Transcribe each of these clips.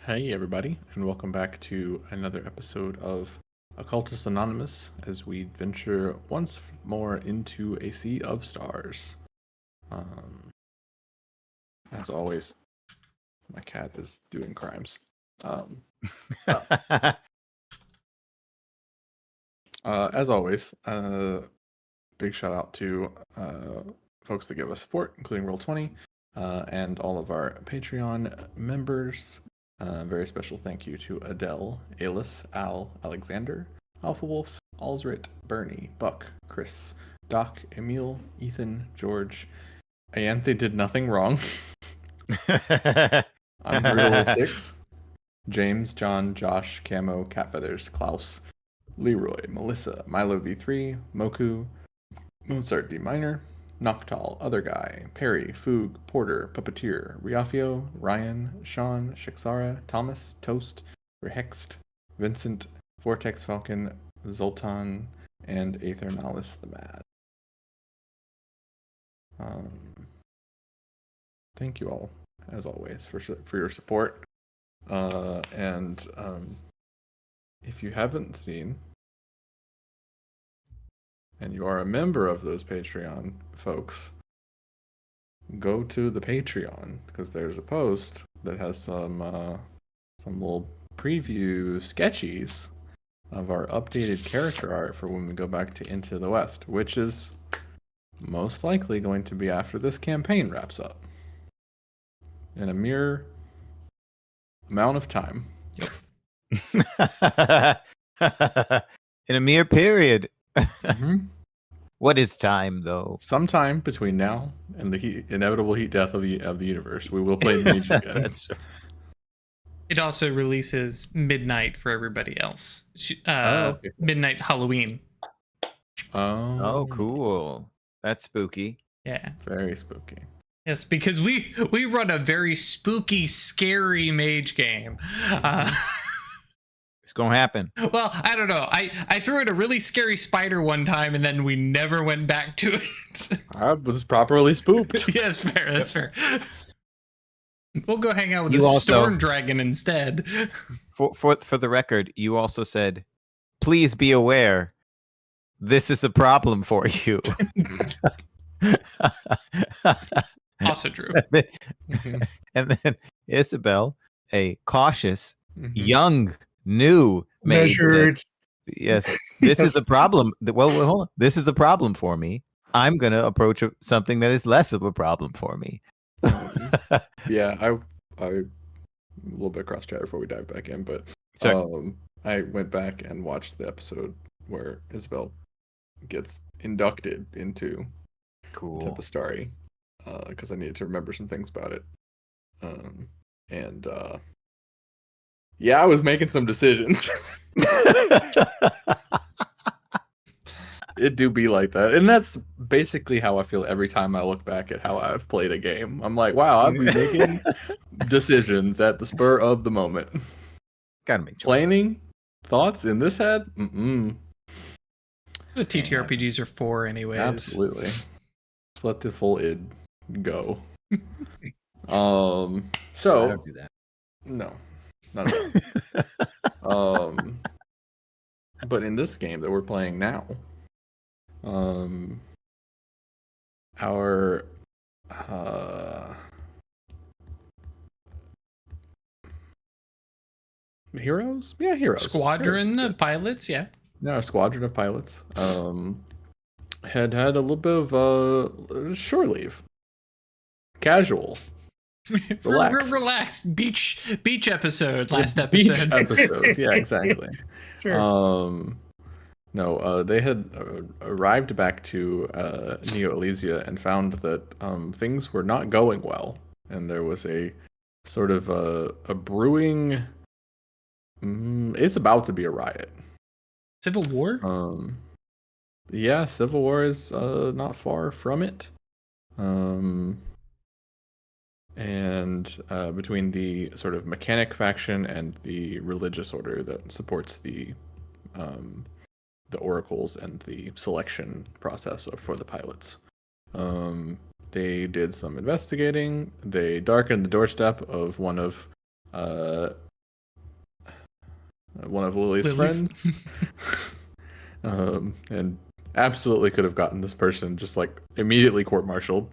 Hey, everybody, and welcome back to another episode of Occultist Anonymous as we venture once more into a sea of stars. Um, as always, my cat is doing crimes. As always, big shout out to folks that give us support, including Roll20 and all of our Patreon members. Very special thank you to Adele, Alice, Al, Alexander, Alpha Wolf, Alsrit, Bernie, Buck, Chris, Doc, Emil, Ethan, George. Ianthe did nothing wrong. I'm Brutal06. James, John, Josh, Camo, Catfeathers, Klaus, Leroy, Melissa, Milo V3, Moku, Mozart D minor, Noctal, Other Guy, Perry, Foog, Porter, Puppeteer, Riafio, Ryan, Sean, Shixara, Thomas, Toast, Rehext, Vincent, Vortex Falcon, Zoltan, and Aethernalis the Mad. Thank you all, as always, for your support. And if you haven't seen, and you are a member of those Patreon folks, go to the Patreon because there's a post that has some little preview sketchies of our updated character art for when we go back to Into the West, which is most likely going to be after this campaign wraps up in a mere amount of time. In a mere period. Mm-hmm. What is time, though? Sometime between now and the inevitable heat death of the universe, we will play Mage again. That's right. It also releases midnight for everybody else. Okay. Midnight Halloween. Oh, cool. That's spooky. Yeah. Very spooky. Yes, because we run a very spooky, scary mage game. It's gonna happen. Well, I don't know. I threw in a really scary spider one time, and then we never went back to it. I was properly spooked. Yes, fair. That's fair. We'll go hang out with You the also- storm dragon instead. For the record, you also said, "Please be aware, this is a problem for you." Also true. And then Isabel, a cautious, Mhm. young, new mage, Measured. yes, this is a problem. Well, hold on. This is a problem for me. I'm gonna approach something that is less of a problem for me. Yeah, I a little bit cross chatter before we dive back in, but Sorry. I went back and watched the episode where Isabel gets inducted into Cool. Tempestari because I needed to remember some things about it. Yeah, I was making some decisions. It do be like that, and that's basically how I feel every time I look back at how I've played a game. I'm like, wow, I've been making decisions at the spur of the moment. Gotta make choices. Planning thoughts in this head. The TTRPGs are for anyways. Absolutely. Just let the full id go. I So don't do that. no, not at all. But in this game that we're playing now, our heroes, Squadron of pilots, yeah. our squadron of pilots had a little bit of shore leave, casual, relaxed. Relaxed beach episode last beach episode. episode. Yeah, exactly. Sure. No, they had arrived back to Neo Elysia and found that things were not going well, and there was a sort of a brewing. It's about to be a riot. Civil War? Yeah, Civil War is not far from it. And between the sort of mechanic faction and the religious order that supports the oracles and the selection process for the pilots. They did some investigating. They darkened the doorstep of one of one of Lily's Lily's. friends. And absolutely could have gotten this person just like immediately court-martialed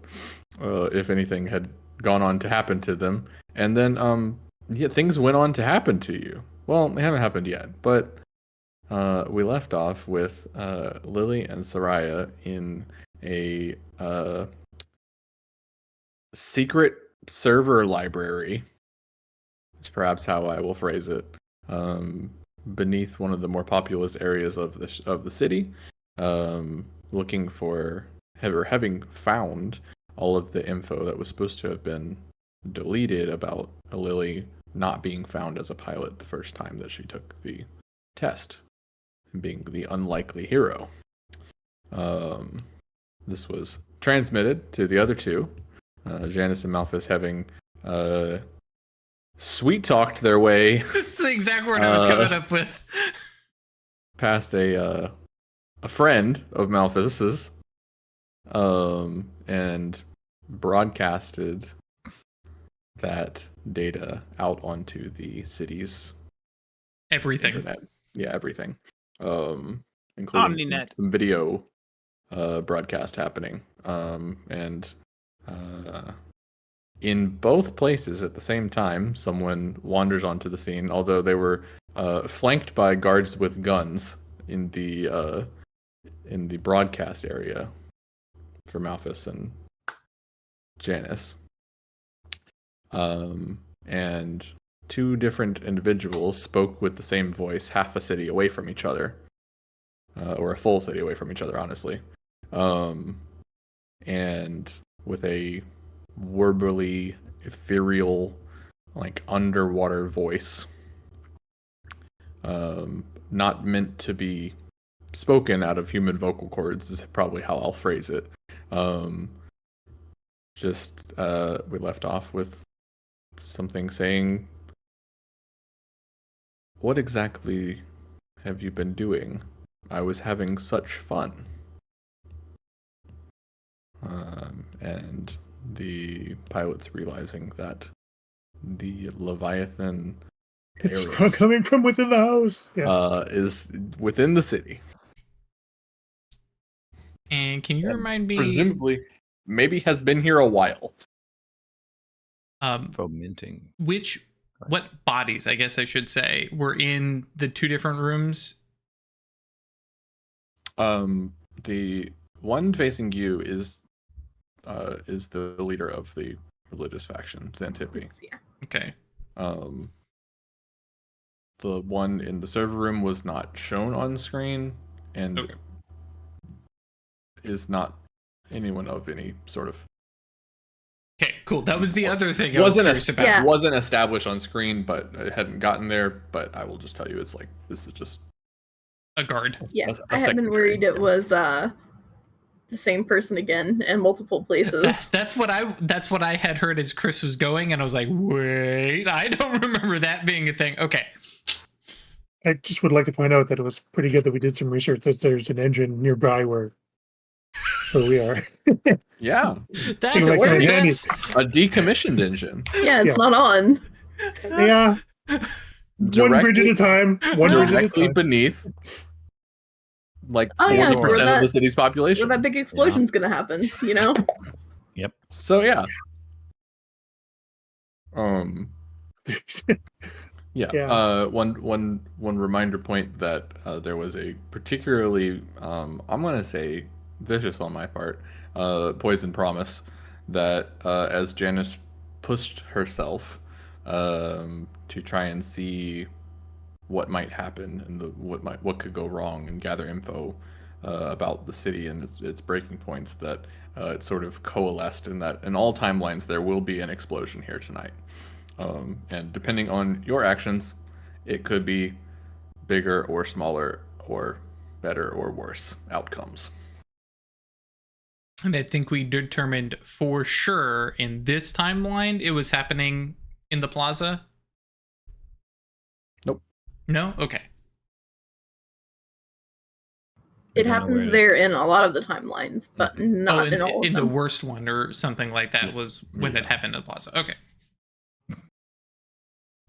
if anything had gone on to happen to them. And then yeah, things went on to happen to you. Well, they haven't happened yet, but we left off with Lily and Saraia in a secret server library. It's perhaps how I will phrase it. Beneath one of the more populous areas of the city, looking for having found all of the info that was supposed to have been deleted about Lily not being found as a pilot the first time that she took the test, and being the unlikely hero. This was transmitted to the other two, Janice and Malphus having sweet talked their way. That's the exact word I was coming up with. Past a friend of Malphus's, and broadcasted that data out onto the city's Everything. internet. Yeah, everything. Including Omninet. some video broadcast happening. And in both places at the same time, someone wanders onto the scene, although they were flanked by guards with guns in the broadcast area for Malphus and Janice. And two different individuals spoke with the same voice, half a city away from each other, or a full city away from each other, honestly. And with a warbly, ethereal, like underwater voice, not meant to be spoken out of human vocal cords is probably how I'll phrase it. We left off with something saying, "What exactly have you been doing? I was having such fun." And the pilot's realizing that the Leviathan It's Eris, coming from within the house. Yeah. is within the city. And can you remind me? Presumably, maybe has been here a while. Fomenting. What bodies, I guess I should say, were in the two different rooms? The one facing you is the leader of the religious faction, Xantippe. Yeah. Okay. The one in the server room was not shown on screen, and Okay. is not anyone of any sort of. Okay, cool. That was the other thing I was curious about. Yeah. Wasn't established on screen, but it hadn't gotten there. But I will just tell you, it's like this is just A guard. Yeah, a I had been secondary. worried it was the same person again in multiple places. That's what I had heard as Chris was going, and I was like, wait, I don't remember that being a thing. Okay. I just would like to point out that it was pretty good that we did some research that there's an engine nearby where we are. Yeah, That's Like, that's a decommissioned engine. Yeah, it's Yeah. not on. Yeah. One bridge at a time. One bridge at a Directly time. beneath, like Oh, yeah, 40% where of the that- city's Where population. that big explosion's gonna happen, you know? So yeah. Yeah. Yeah. One reminder point that there was a particularly I'm gonna say vicious on my part poison promise that as Janice pushed herself to try and see what might happen and what could go wrong and gather info about the city and its breaking points, that it sort of coalesced in that in all timelines there will be an explosion here tonight. And depending on your actions, it could be bigger or smaller or better or worse outcomes. And I think we determined for sure in this timeline it was happening in the plaza. Nope. No? Okay. It don't know happens where it there in a lot of the timelines, but not in all of in the them. worst one or something like that was when it happened in the plaza. Okay.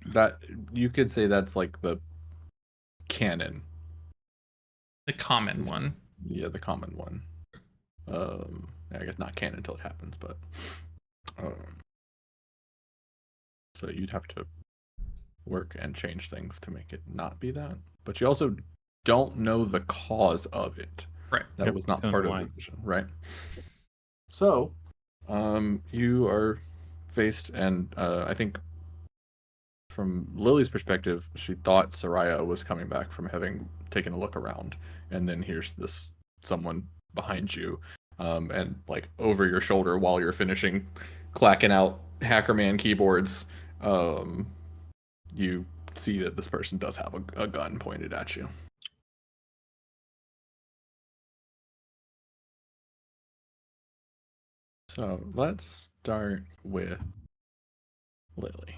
That you could say that's like the canon. The common one. Yeah, the common one. I guess not canon until it happens, but so you'd have to work and change things to make it not be that. But you also don't know the cause of it. Right. That Yep, was not don't part know of why. the vision, right? So, you are faced, and I think from Lily's perspective, she thought Saraia was coming back from having taken a look around, and then here's this someone behind you, and like over your shoulder while you're finishing clacking out Hackerman keyboards, you see that this person does have a gun pointed at you. So let's start with Lily.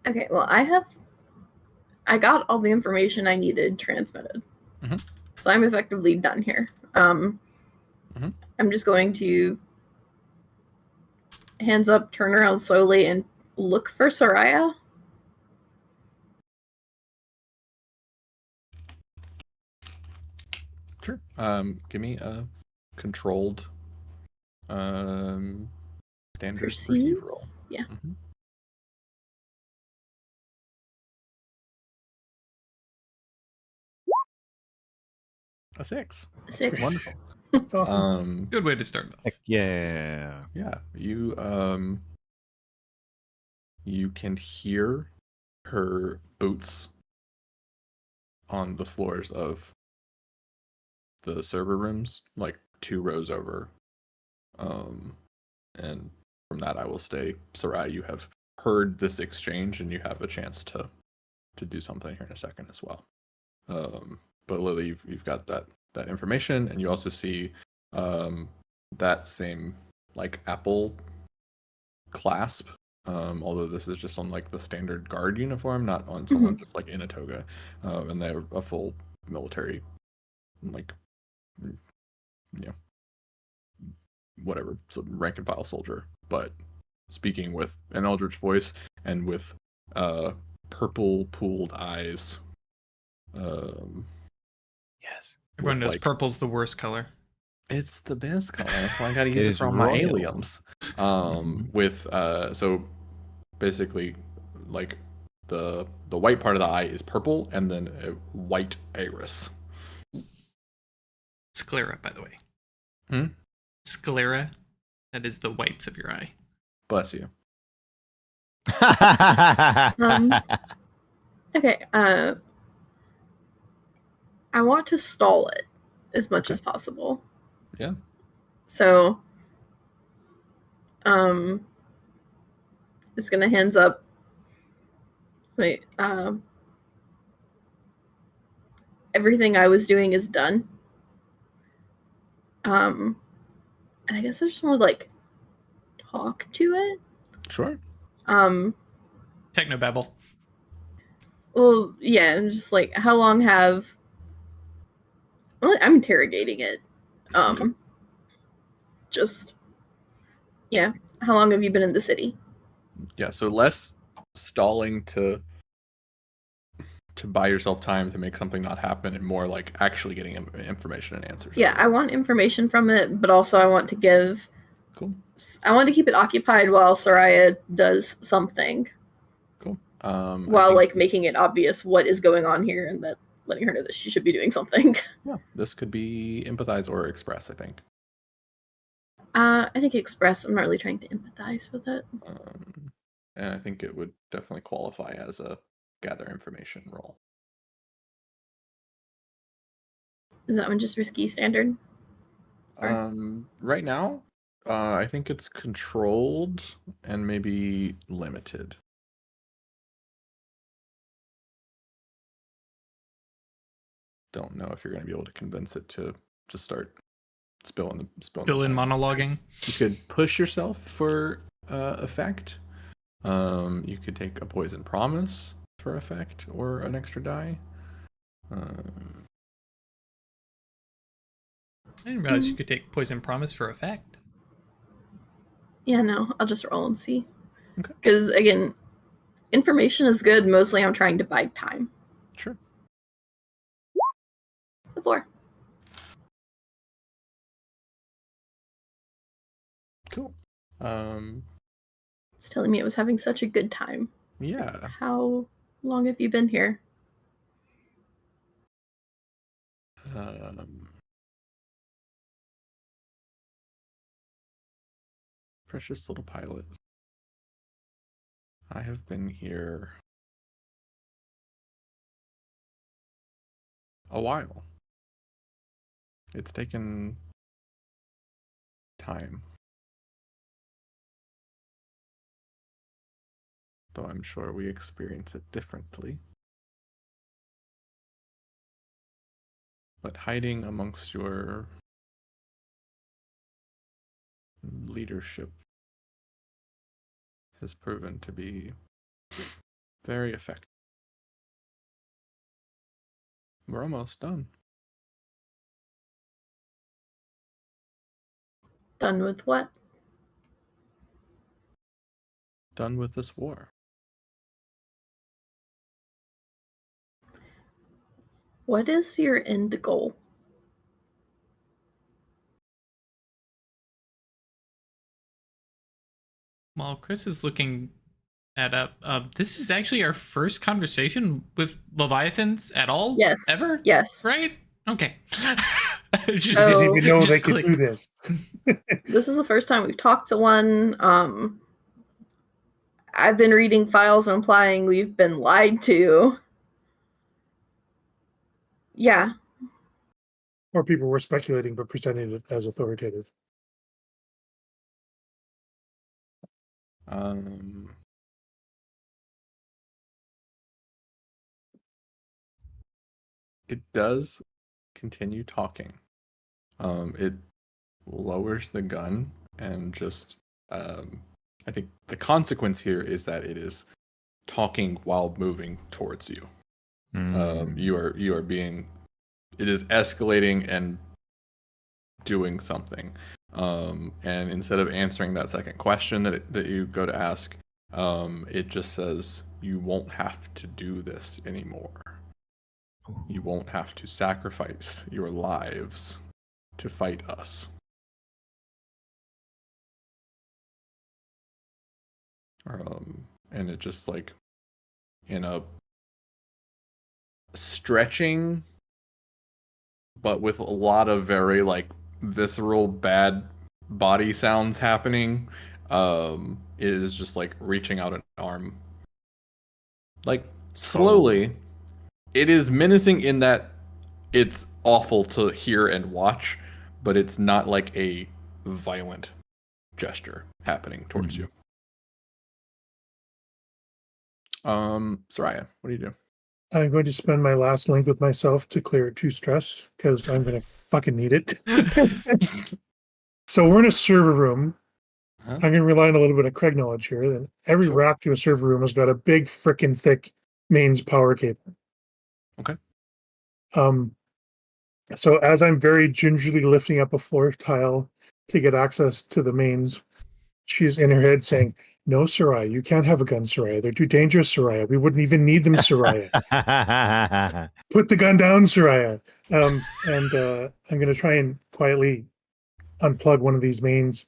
Okay, well, I got all the information I needed transmitted. Mhm. So I'm effectively done here. Mhm. I'm just going to hands up, turn around slowly, and look for Saraia. Sure. Give me a controlled standard perceive roll. Yeah. Mm-hmm. A 6. That's 6. wonderful. That's awesome. Good way to start off. Heck yeah. Yeah, you can hear her boots on the floors of the server rooms, like 2 rows over. And from that, I will say, Sarai, you have heard this exchange, and you have a chance to do something here in a second as well. But Lily, you've got that information, and you also see that same like Apple clasp. Although this is just on like the standard guard uniform, not on someone just like in a toga, and they have a full military, like, whatever, so rank and file soldier, but speaking with an eldritch voice and with purple pooled eyes. Yes. Everyone with, knows like, purple's the worst color. It's the best color. That's why I gotta It use it is for all my royal. aliens. With so basically, like the white part of the eye is purple, and then a white iris. Sclera, by the way. Hmm? Sclera. That is the whites of your eye. Bless you. Okay, I want to stall it as much Okay. as possible. Yeah. So, just gonna hands up. Say, everything I was doing is done. And I guess I just want to like talk to it. Sure. Technobabble. Well, yeah, I'm just like, how long have? Well, I'm interrogating it. Okay. Just yeah. How long have you been in the city? Yeah. So less stalling to buy yourself time to make something not happen, and more like actually getting information and answers. Yeah, I want information from it, but also I want to give. Cool. I want to keep it occupied while Saraia does something. Cool. While like making it obvious what is going on here, and that letting her know that she should be doing something. Yeah, this could be empathize or express, I think. I think express. I'm not really trying to empathize with it. And I think it would definitely qualify as a gather information role. Is that one just risky standard? Right now, I think it's controlled and maybe limited. Don't know if you're going to be able to convince it to just start spilling Fill in monologuing. You could push yourself for effect. You could take a poison promise for effect or an extra die. I didn't realize you could take poison promise for effect. Yeah, no. I'll just roll and see. Okay. Because again, Information is good. Mostly I'm trying to buy time. Sure. The 4. Cool. It's telling me it was having such a good time. Yeah. How long have you been here? Precious little pilot. I have been here a while. It's taken time. Though I'm sure we experience it differently. But hiding amongst your leadership has proven to be very effective. We're almost done. Done with what? Done with this war. What is your end goal? While Chris is looking that up, this is actually our first conversation with Leviathans at all. Yes. Ever? Yes. Right? Okay. Just, So- Didn't even know just they could clicked. do this. This is the first time we've talked to one. I've been reading files implying we've been lied to. Yeah. Or people were speculating but presenting it as authoritative. It does continue talking. It lowers the gun and just I think the consequence here is that it is talking while moving towards you. You are being, it is escalating and doing something. And instead of answering that second question that you go to ask, it just says you won't have to do this anymore. You won't have to sacrifice your lives to fight us. And it just like in a stretching, but with a lot of very like visceral bad body sounds happening, is just like reaching out an arm. Like slowly. It is menacing in that it's awful to hear and watch, but it's not like a violent gesture happening towards you. Saraia, what do you do? I'm going to spend my last link with myself to clear 2 stress, because I'm going to fucking need it. So we're in a server room. Huh? I'm going to rely on a little bit of Craig knowledge here. That every Sure. rack to a server room has got a big frickin' thick mains power cable. Okay. So as I'm very gingerly lifting up a floor tile to get access to the mains, she's in her head saying, "No, Saraia, you can't have a gun, Saraia. They're too dangerous, Saraia. We wouldn't even need them, Saraia. Put the gun down, Saraia." I'm going to try and quietly unplug one of these mains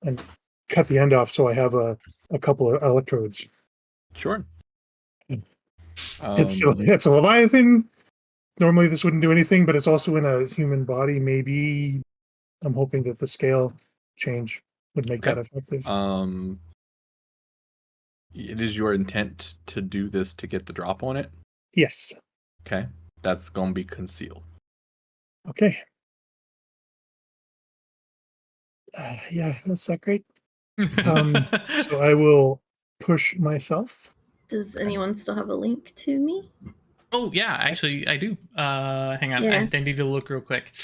and cut the end off so I have a couple of electrodes. Sure. It's a Leviathan. Normally this wouldn't do anything, but it's also in a human body. Maybe I'm hoping that the scale change would make that effective. It is your intent to do this to get the drop on it? Yes. Okay. That's going to be concealed. Okay. Yeah, that's not great. So I will push myself. Does anyone still have a link to me? Oh yeah, actually I do. Hang on, Yeah. I need to look real quick. I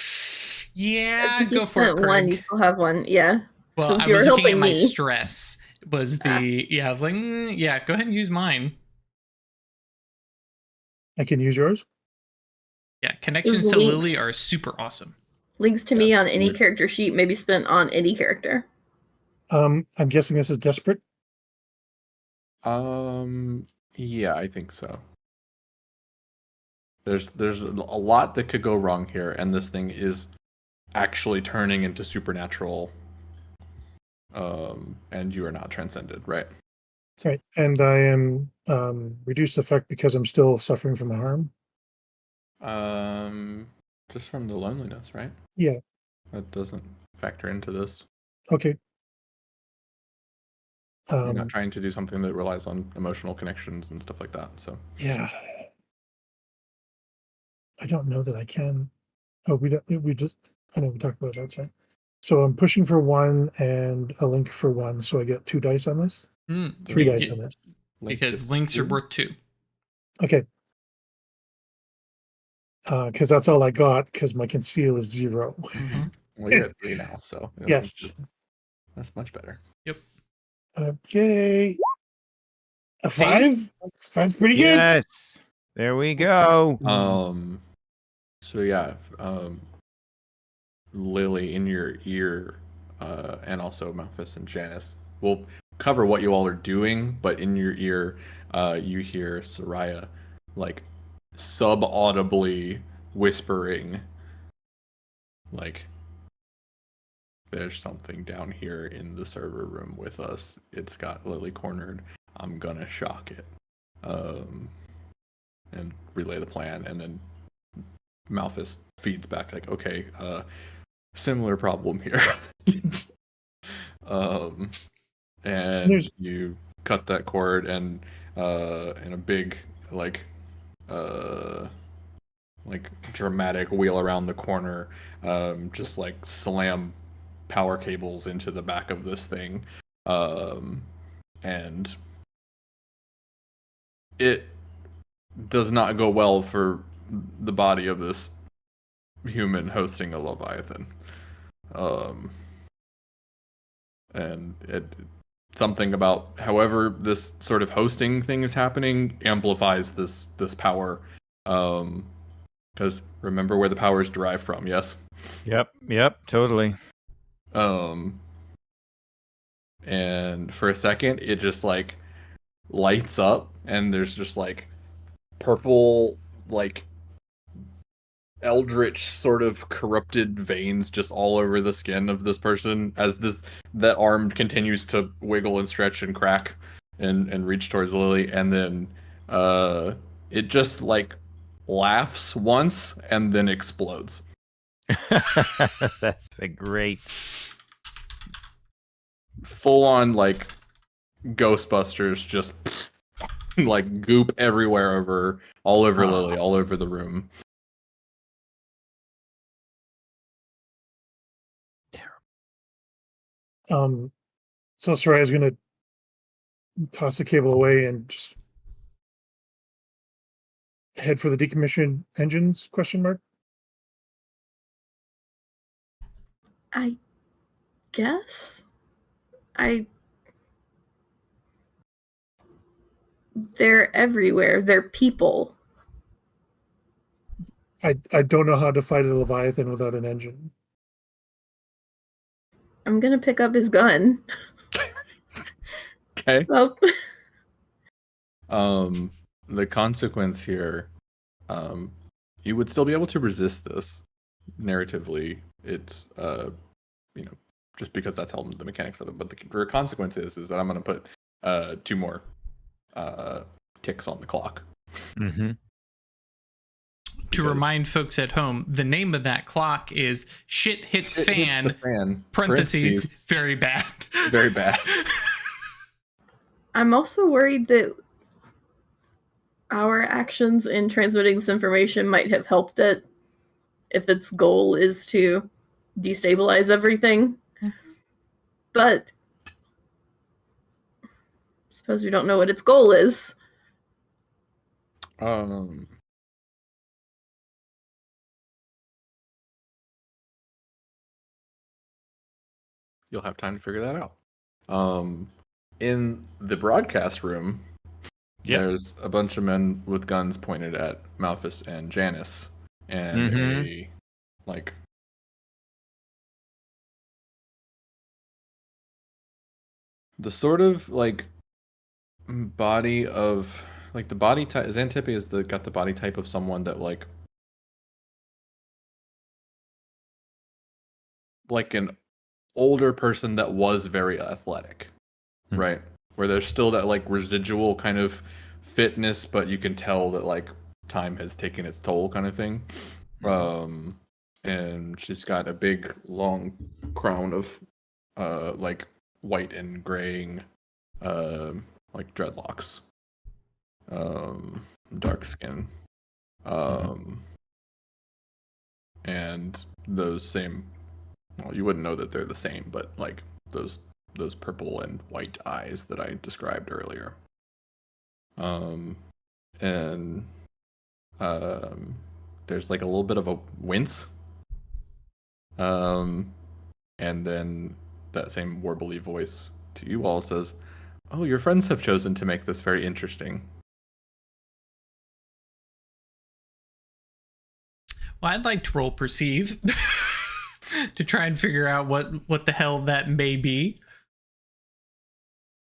Yeah, think you go for it, spent one. Craig. You still have one. Yeah. Well, Since I you were was looking at helping my me. stress. Was the yeah? I was like, yeah. Go ahead and use mine. I can use yours. Yeah, connections Those to Lily links. are super awesome. Links to me on any Weird. character sheet may be spent on any character. I'm guessing this is desperate. Yeah, I think so. There's a lot that could go wrong here, and this thing is actually turning into supernatural. And you are not transcended, right? Right. And I am reduced effect because I'm still suffering from the harm. Just from the loneliness, right? Yeah. That doesn't factor into this. Okay. You're not trying to do something that relies on emotional connections and stuff like that. So Yeah. I don't know that I can. Oh, we don't. We just. I know we talked about that, right? So I'm pushing for 1 and a link for 1, so I get 2 dice on this. 3 dice on this. Because links are worth 2. Okay. Because that's all I got. Because my conceal is 0. Well, you're at 3 now, so Yes. that's much better. Yep. Okay. A See? 5. That's pretty good. Yes. There we go. So yeah, Lily in your ear, and also Malphus and Janice. We'll cover what you all are doing, but in your ear, you hear Saraia, like, sub-audibly whispering, like, there's something down here in the server room with us. It's got Lily cornered. I'm gonna shock it. And relay the plan, and then Malphus feeds back like, okay, similar problem here. And you cut that cord, and in a big like dramatic wheel around the corner, just like slam power cables into the back of this thing, and it does not go well for the body of this human hosting a Leviathan. And something about however this sort of hosting thing is happening amplifies this power. Because remember where the power is derived from, yes? Yep, totally. And for a second, it just like lights up, and there's just like purple, like eldritch sort of corrupted veins just all over the skin of this person as that arm continues to wiggle and stretch and crack and reach towards Lily, and then it just like laughs once and then explodes. That's been great. Full on like Ghostbusters, just like goop everywhere, all over Lily, all over the room. So Saraia is going to toss the cable away and just head for the decommissioned engines, question mark? I guess. They're everywhere. They're people. I don't know how to fight a Leviathan without an engine. I'm gonna pick up his gun. Okay. Well, the consequence here, you would still be able to resist this narratively. It's just because that's how the mechanics of it. But the consequence is that I'm going to put 2 more ticks on the clock. Mm-hmm. To remind folks at home, the name of that clock is shit hits fan, parentheses, very bad. Very bad. I'm also worried that our actions in transmitting this information might have helped it if its goal is to destabilize everything. But I suppose we don't know what its goal is. You'll have time to figure that out. In the broadcast room, there's a bunch of men with guns pointed at Malphus and Janice, and a like the sort of like body of like the body type. Xantippe is got the body type of someone that like an older person that was very athletic, right? Where there's still that like residual kind of fitness, but you can tell that like time has taken its toll, kind of thing. And she's got a big long crown of like white and graying like dreadlocks, dark skin, and those same, well, you wouldn't know that they're the same, but like those purple and white eyes that I described earlier. And there's like a little bit of a wince. And then that same warbly voice to you all says, "Oh, your friends have chosen to make this very interesting." Well, I'd like to roll perceive to try and figure out what the hell that may be.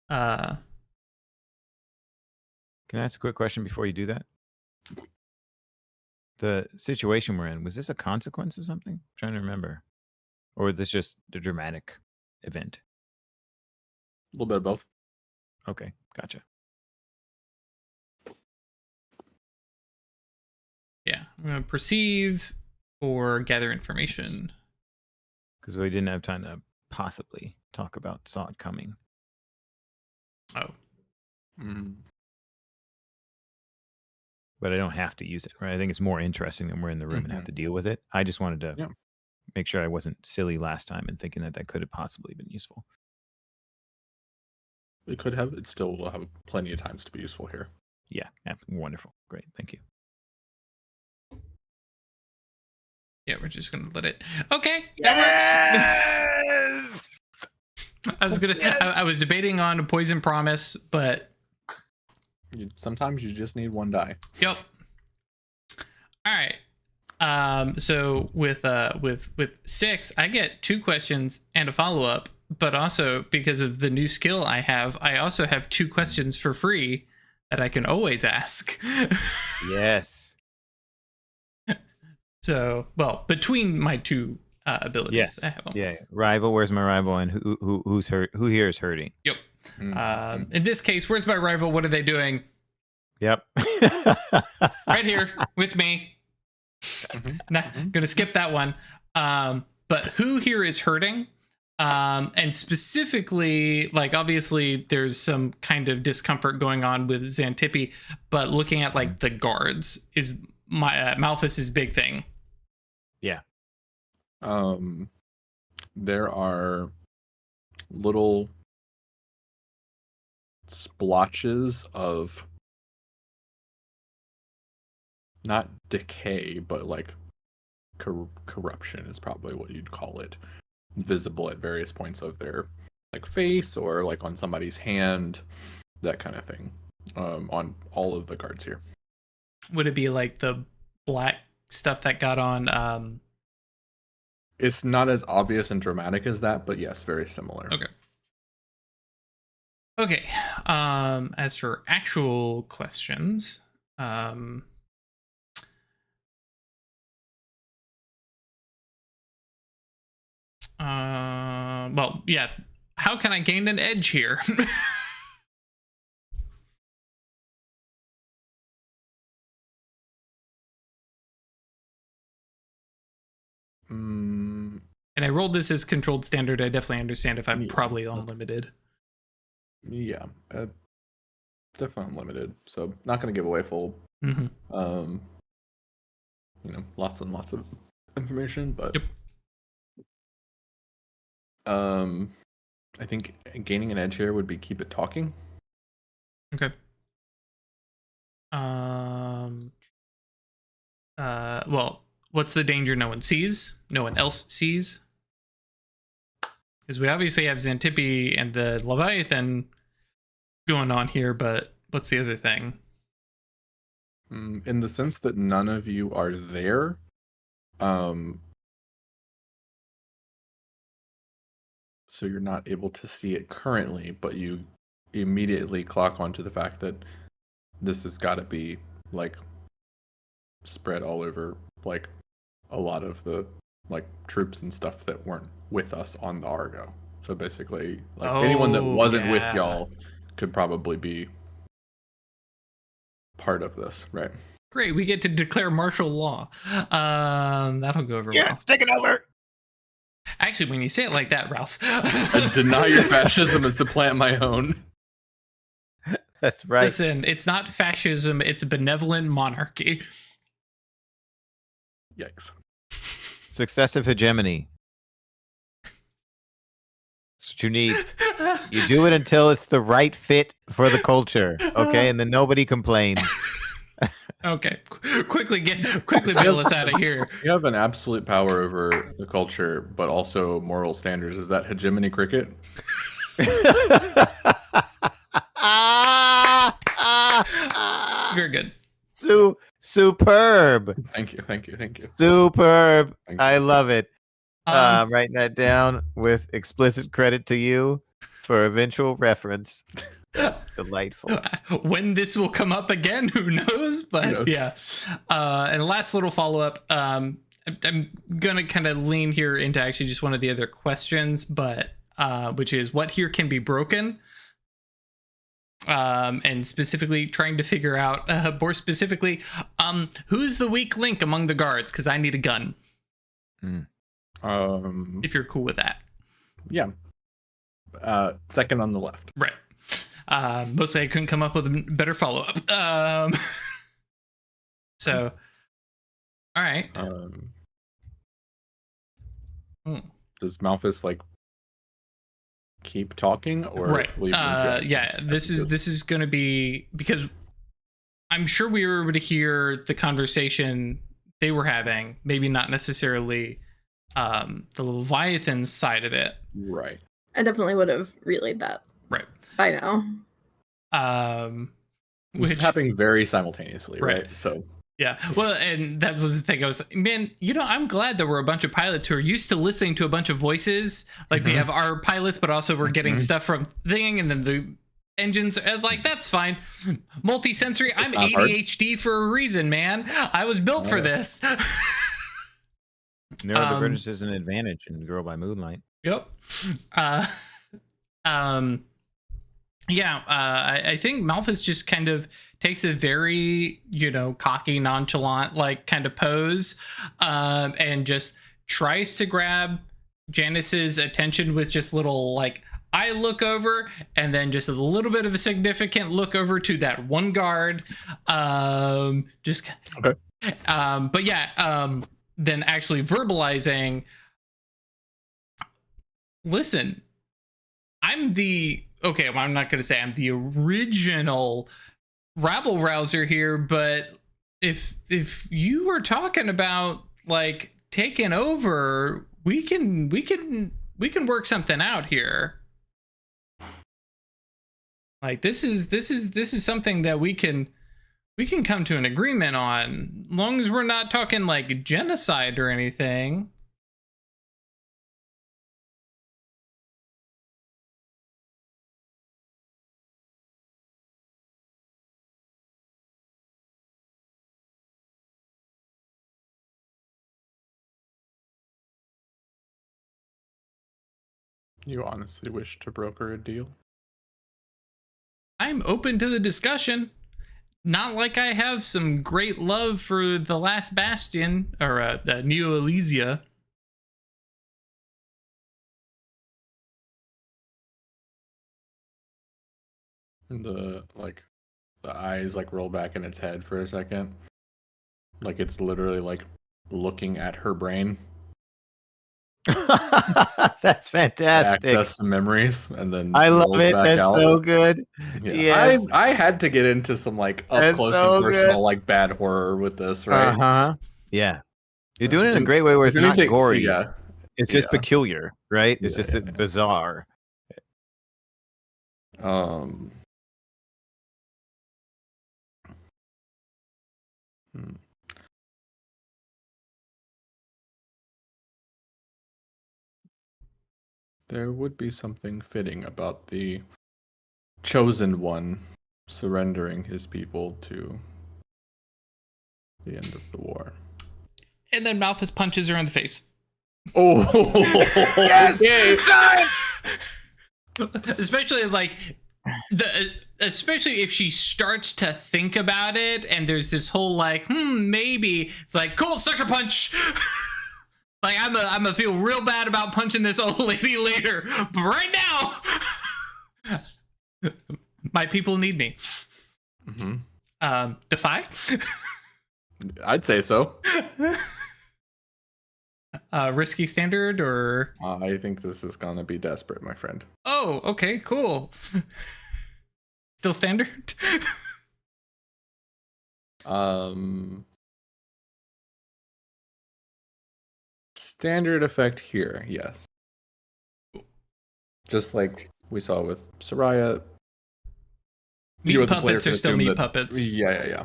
Can I ask a quick question before you do that? The situation we're in, was this a consequence of something? I'm trying to remember. Or was this just the dramatic event? A little bit of both. Okay, gotcha. Yeah, I'm going to perceive or gather information. Because we didn't have time to possibly talk about saw it coming. Oh. But I don't have to use it, right? I think it's more interesting than we're in the room and have to deal with it. I just wanted to make sure I wasn't silly last time and thinking that could have possibly been useful. It could have. It still will have plenty of times to be useful here. Yeah, wonderful. Great, thank you. Yeah, we're just gonna let it. Okay, that works. I was debating on a poison promise, but sometimes you just need one die. Yep. All right. So with 6, I get 2 questions and a follow-up, but also because of the new skill I also have 2 questions for free that I can always ask. Yes. So, well, between my 2 abilities, yes. I have them. Yeah. Rival, where's my rival, and who's hurt? Who here is hurting? Yep. In this case, where's my rival? What are they doing? Yep. Right here with me. Nah, gonna skip that one. But who here is hurting? And specifically, like obviously there's some kind of discomfort going on with Xantippe, but looking at like the guards is my Malphus's big thing. Yeah. There are little splotches of not decay, but like corruption is probably what you'd call it, visible at various points of their like face or like on somebody's hand, that kind of thing, on all of the guards here. Would it be like the black stuff that got on? It's not as obvious and dramatic as that, but yes, very similar. Okay. As for actual questions, well, yeah. How can I gain an edge here? And I rolled this as controlled standard. I definitely understand if I'm probably unlimited. Yeah, definitely unlimited. So not going to give away full. Lots and lots of information, but I think gaining an edge here would be keep it talking. Okay. Well, what's the danger no one sees? No one else sees? Because we obviously have Xantippe and the Leviathan going on here, but what's the other thing? In the sense that none of you are there, so you're not able to see it currently, but you immediately clock onto the fact that this has got to be like spread all over like a lot of the like troops and stuff that weren't with us on the Argo. So basically, like anyone that wasn't with y'all could probably be part of this, right? Great, we get to declare martial law. That'll go over well. Take it over. Actually, when you say it like that, Ralph. I deny your fascism and supplant my own. That's right. Listen, it's not fascism, it's a benevolent monarchy. Yikes. Successive hegemony. That's what you need. You do it until it's the right fit for the culture, okay? And then nobody complains. Okay, quickly bail us out of here. You have an absolute power over the culture, but also moral standards. Is that hegemony cricket? Very good. Superb. Thank you. Superb. Thank you. I love it. Writing that down with explicit credit to you for eventual reference. That's delightful. When this will come up again, who knows? But Who knows? yeah. And last little follow-up. I'm going to kind of lean here into actually just one of the other questions, but which is what here can be broken? And specifically trying to figure out, more specifically, who's the weak link among the guards? Because I need a gun. If you're cool with that. Yeah. Second on the left. Right. Mostly I couldn't come up with a better follow-up. So, all right. Does Malphus like keep talking or right? leave Yeah. This is going to be because I'm sure we were able to hear the conversation they were having. Maybe not necessarily the Leviathans side of it. Right. I definitely would have relayed that. Right. By now. Which is happening very simultaneously, right? So yeah, well, and that was the thing. I was like, man, I'm glad that we're a bunch of pilots who are used to listening to a bunch of voices. Like we have our pilots, but also we're getting stuff from thing, and then the engines. Like that's fine. Multi-sensory. I'm ADHD for a reason, man. I was built for this. Neurodivergence is an advantage in Girl by Moonlight. Yep. I think Malphus just kind of takes a very, cocky, nonchalant, like kind of pose, and just tries to grab Janice's attention with just little like eye look over, and then just a little bit of a significant look over to that one guard. Just okay. But yeah, then actually verbalizing. Listen, I'm not going to say I'm the original rabble rouser here, but if you were talking about like taking over, we can work something out here. Like this is something that we can come to an agreement on, as long as we're not talking like genocide or anything. You honestly wish to broker a deal? I'm open to the discussion. Not like I have some great love for the Last Bastion or the Neo Elysia. The eyes like roll back in its head for a second. Like it's literally like looking at her brain. That's fantastic. Access some memories, and then I love it. That's so good. Yeah. Yes. I had to get into some like up close and personal like bad horror with this, right? Yeah, you're doing it in a great way where it's not gory. Yeah, it's just peculiar, right? It's just bizarre. There would be something fitting about the chosen one surrendering his people to the end of the war. And then Malphus punches her in the face. Oh, yes! Okay. Especially especially if she starts to think about it, and there's this whole maybe it's like cool sucker punch. Like I'm gonna feel real bad about punching this old lady later, but right now, my people need me. Defy? I'd say so. Risky standard or? I think this is gonna be desperate, my friend. Oh, okay, cool. Still standard? Standard effect here, yes. Just like we saw with Saraia. Meat puppets are still meat puppets. Yeah.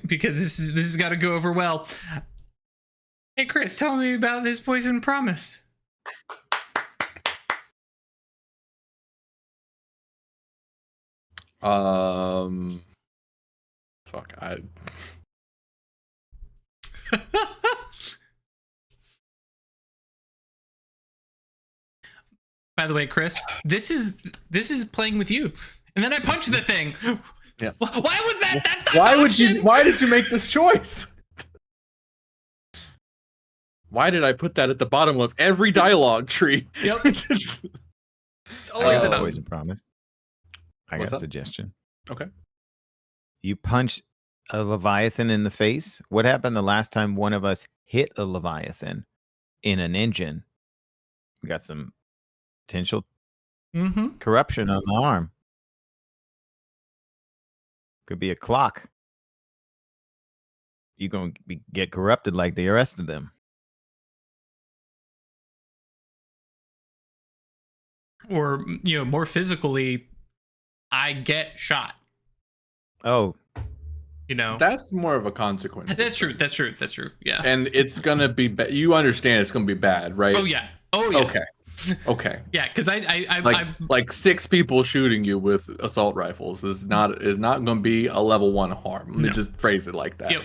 Because this has got to go over well. Hey, Chris, tell me about this poison promise. By the way, Chris, this is playing with you, and then I punched the thing. Yeah. Why was that? That's not. Why did you make this choice? Why did I put that at the bottom of every dialogue tree? Yep. It's always an poison promise. I got a suggestion. Okay. You punch a Leviathan in the face. What happened the last time one of us hit a Leviathan in an engine? We got some potential corruption on the arm. Could be a clock. You're going to get corrupted like the rest of them. Or, more physically, I get shot. Oh. That's more of a consequence. That's true. Yeah. And it's going to be you understand it's going to be bad, right? Oh, yeah. Okay. Yeah, because I like 6 people shooting you with assault rifles is not going to be a level 1 harm. Let me just phrase it like that. Yep.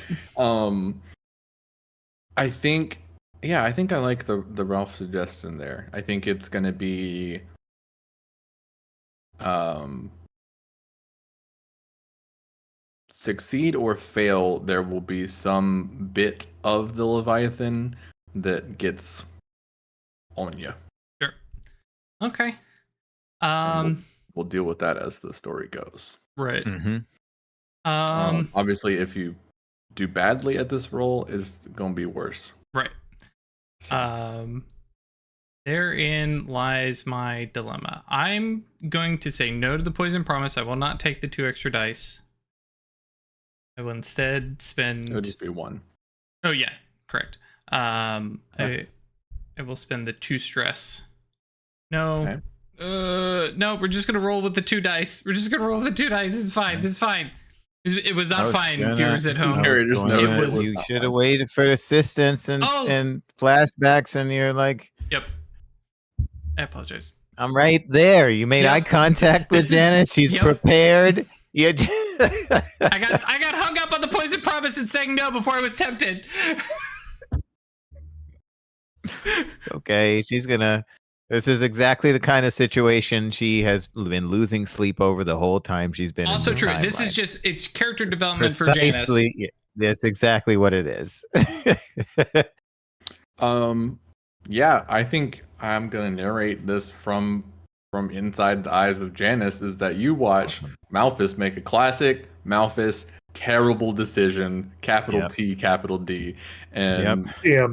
I think I like the Ralph suggestion there. I think it's going to be succeed or fail. There will be some bit of the Leviathan that gets on you. Sure. Okay. We'll deal with that as the story goes. Right. Obviously, if you do badly at this role, is going to be worse. Right. So. Therein lies my dilemma. I'm going to say no to the poison promise. I will not take the 2 extra dice. I will instead spend. It would just be 1. Oh yeah, correct. I will spend the 2 stress. No. Okay. No, we're just gonna roll with the 2 dice. It's fine. It's fine. It was not fine, viewers at home. You should have waited for assistance and flashbacks, and you're like, yep. I apologize. I'm right there. You made eye contact with Janice. She's prepared. I got hung up on the poison promise and saying no before I was tempted. It's okay. This is exactly the kind of situation she has been losing sleep over the whole time she's been. Also in true. Timeline. This is just it's character development for Janice. That's exactly what it is. Yeah, I think I'm gonna narrate this from inside the eyes of Janice. Is that you watch Malphus make a classic Malphus terrible decision, capital T, capital D, and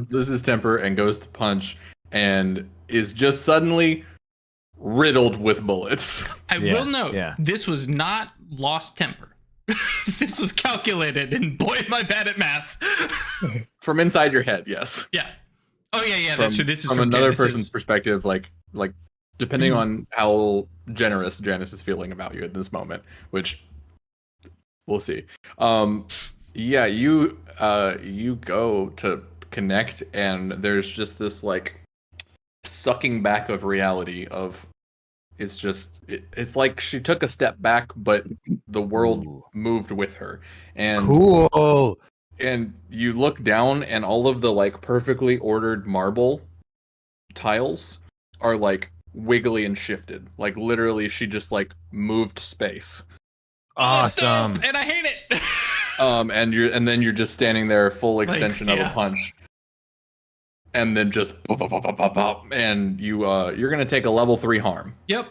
loses temper and goes to punch and is just suddenly riddled with bullets. I will note, this was not lost temper. This was calculated, and boy, am I bad at math. From inside your head, yes. Yeah. Oh yeah, that's true. This is from another person's perspective, like depending on how generous Janice is feeling about you at this moment, which we'll see. You go to connect, and there's just this like sucking back of reality of it's just it's like she took a step back, but the world Ooh. moved with her. And Cool. and you look down, and all of the like perfectly ordered marble tiles are like wiggly and shifted. Like literally, she just like moved space. That's dope, Awesome. and I hate it. And then you're just standing there, full extension of yeah. a punch, and then just pop, pop, pop, pop, pop, pop, and you're gonna take a level 3 harm. Yep.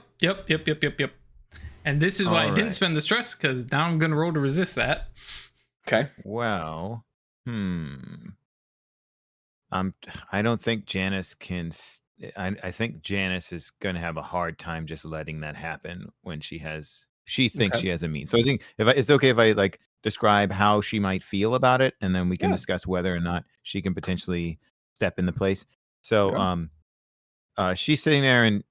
And this is why I didn't spend the stress, because now I'm gonna roll to resist that. Okay. Well, I don't think Janice can. I think Janice is going to have a hard time just letting that happen when she thinks she has a mean. So I think it's okay if I like describe how she might feel about it, and then we can discuss whether or not she can potentially step into place. So, she's sitting there, and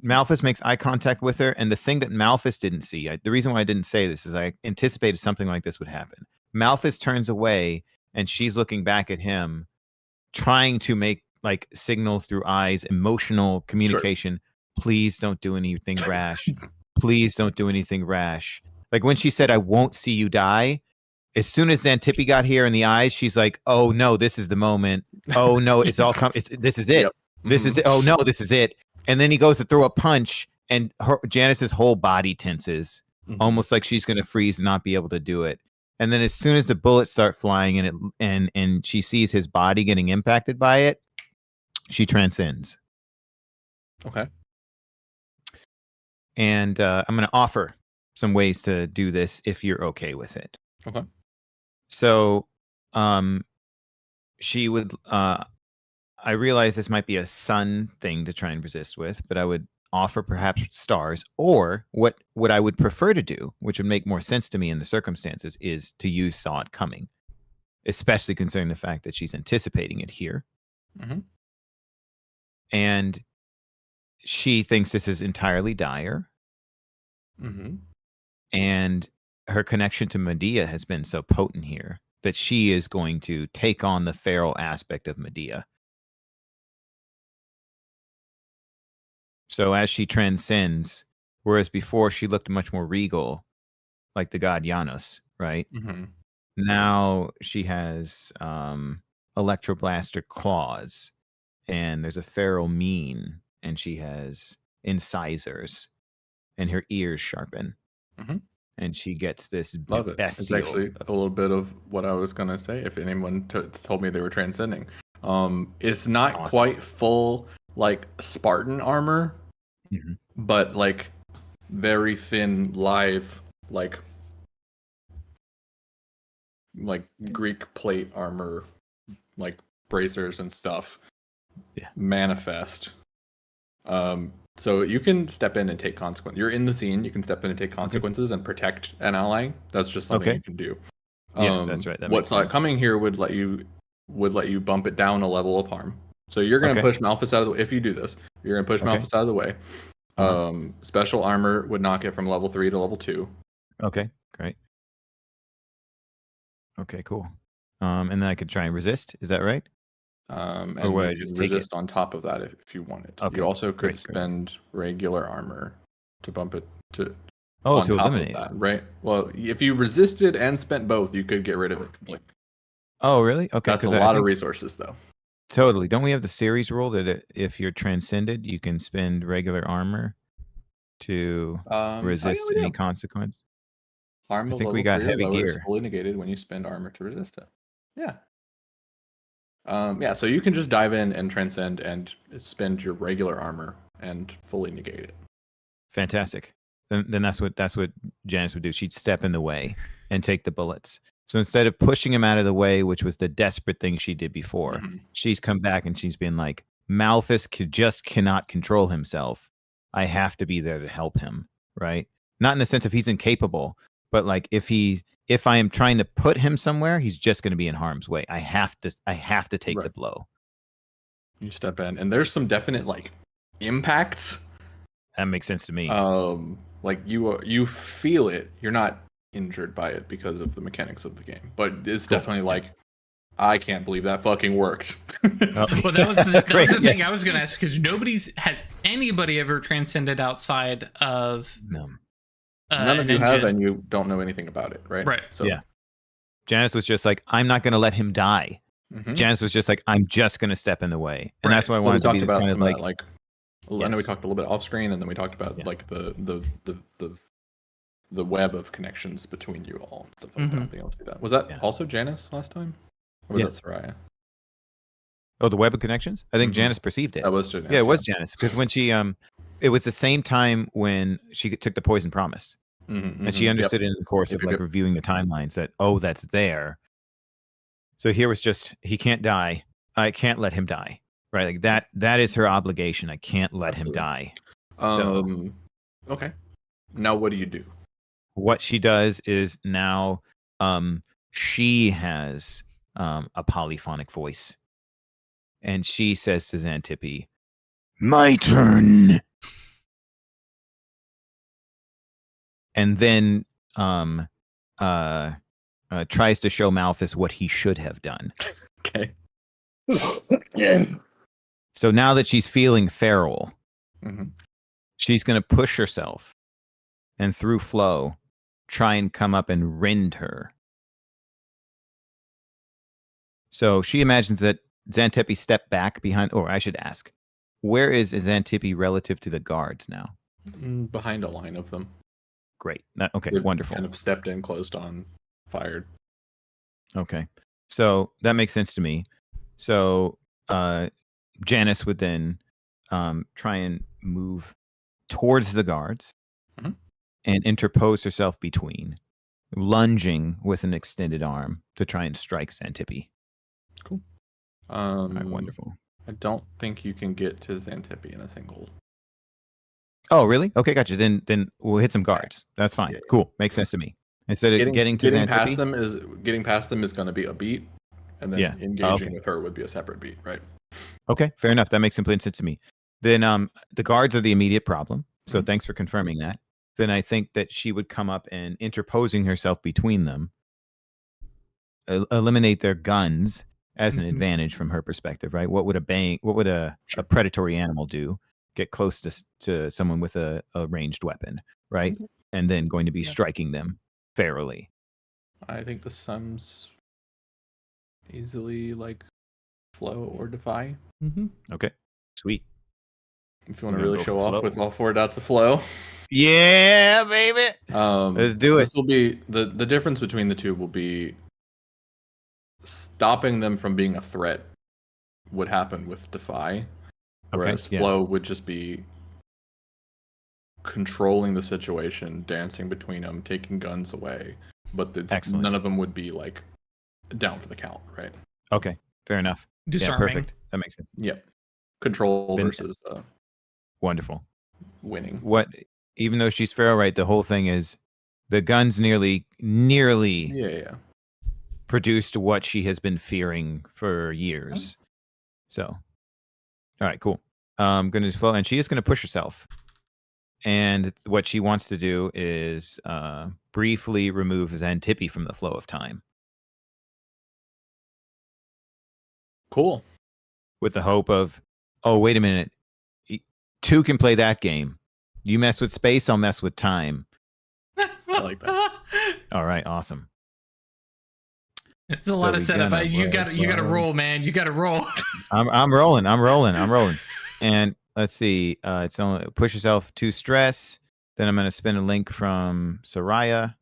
Malphus makes eye contact with her, and the thing that Malphus didn't see, the reason why I didn't say this is I anticipated something like this would happen. Malphus turns away, and she's looking back at him, trying to make like signals through eyes, emotional communication. Sure. Please don't do anything rash. Please don't do anything rash. Like when she said, "I won't see you die," as soon as Xanthippe got here in the eyes, she's like, "Oh no, this is the moment. Oh no, it's all come. This is it. Yep. This is it. Oh no, this is it." And then he goes to throw a punch, and Janice's whole body tenses, almost like she's going to freeze and not be able to do it. And then as soon as the bullets start flying, and she sees his body getting impacted by it, she transcends. Okay. And I'm going to offer some ways to do this if you're okay with it. Okay. So, she would. I realize this might be a sun thing to try and resist with, but I would offer perhaps stars, or what I would prefer to do, which would make more sense to me in the circumstances, is to use saw it coming, especially considering the fact that she's anticipating it here. Mm-hmm. And she thinks this is entirely dire. Mm-hmm. And her connection to Medea has been so potent here that she is going to take on the feral aspect of Medea. So as she transcends, whereas before she looked much more regal, like the god Janus, right? Mm-hmm. Now she has electroblaster claws, and there's a feral mien, and she has incisors, and her ears sharpen. Mm-hmm. And she gets this Love it. bestial. It's actually a little bit of what I was going to say if anyone told me they were transcending. It's not awesome. Quite full like Spartan armor, but like very thin, live, like Greek plate armor, like bracers and stuff. Yeah. Manifest. So you can step in and take consequences. You're in the scene. You can step in and take consequences and protect an ally. That's just something you can do. Yes, that's right. That what's coming here would let you bump it down a level of harm. So you're going to push Malphus out of the way. If you do this, you're going to push Malphus out of the way. Special armor would knock it from level 3 to level 2. Okay, great. Okay, cool. And then I could try and resist. Is that right? And or would I you just resist on top of that if you wanted. Okay, you also could great. spend regular armor to bump it to to top eliminate of that, right? Well, if you resisted and spent both, you could get rid of it completely. Oh, really? Okay. That's a lot of resources, though. Totally. Don't we have the series rule that if you're transcended, you can spend regular armor to resist any consequence? Harm I think we got heavy gear. Is fully negated when you spend armor to resist it. Yeah. So you can just dive in and transcend and spend your regular armor and fully negate it. Fantastic. Then that's what Janice would do. She'd step in the way and take the bullets. So instead of pushing him out of the way, which was the desperate thing she did before, she's come back and she's been like, Malphus cannot control himself. I have to be there to help him, right? Not in the sense of he's incapable, but like if I am trying to put him somewhere, he's just going to be in harm's way. I have to take the blow. You step in, and there's some definite like impacts. That makes sense to me. Like you feel it. You're not injured by it because of the mechanics of the game, but it's definitely like I can't believe that fucking worked. Well, that was the Great, thing I was going to ask, because has anybody ever transcended outside of No. None of an you have, engine? and you don't know anything about it, right? Right. So, Yeah. Janice was just like, I'm not going to let him die. mhm. Janice was just like, I'm just going to step in the way. And Right. that's why I Well, we wanted to be talked this about kind of some of like, that, like I know we Yes. talked a little bit off screen, and then we talked about Yeah. like the web of connections between you all and stuff like Mhm. that. Being able to do that. Was that Yeah. also Janice last time, or was Yeah. that Saraia? oh, the web of connections? I think Mhm. Janice perceived it. That was Janice. Yeah, it was Janice. Because when she, it was the same time when she took the poison promise. And she understood it in the course Yep, of like yep. reviewing the timelines that, oh, that's there. So here was just, he can't die. I can't let him die. Right? Like that is her obligation. I can't let Absolutely. him die. Okay. Now what do you do? What she does is now she has a polyphonic voice. And she says to Xantippe, my turn. And then tries to show Malphus what he should have done. Okay. So now that she's feeling feral, Mhm. she's going to push herself and through flow try and come up and rend her. So she imagines that Xantippe stepped back behind, or I should ask, where is Xantippe relative to the guards now? Behind a line of them. Great. Okay, They've wonderful. Kind of stepped in, closed on, fired. Okay. So that makes sense to me. So Janice would then try and move towards the guards Mhm. and interpose herself between, lunging with an extended arm to try and strike Xantippe. Cool. All right, wonderful. I don't think you can get to Xantippe in a single. Oh, really? Okay, gotcha. Then we'll hit some guards. That's fine. Yeah. Cool. Makes sense to me. Instead of getting to Xantippe, getting past them is going to be a beat, and then Yeah. engaging Okay. with her would be a separate beat, right? Okay, fair enough. That makes complete sense to me. Then the guards are the immediate problem. So Mhm. thanks for confirming that. Then I think that she would come up and interposing herself between them, eliminate their guns as an Mhm. advantage from her perspective, right? What would a predatory animal do? Get close to someone with a ranged weapon, right? Mhm. And then going to be Yeah. striking them fairly. I think the sums easily like flow or defy. Mm-hmm. Okay, sweet. If you want We're to gonna really go show for off flow. with all 4 dots of flow. Yeah, baby. Let's do it. This will be the difference between the two will be stopping them from being a threat would happen with defy, whereas yeah. flow would just be controlling the situation, dancing between them, taking guns away, but Excellent. none of them would be like down for the count, right? Okay, fair enough. Disarming. Yeah, perfect. That makes sense. Yep. Control Then- versus Wonderful. winning. What? Even though she's feral, right? The whole thing is the guns nearly Yeah. produced what she has been fearing for years. So, all right, cool. Going to flow, and she is going to push herself. And what she wants to do is briefly remove Xantippe from the flow of time, Cool. with the hope of, oh, wait a minute, two can play that game. You mess with space, I'll mess with time. I like that. All right, awesome. It's a lot of we setup. gonna You got to roll, man. You got to roll. I'm rolling. And let's see. It's only push yourself to stress. Then I'm going to spin a link from Saraia.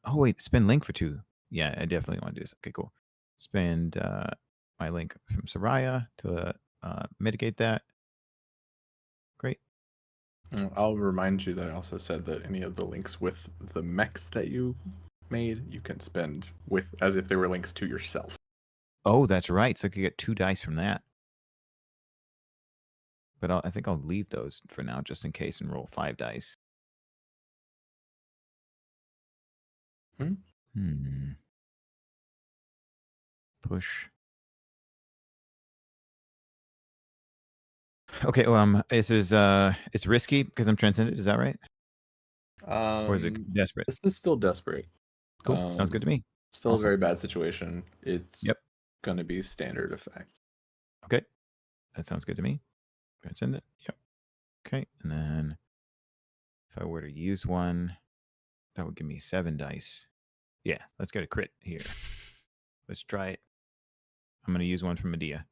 Oh wait, spin link for 2. Yeah, I definitely want to do this. Okay, cool. Spend my link from Saraia to mitigate that. Great. I'll remind you that I also said that any of the links with the mechs that you made, you can spend with as if they were links to yourself. Oh, that's right. So I could get 2 dice from that. But I think I'll leave those for now just in case and roll 5 dice. Push. Okay, this is it's risky because I'm transcended, is that right? Or is it desperate? This is still desperate. Cool. Sounds good to me. Still Awesome. a very bad situation. It's Yep. going to be standard effect. Okay. That sounds good to me. Transcend it. Yep. Okay. And then if I were to use one, that would give me 7 dice. Yeah. Let's get a crit here. Let's try it. I'm going to use one from Medea.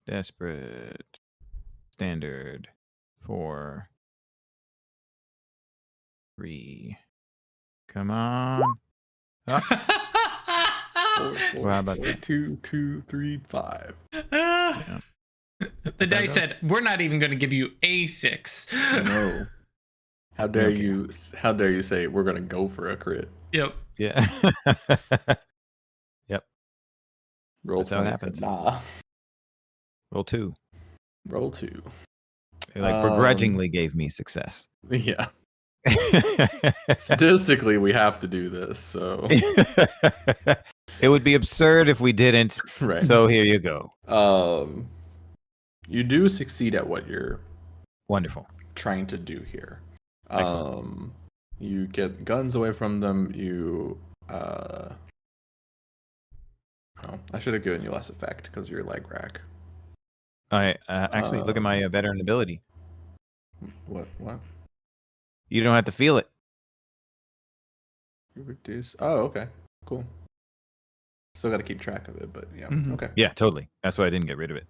Desperate. Standard. 4. 3. Come on. Four, Well, how about four, that? 2, 2, 3, 5. Yeah. The dice said, "We're not even going to give you a 6." No. How dare Okay. you? How dare you say we're going to go for a crit? Yep. Yeah. Yep. Roll That's how it 20 said, happens. nah. Roll 2. Roll 2. They begrudgingly gave me success. Yeah. Statistically, we have to do this. So It would be absurd if we didn't. right. So here you go. You do succeed at what you're Wonderful. trying to do here. Excellent. You get guns away from them. You oh, I should have given you less effect because you're leg rack. I actually look at my veteran ability. What? You don't have to feel it. You reduce. Oh, okay, cool. Still got to keep track of it, but yeah, Mhm. okay. Yeah, totally. That's why I didn't get rid of it.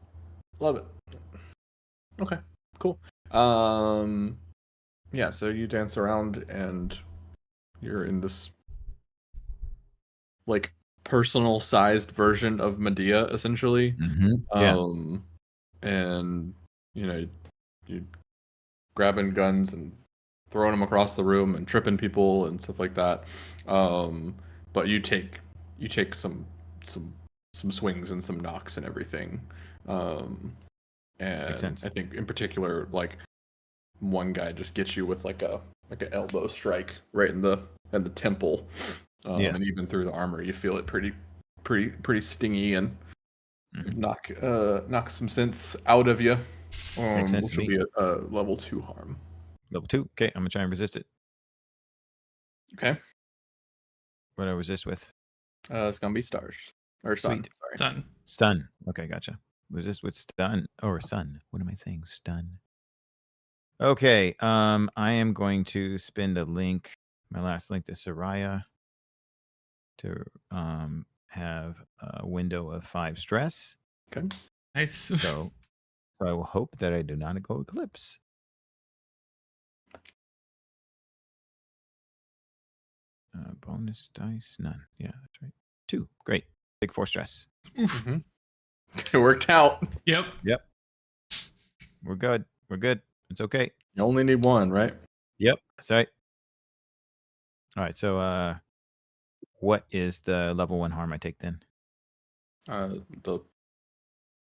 Love it. Okay, cool. Yeah, so you dance around and you're in this like personal sized version of Medea, essentially. Mm-hmm. Yeah. And you grabbing guns and throwing them across the room and tripping people and stuff like that. But you take some swings and some knocks and everything. And Makes sense. I think in particular, like one guy just gets you with like an elbow strike right in the temple. Yeah. And even through the armor, you feel it pretty stingy and Mhm. knock some sense out of you. Makes sense Which to will me. be a level 2 harm. Level 2. Okay, I'm gonna try and resist it. Okay. What do I resist with? It's gonna be stars or sun. Sweet. Sorry. Son. Stun. Okay, gotcha. Resist with stun or sun. What am I saying? Stun. Okay. I am going to spend a link, my last link to Saraia, to have a window of 5 stress. Okay. Nice. So I will hope that I do not go eclipse. Bonus dice, none. Yeah, that's right. 2. Great. Big 4 stress. Mm-hmm. It worked out. Yep. We're good. We're good. It's okay. You only need 1, right? Yep. That's right. All right. So, what is the level 1 harm I take then? The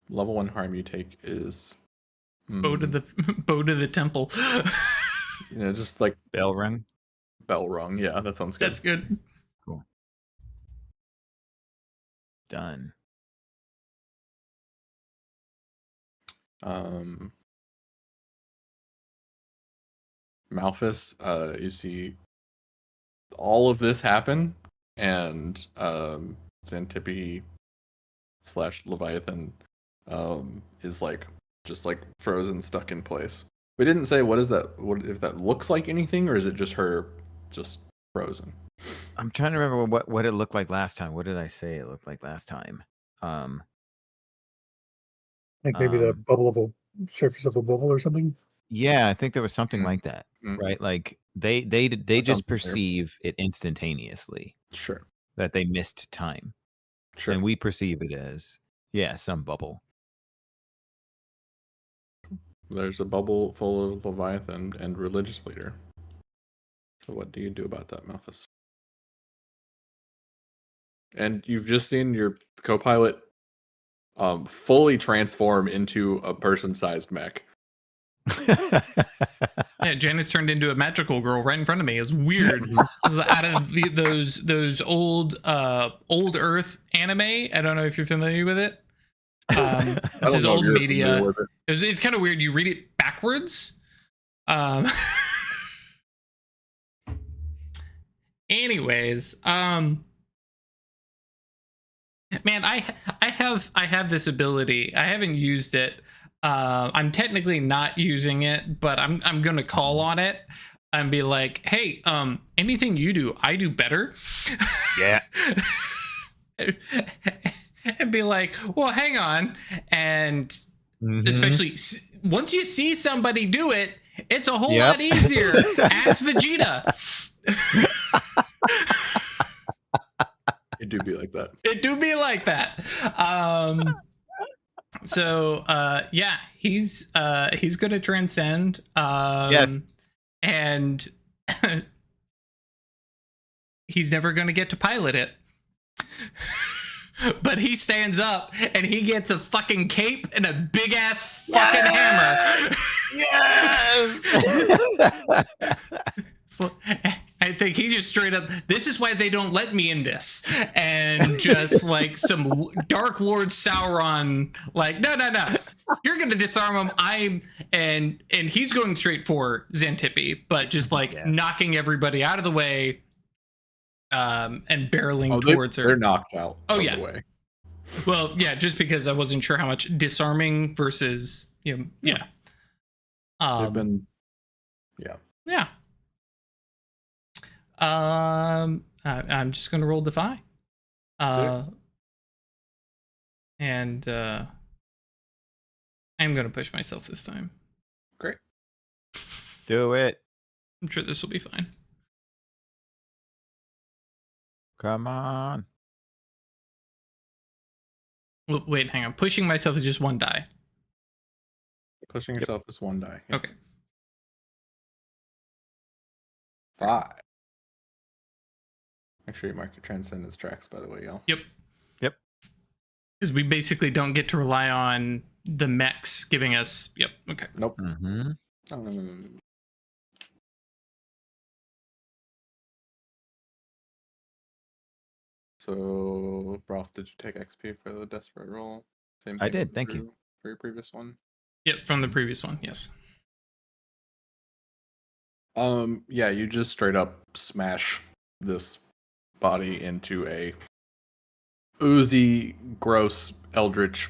level 1 harm you take is Bow to the temple. just like Bell rung. bell rung. Yeah, that sounds good. That's good. Cool. Done. Malphus, you see all of this happen, and Xantippe / Leviathan is just frozen, stuck in place. We didn't say what is that? What if that looks like anything, or is it just her just frozen? I'm trying to remember what it looked like last time. What did I say it looked like last time? Like maybe the bubble of a surface of a bubble or something. Yeah, I think there was something Mm. like that, Mm. right? Like they That just sounds familiar. perceive it instantaneously Sure. that they missed time, Sure. and we perceive it as some bubble. There's a bubble full of Leviathan and religious leader. So what do you do about that, Malphus? And you've just seen your co-pilot fully transform into a person-sized mech. Yeah, Janice turned into a magical girl right in front of me. It's weird. This is out of those old Earth anime. I don't know if you're familiar with it. This is old media. It's kind of weird. You read it backwards. Anyways, man, I have this ability. I haven't used it. I'm technically not using it, but I'm gonna call on it and be like, hey, anything you do, I do better. Yeah. And be like, well, hang on. And especially once you see somebody do it, it's a whole lot easier. Ask Vegeta. It do be like that. It do be like that. So yeah, he's gonna transcend. Yes. And he's never gonna get to pilot it. But he stands up and he gets a fucking cape and a big ass fucking hammer. Yes. So, I think he just straight up, this is why they don't let me in this. And just like some Dark Lord Sauron, like, no. You're gonna disarm him. And he's going straight for Xantippe, but just like knocking everybody out of the way. And barreling towards her. They're knocked out. Oh yeah. The way. Well, yeah, just because I wasn't sure how much disarming versus yeah. They've been, yeah. I'm just gonna roll Defy. And I'm gonna push myself this time. Great. Do it. I'm sure this will be fine. Come on. Well, wait, hang on. Pushing myself is just one die. Pushing yourself is one die. Yes. Okay. 5. Make sure you mark your transcendence tracks, by the way, y'all. Yep. Yep. Because we basically don't get to rely on the mechs giving us. Yep. Okay. Nope. Mm-hmm. No. So, Broth, did you take XP for the desperate roll? Same I thing did, thank you. For your previous one. Yep, from the previous one, yes. Yeah, you just straight up smash this body into a oozy, gross, eldritch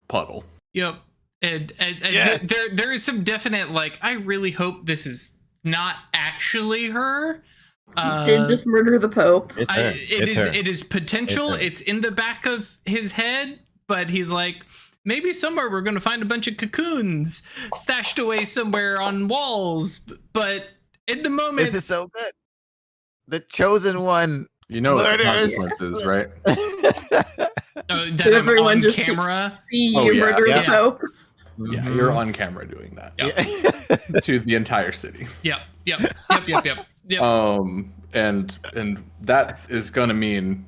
puddle. Yep. And Yes. there is some definite, like, I really hope this is not actually her. He did just murder the Pope. It's her. It is potential. It's her. It's in the back of his head, but he's like, maybe somewhere we're going to find a bunch of cocoons stashed away somewhere on walls. But in the moment, This is so good. The chosen one. You know what the Murders. consequences, right? that Did I'm everyone on just camera. See Oh, you yeah, murder yeah. the Pope. Yeah, Mhm. you're on camera doing that Yeah. to the entire city. Yep. And that is gonna mean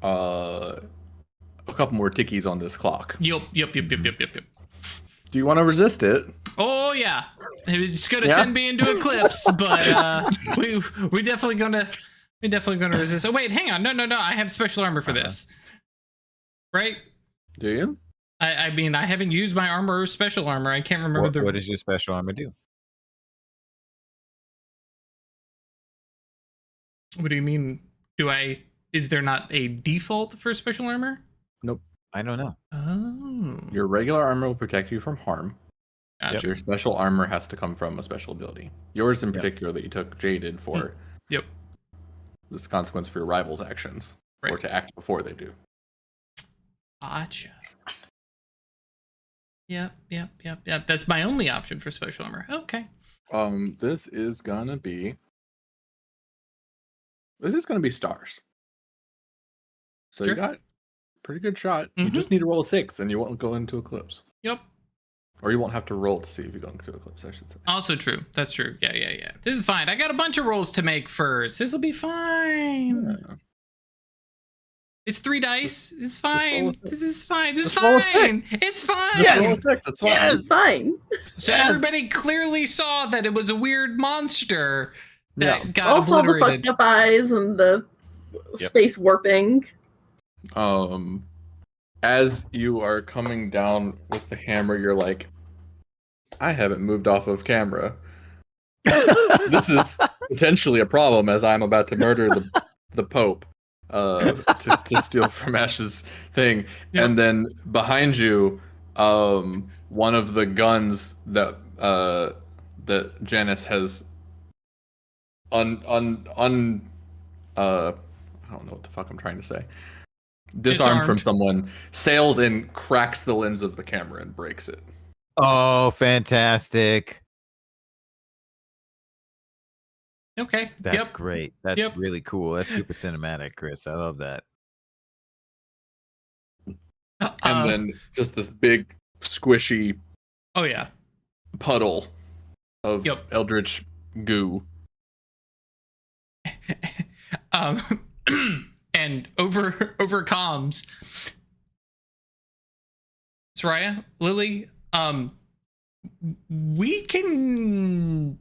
a couple more tickies on this clock. Yep. Do you want to resist it? Oh yeah, it's gonna Yeah? send me into eclipse, but we definitely gonna resist. Oh wait, hang on, no, I have special armor for this, right? Do you? I mean, I haven't used my armor or special armor. I can't remember What does your special armor do? What do you mean? Is there not a default for special armor? Nope. I don't know. Oh, Your regular armor will protect you from harm. gotcha. Your special armor has to come from a special ability. Yours in Yep. particular that you took Jaded for. Yep. This consequence for your rivals' actions. Or Right. to act before they do. Gotcha. Yep. That's my only option for special armor. Okay. This is gonna be stars. So Sure. you got a pretty good shot. You Mhm. just need to roll a 6 and you won't go into eclipse. Yep. Or you won't have to roll to see if you go into eclipse, I should say. Also true. That's true. Yeah. This is fine. I got a bunch of rolls to make first. This will be fine. Yeah. It's 3 dice. It's roll a fine. six. This is fine. This is Just roll a fine. It's fine. Just roll a 6, it's fine. Yes. It's fine. So Yes. everybody clearly saw that it was a weird monster that Yeah. got Also, the obliterated. fucked up eyes and the space warping. As you are coming down with the hammer, you're like, I haven't moved off of camera. This is potentially a problem as I'm about to murder the Pope to steal from Ash's thing. Yep. And then behind you, one of the guns that Janice has I don't know what the fuck I'm trying to say. Disarmed from someone, sails in, cracks the lens of the camera, and breaks it. Oh, fantastic. Okay. That's great. That's Yep. really cool. That's super cinematic, Chris. I love that. And then just this big, squishy Oh, yeah. puddle of eldritch goo. And over comms, Saraia, Lily, we can.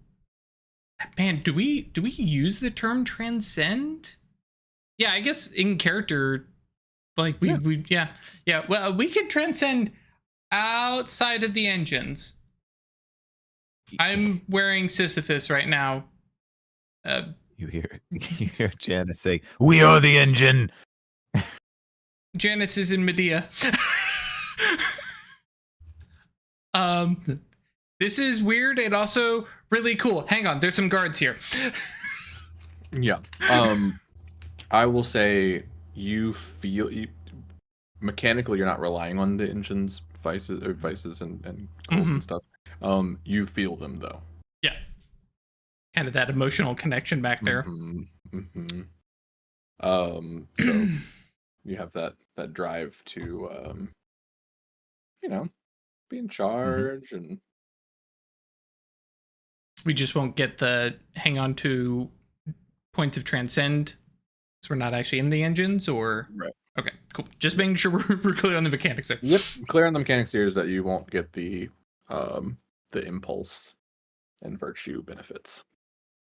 Man, do we use the term transcend? Yeah, I guess in character, like we Well, we can transcend outside of the engines. I'm wearing Sisyphus right now. You hear Janice say, "We are the engine." Janice is in Medea. This is weird and also really cool. Hang on, there's some guards here. Yeah. I will say you feel mechanically you're not relying on the engine's vices and goals and stuff. You feel them though. Yeah. Kind of that emotional connection back there. So you have that drive to be in charge, and we just won't get the hang on to points of transcend, so we're not actually in the engines, or right. Okay, cool. Just making sure we're clear on the mechanics there. Yep, clear on the mechanics here is that you won't get the impulse and virtue benefits.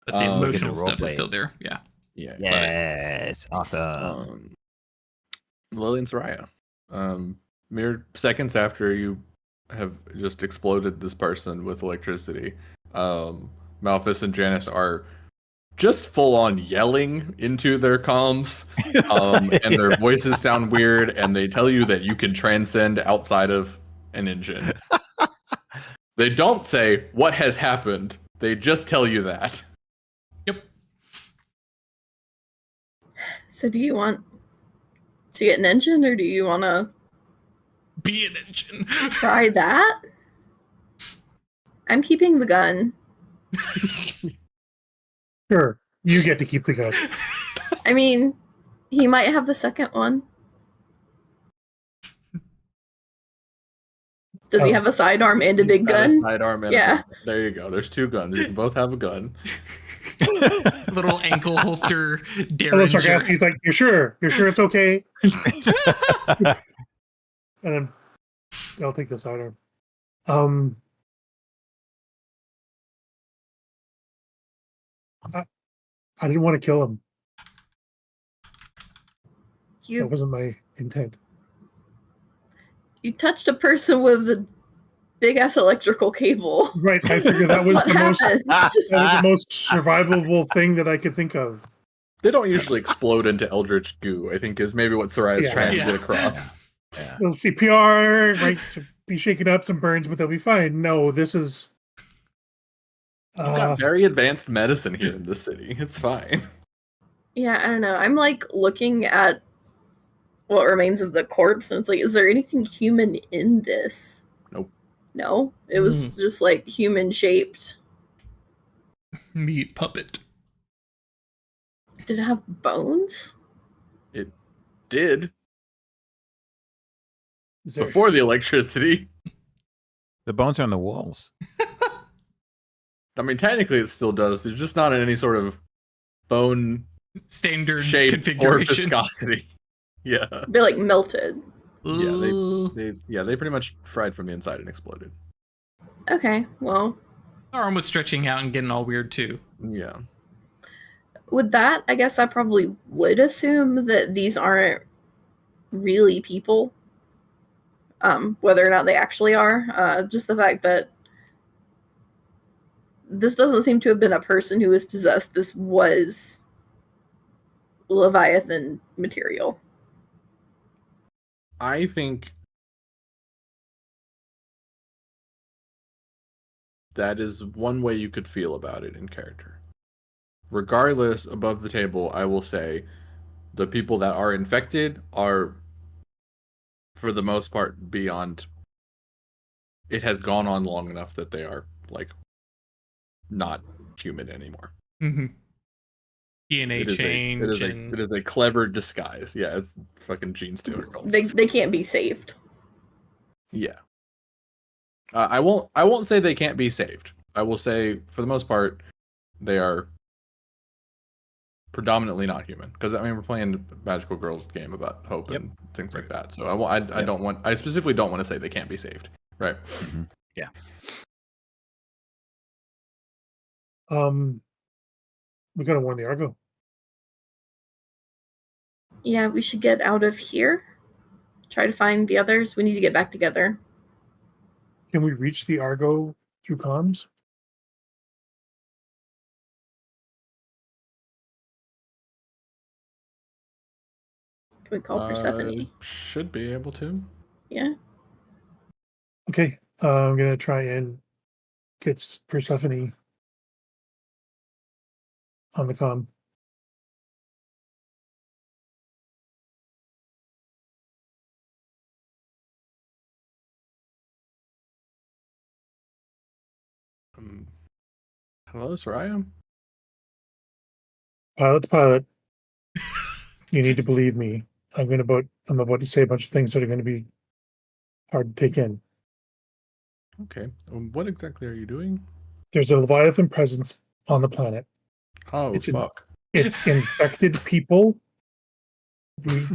But the emotional stuff is still there. Yeah. Yeah. Yes. Awesome. Lily and Saraia. Mere seconds after you have just exploded this person with electricity, Malphus and Janice are just full on yelling into their comms, and their voices sound weird, and they tell you that you can transcend outside of an engine. They don't say what has happened. They just tell you that. Yep. So do you want to get an engine, or do you want to be an engine? Try that? I'm keeping the gun. Sure, you get to keep the gun. I mean, he might have a second one. Does he have a sidearm and a big gun? Sidearm and a big gun. There you go. There's two guns. You can both have a gun. Little ankle holster. Hello, sarcastic. He's like, "You're sure? You're sure it's okay?" And then I'll take the sidearm. I didn't want to kill him. That wasn't my intent. You touched a person with a big ass electrical cable. Right. I figured that was the most survivable thing that I could think of. They don't usually explode into eldritch goo, I think is maybe what Saraia is trying to get across. Yeah. Well, CPR, right? To be shaken up, some burns, but they'll be fine. No, this is. You've got very advanced medicine here in this city. It's fine. Yeah, I don't know. I'm like looking at what remains of the corpse, and it's like, is there anything human in this? Nope. No, it was just like human shaped. Meat puppet. Did it have bones? It did. Before the electricity. The bones are on the walls. I mean, technically it still does. There's just not in any sort of bone standard shape configuration or viscosity. Yeah. They're like melted. Yeah, they pretty much fried from the inside and exploded. Okay, well. Our arm was stretching out and getting all weird too. Yeah. With that, I guess I probably would assume that these aren't really people. Whether or not they actually are. Just the fact that this doesn't seem to have been a person who was possessed. This was Leviathan material. I think that is one way you could feel about it in character. Regardless, above the table, I will say the people that are infected are, for the most part, beyond. It has gone on long enough that they are, like, not human anymore. Mm-hmm. DNA change. It is a clever disguise. Yeah, it's fucking Gene Stealer girls. They can't be saved. Yeah. I won't say they can't be saved. I will say, for the most part, they are predominantly not human. Because I mean, we're playing a magical girl game about hope and things like that. So I specifically don't want to say they can't be saved. Right. Mm-hmm. Yeah. We gotta warn the Argo. Yeah, we should get out of here. Try to find the others. We need to get back together. Can we reach the Argo through comms? Can we call Persephone? Should be able to. Yeah. Okay, I'm gonna try and get Persephone on the comm. Hello, Saraia? Pilot. You need to believe me. I'm about to say a bunch of things that are going to be hard to take in. Okay. What exactly are you doing? There's a Leviathan presence on the planet. Oh, fuck. It's infected people. We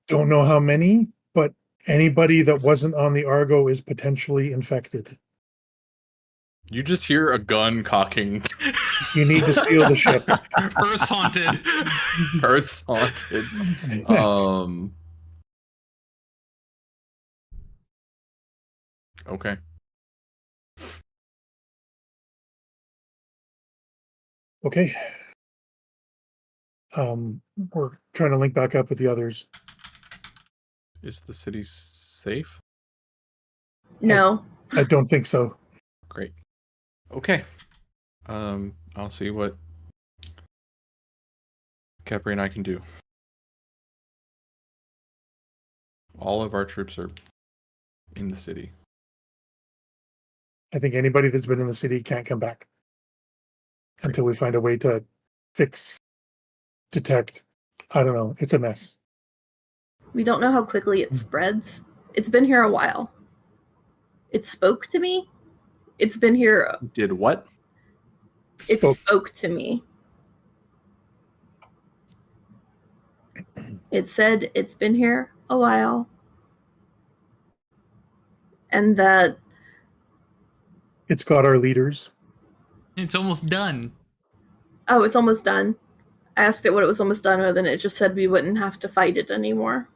don't know how many, but anybody that wasn't on the Argo is potentially infected. You just hear a gun cocking. You need to seal the ship. Earth's haunted. Earth's haunted. Okay. Okay. We're trying to link back up with the others. Is the city safe? No. I don't think so. Great. Okay. I'll see what Capri and I can do. All of our troops are in the city. I think anybody that's been in the city can't come back until we find a way to fix, detect. I don't know. It's a mess. We don't know how quickly it spreads. It's been here a while. It spoke to me. It's been here. Did what? It spoke to me. It said it's been here a while. And that it's got our leaders. It's almost done. Oh, it's almost done. I asked it what it was almost done with, and it just said we wouldn't have to fight it anymore.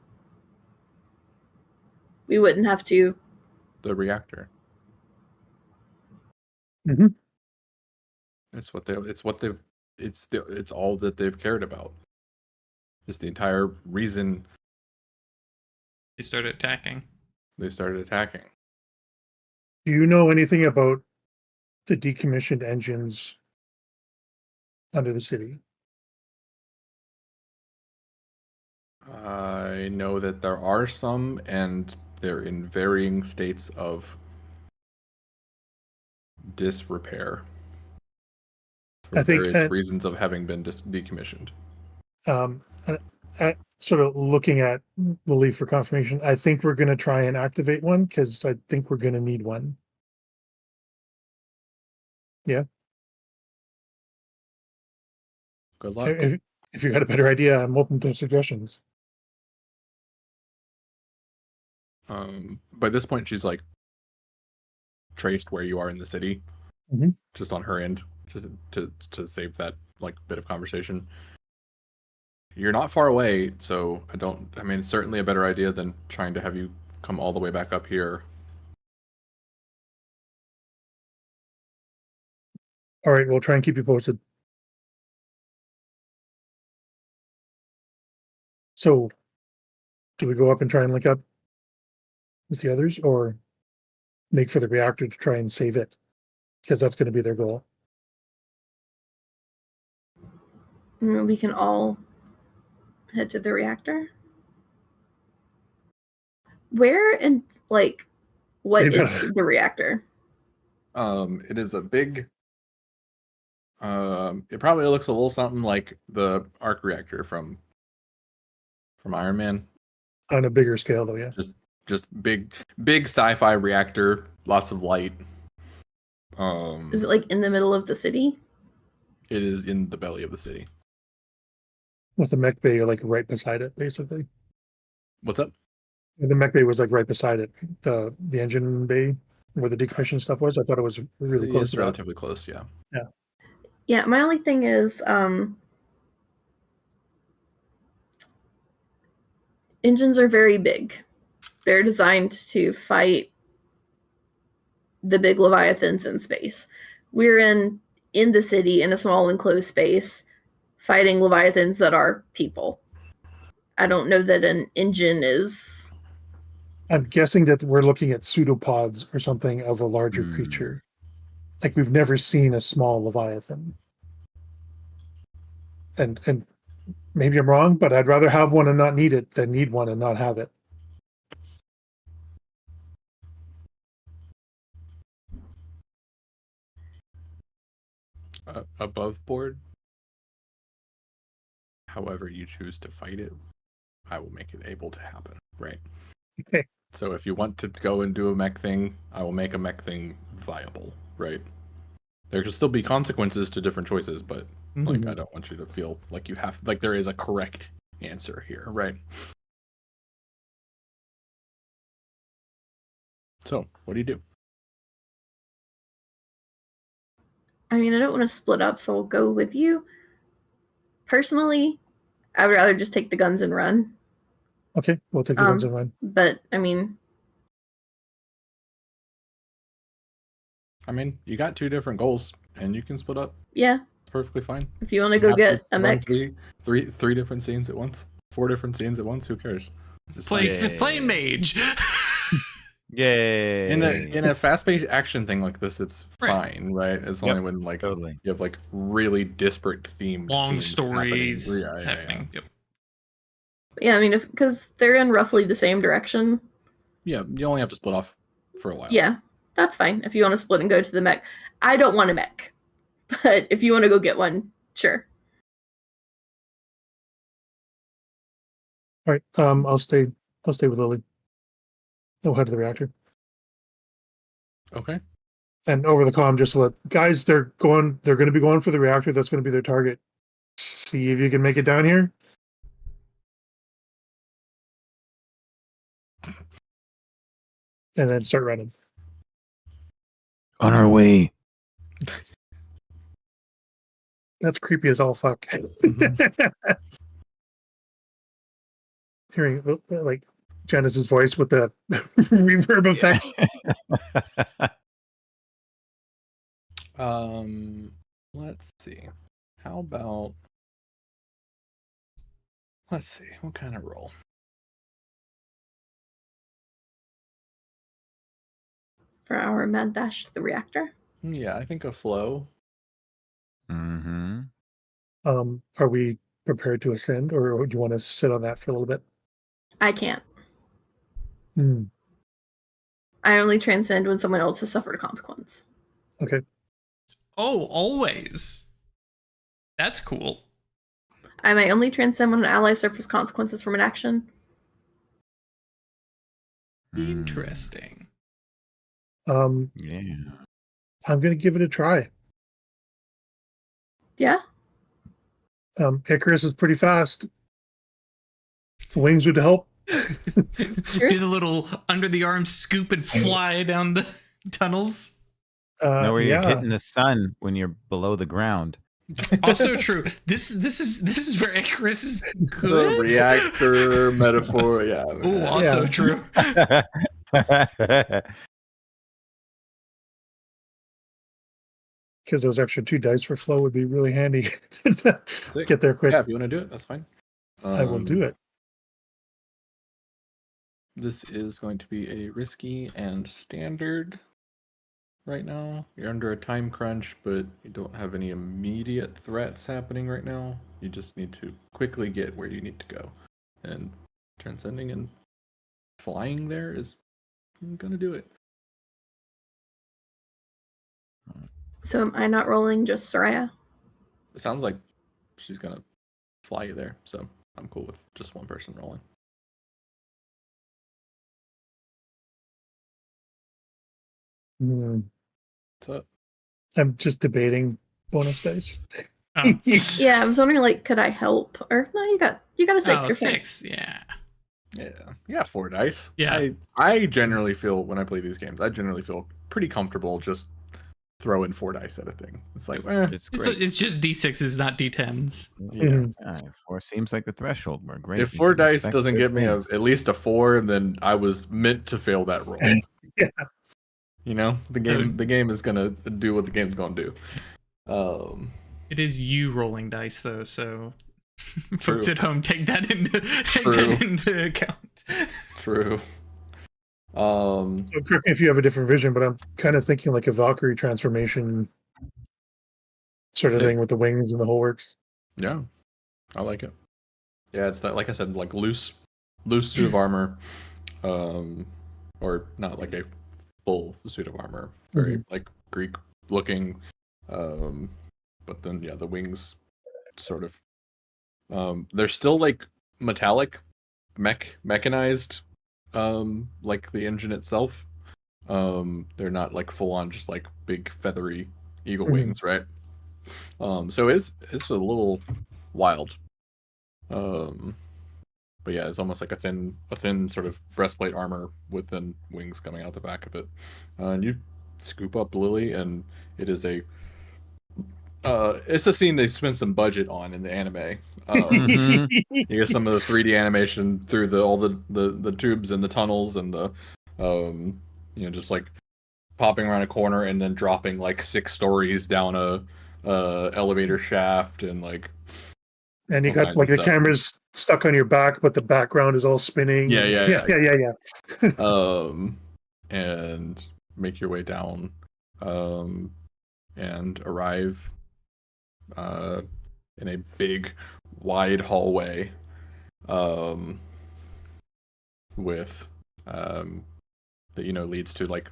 We wouldn't have to. The reactor. Mm-hmm. It's all that they've cared about. It's the entire reason They started attacking. Do you know anything about the decommissioned engines under the city? I know that there are some, and they're in varying states of disrepair. For various reasons of having been decommissioned. Sort of looking at the leave for confirmation, I think we're going to try and activate one because I think we're going to need one. Yeah. Good luck. If you got a better idea, I'm open to suggestions. By this point, she's like traced where you are in the city, just on her end, just to save that like bit of conversation. You're not far away, so it's certainly a better idea than trying to have you come all the way back up here. All right, we'll try and keep you posted. So, do we go up and try and link up with the others, or make for the reactor to try and save it? Because that's going to be their goal. We can all head to the reactor. Where and like, what Maybe is the reactor? It is a big. It probably looks a little something like the arc reactor from Iron Man. On a bigger scale, though, yeah. Just big sci-fi reactor, lots of light. Is it like in the middle of the city? It is in the belly of the city. With the mech bay, like right beside it, basically. What's up? The mech bay was like right beside it. The engine bay where the decommissioned stuff was. I thought it was really close. It's to that. relatively close, yeah. Yeah, my only thing is engines are very big. They're designed to fight the big Leviathans in space. We're in the city in a small enclosed space fighting Leviathans that are people. I don't know that an engine is... I'm guessing that we're looking at pseudopods or something of a larger creature. Like we've never seen a small Leviathan. And maybe I'm wrong, but I'd rather have one and not need it than need one and not have it. Above board. However you choose to fight it, I will make it able to happen, right? Okay. So if you want to go and do a mech thing, I will make a mech thing viable, right? There can still be consequences to different choices, but like I don't want you to feel like you have like there is a correct answer here, right? So, what do you do? I mean, I don't want to split up, so I'll go with you. Personally, I would rather just take the guns and run. Okay, we'll take the guns and run. But, I mean, you got two different goals, and you can split up. Yeah. It's perfectly fine. If you want to go get a mech. Three different scenes at once. 4 different scenes at once. Who cares? Play mage. Yay! In a fast-paced action thing like this, it's Right. fine, right? It's only when like totally. you have like really disparate themes, Long scenes stories happening. happening. Yep. Yeah, I mean, because they're in roughly the same direction. Yeah, you only have to split off for a while. Yeah, that's fine. If you want to split and go to the mech. I don't want a mech. But if you want to go get one, sure. All right, I'll stay with Lily. We'll head to the reactor. Okay. And over the comm, just to let guys, they're going to be going for the reactor. That's going to be their target. See if you can make it down here. And then start running. On our way. That's creepy as all fuck. Hearing like Janice's voice with the reverb effects. Let's see. How about let's see, what kind of roll? For our mad dash to the reactor. Yeah, I think a flow. Mm-hmm. Are we prepared to ascend, or do you want to sit on that for a little bit? I can't. Hmm. I only transcend when someone else has suffered a consequence. Okay. Oh, always. That's cool. I may only transcend when an ally suffers consequences from an action. Interesting. Yeah. I'm going to give it a try. Yeah. Icarus is pretty fast. Wings would help. Sure. Do the little under the arm scoop and fly down the tunnels. No, where you're hitting the sun when you're below the ground. Also true. This is where Icarus is good. The reactor metaphor, yeah. Oh, also true. because those extra 2 dice for flow would be really handy to Sick. get there quick. Yeah, if you want to do it, that's fine. I will do it. This is going to be a risky and standard right now. You're under a time crunch, but you don't have any immediate threats happening right now. You just need to quickly get where you need to go. And transcending and flying there is gonna do it. So am I not rolling, just Saraia? It sounds like she's gonna fly you there, so I'm cool with just one person rolling. Hmm. What's up? I'm just debating bonus dice. Oh. Yeah, I was wondering, like, could I help? Or no, you got a 6. Oh, You're fine. 6. Yeah. Yeah, 4 dice. Yeah. I generally feel when I play these games, I generally feel pretty comfortable just throwing 4 dice at a thing. It's like, It's great. It's just D6s, not D10s. yeah. Mhm. Yeah, 4 seems like the threshold. We're great. If We 4 can dice expect doesn't good get me things. at least a 4, then I was meant to fail that roll. Yeah. You know, the game is gonna do what the game's gonna do. It is you rolling dice, though, so True. folks at home take that into account. True. So correct me if you have a different vision, but I'm kind of thinking like a Valkyrie transformation sort of Sick. thing with the wings and the whole works. Yeah, I like it. Yeah, it's that, like I said, like loose suit of armor, or not like a full suit of armor, very like Greek looking, but then yeah, the wings sort of, they're still like metallic, mechanized, like the engine itself. They're not like full on just like big feathery eagle wings, right? So it's a little wild. But yeah, it's almost like a thin sort of breastplate armor with then wings coming out the back of it. And you scoop up Lily, and it is it's a scene they spent some budget on in the anime. Mhm. You get some of the 3D animation through all the tubes and the tunnels and the just like popping around a corner and then dropping like 6 stories down a elevator shaft and like. And you all got kinds like of the stuff. camera's stuck on your back, but the background is all spinning. Yeah. Yeah. And make your way down, and arrive, in a big, wide hallway, with, that leads to like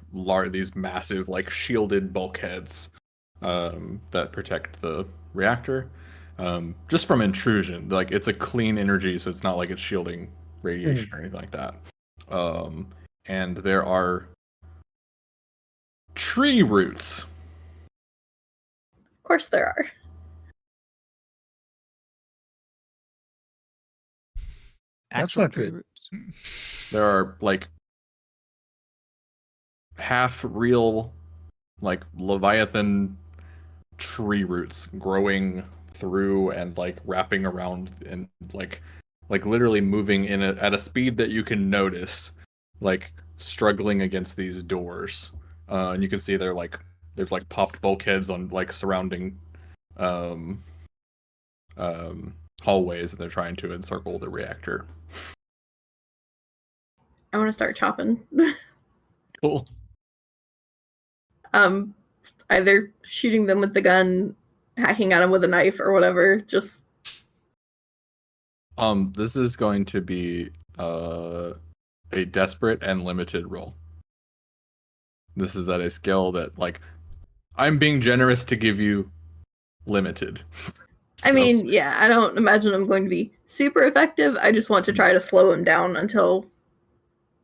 these massive like shielded bulkheads, that protect the reactor. Just from intrusion, like it's a clean energy, so it's not like it's shielding radiation or anything like that. And there are tree roots. Of course there are. That's Actual not tree good. roots. There are like half real, like Leviathan tree roots growing through and like wrapping around and like literally moving at a speed that you can notice, like struggling against these doors. And you can see there's like popped bulkheads on like surrounding hallways that they're trying to encircle the reactor. I want to start chopping. Cool. Either shooting them with the gun, hacking at them with a knife, or whatever. Just This is going to be a desperate and limited roll. This is at a skill that, like, I'm being generous to give you limited. I mean, yeah, I don't imagine I'm going to be super effective. I just want to try to slow him down until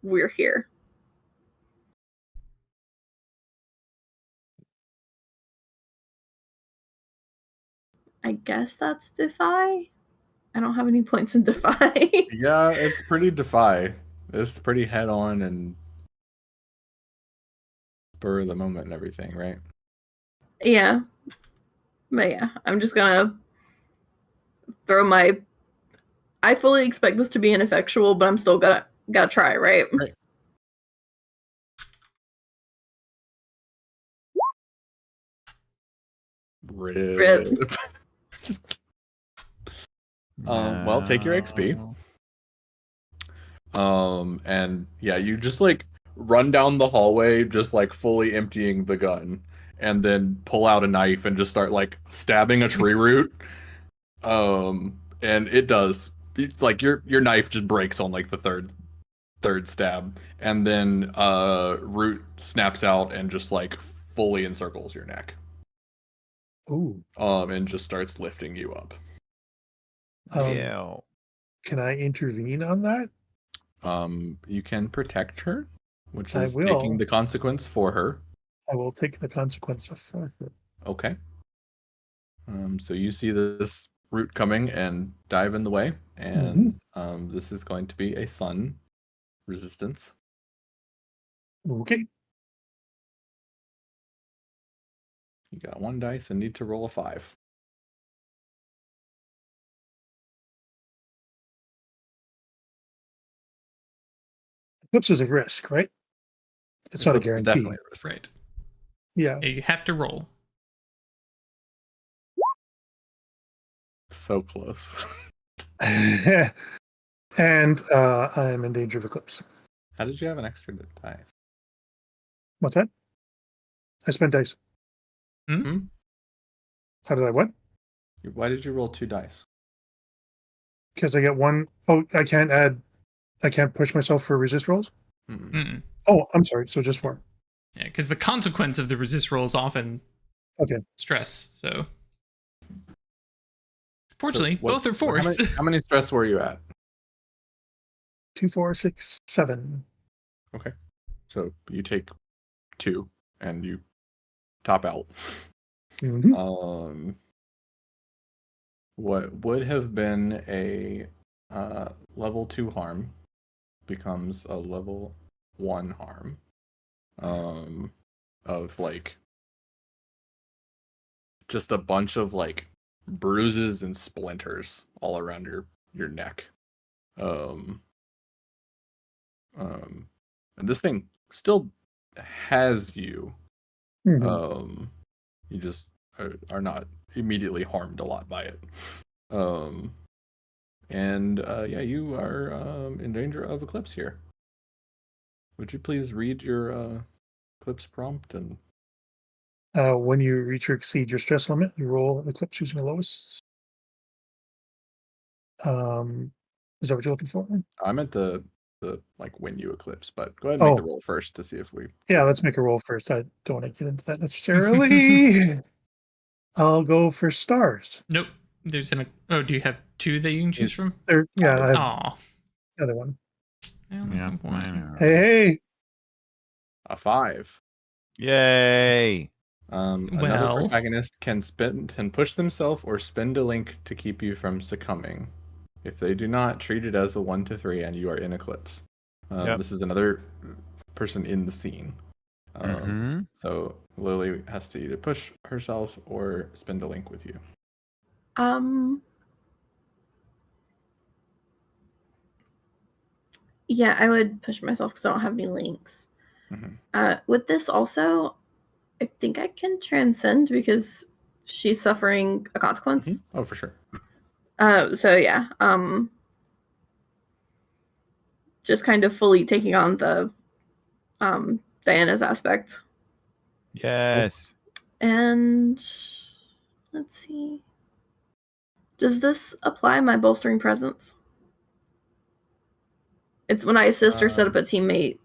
we're here. I guess that's Defy. I don't have any points in Defy. Yeah, it's pretty defy. It's pretty head on and spur of the moment and everything, right? Yeah. But yeah, I'm just gonna throw my... I fully expect this to be ineffectual, but I'm still gotta try, right? Right. Rip. Well, take your XP. And yeah, you just like run down the hallway, just like fully emptying the gun, and then pull out a knife and just start like stabbing a tree root. And it does, like your knife just breaks on like the third stab, and then root snaps out and just like fully encircles your neck. Ooh. And just starts lifting you up. Yeah. Can I intervene on that? You can protect her, which I is will. taking the consequence for her. I will take the consequence of her. Okay. So you see this root coming and dive in the way, and this is going to be a sun resistance. Okay. You got 1 dice and need to roll a 5. Eclipse is a risk, right? It's not a guarantee. Definitely a risk. Right. Yeah. You have to roll. So close. And I'm in danger of eclipse. How did you have an extra dice? What's that? I spent dice. Hmm? How did I what? Why did you roll 2 dice? Because I get 1. Oh, I can't push myself for resist rolls? Mm-mm. Oh, I'm sorry. So just 4. Yeah, because the consequence of the resist roll is often stress. So, fortunately, both are forced. How many stress were you at? 2, 4, 6, 7. Okay. So you take 2 and you top out. What would have been a level 2 harm becomes a level 1 harm. Of like just a bunch of like bruises and splinters all around your neck. And this thing still has you. You just are not immediately harmed a lot by it. Yeah, you are in danger of eclipse here. Would you please read your eclipse prompt? And when you reach or exceed your stress limit, you roll an eclipse using the lowest. Is that what you're looking for? I meant the like when you eclipse, but go ahead and make the roll first to see if we. Yeah, let's make a roll first. I don't want to get into that necessarily. I'll go for stars. Nope. There's do you have 2 that you can choose from? I have Aw. the other one. Yeah. Hey. A 5. Yay. Another protagonist can push themselves or spend a link to keep you from succumbing. If they do not, treat it as a 1 to 3 and you are in eclipse. This is another person in the scene. So Lily has to either push herself or spend a link with you. Yeah, I would push myself because I don't have any links. With this also, I think I can transcend because she's suffering a consequence. Oh, for sure. So yeah, just kind of fully taking on the Diana's aspect. Yes. And let's see. Does this apply my bolstering presence? It's when I assist or set up a teammate.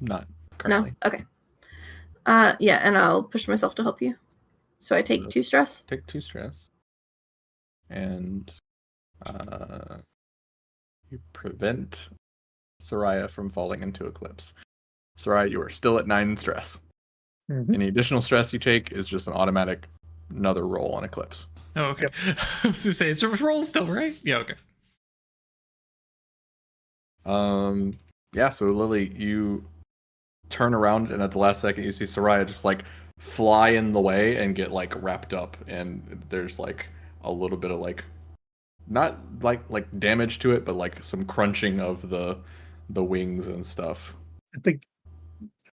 Not currently. No? Okay. Yeah, and I'll push myself to help you. So I take 2 stress. Take 2 stress. And you prevent Saraia from falling into eclipse. Saraia, you are still at 9 stress. Any additional stress you take is just an automatic another roll on eclipse. Oh, okay. I was going to say, it's a roll still, right? Yeah, okay. Yeah, so Lily, you turn around and at the last second you see Saraia just like fly in the way and get like wrapped up, and there's like a little bit of like not like damage to it, but like some crunching of the wings and stuff. I think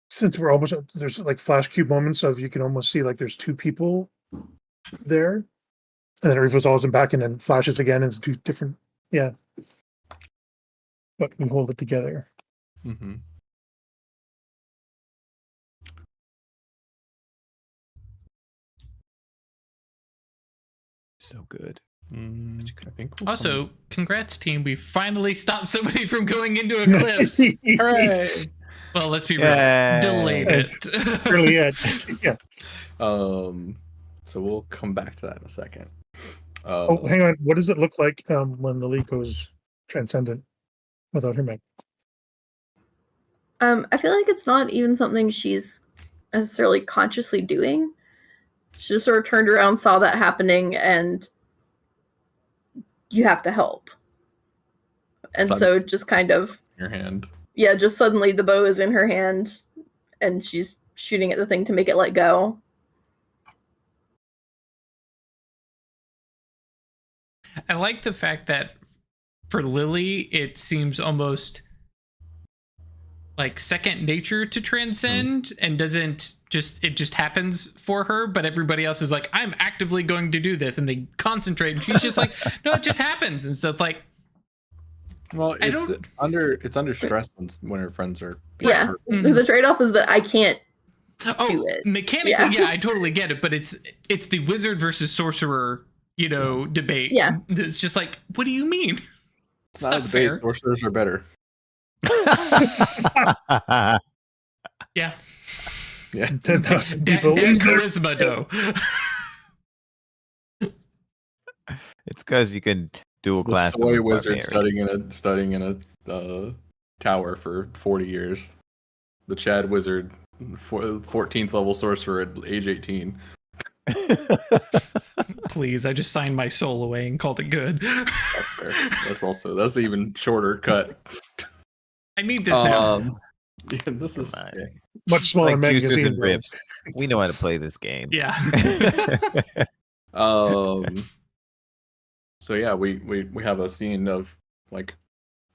since we're almost there's like flash cube moments of you can almost see like there's 2 people there, and then it resolves them back and then flashes again and do different. Yeah, but we hold it together. Mm-hmm. So good. I think we'll Also, congrats, team. We finally stopped somebody from going into eclipse. Hooray! Well, let's be real. Yay. Delayed it. Early yet. Yeah. So we'll come back to that in a second. Oh, hang on. What does it look like when the lead goes transcendent without her mech? I feel like it's not even something she's necessarily consciously doing. She just sort of turned around, saw that happening, and you have to help. And so just kind of your hand. Yeah, just suddenly the bow is in her hand and she's shooting at the thing to make it let go. I like the fact that for Lily, it seems almost like second nature to transcend and it just happens for her, but everybody else is like, I'm actively going to do this, and they concentrate, and she's just like, no, it just happens. And so like, well, it's under stress when her friends are hurt. The trade-off is that I can't do it. Mechanically, yeah, I totally get it, but it's the wizard versus sorcerer, debate. Yeah. It's just like, what do you mean? It's not a debate. Fair. Sorcerers are better. Yeah. 10,000 people. Damn charisma, though. It's because you can dual class. The soy wizard studying in a tower for 40 years. The Chad wizard, 14th level sorcerer at age 18. Please, I just signed my soul away and called it good. That's fair. That's an even shorter cut. I need this now. Yeah, this is much smaller like juices magazine. And riffs. We know how to play this game. Yeah. So yeah, we have a scene of like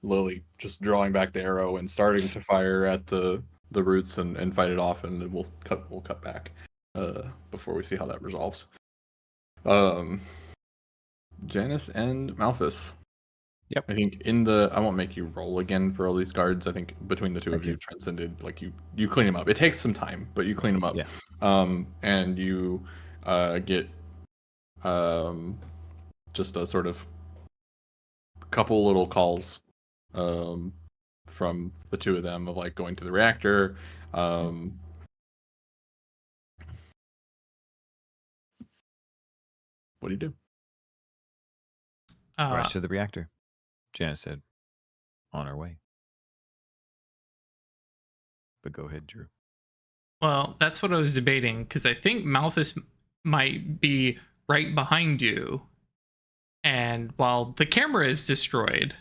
Lily just drawing back the arrow and starting to fire at the roots and fight it off, and then we'll cut back before we see how that resolves. Janice and Malphus. Yep. I think I won't make you roll again for all these guards. I think between the two of you transcended, like you clean them up. It takes some time, but you clean them up. Yeah. And you get just a sort of couple little calls from the two of them of like going to the reactor. What do you do? Rush to the reactor. Janice said, on our way. But go ahead, Drew. Well, that's what I was debating, because I think Malphus might be right behind you. And while the camera is destroyed,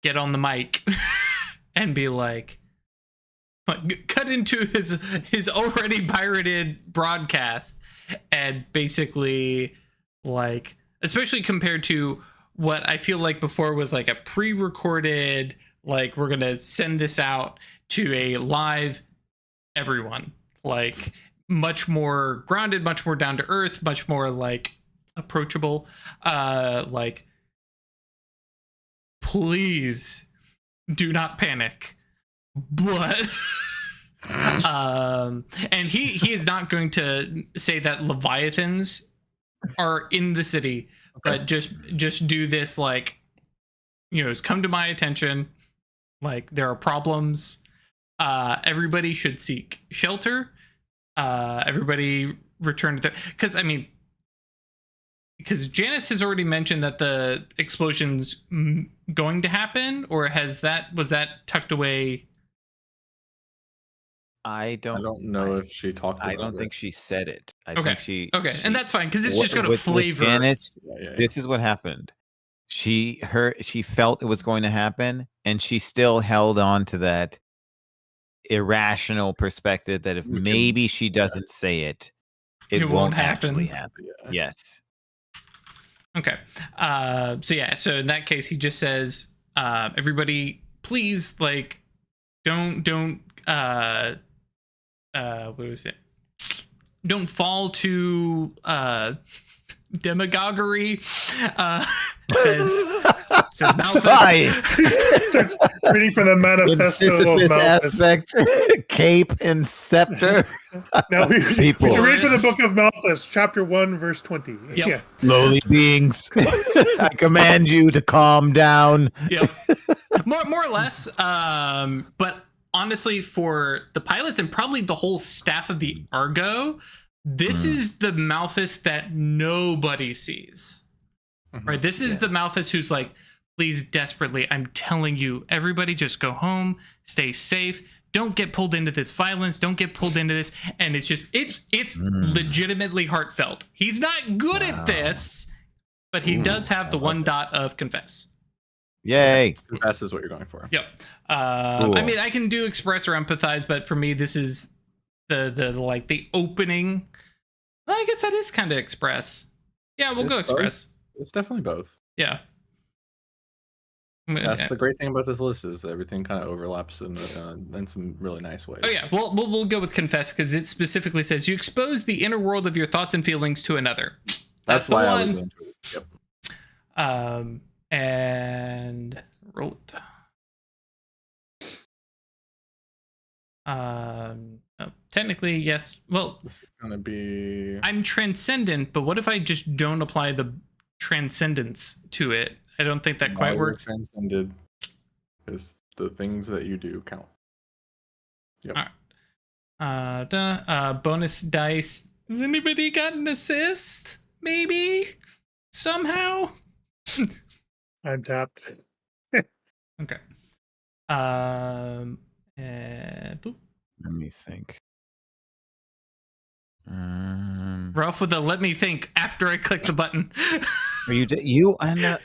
get on the mic and be like, cut into his already pirated broadcast, and basically, like, especially compared to what I feel like before was like a pre-recorded, like, we're gonna send this out to a live everyone, like much more grounded, much more down to earth, much more like approachable, like, please do not panic, but and he is not going to say that Leviathans are in the city, but just do this, like, it's come to my attention, like, there are problems, everybody should seek shelter, everybody return to because Janice has already mentioned that the explosion's going to happen, or was that tucked away? I don't know if she talked about it. I don't think she said it. I think she and that's fine, because it's just got a flavor. With Janice, this is what happened. She felt it was going to happen, and she still held on to that irrational perspective that if maybe she doesn't say it, it won't actually happen. Yeah. Yes. Okay. So in that case, he just says, everybody, please, like, don't what was it? don't fall to demagoguery. Says Malphus. Starts reading from the In manifesto of Sisyphus Malphus. aspect, cape and scepter. Now we People. should read from the book of Malphus, chapter 1, verse 20. Yep. Yeah. Lowly beings, I command you to calm down. Yep. More or less. But honestly, for the pilots and probably the whole staff of the Argo, this is the Malphus that nobody sees. Right? This is the Malphus who's like, please, desperately, I'm telling you, everybody just go home, stay safe. Don't get pulled into this violence. Don't get pulled into this. And it's just, it's legitimately heartfelt. He's not good at this, but he does have the one dot of confess. Yay. Confess is what you're going for. Yep. Cool. I mean, I can do express or empathize, but for me, this is the opening. Well, I guess that is kind of express. Yeah, we'll go express. It's definitely both. Yeah. That's the great thing about this list is everything kind of overlaps in some really nice ways. Oh yeah, we'll go with confess because it specifically says you expose the inner world of your thoughts and feelings to another. That's why the I was one. into it. Yep. And roll it. Technically, yes. Well, This is gonna be. I'm transcendent, but what if I just don't apply the transcendence to it? I don't think that quite works. Transcended is the things that you do count. Yep. All right. Bonus dice. Has anybody got an assist? Maybe somehow. I'm tapped. Okay. Boop. Let me think. Ralph with a let me think after I click the button. Are you and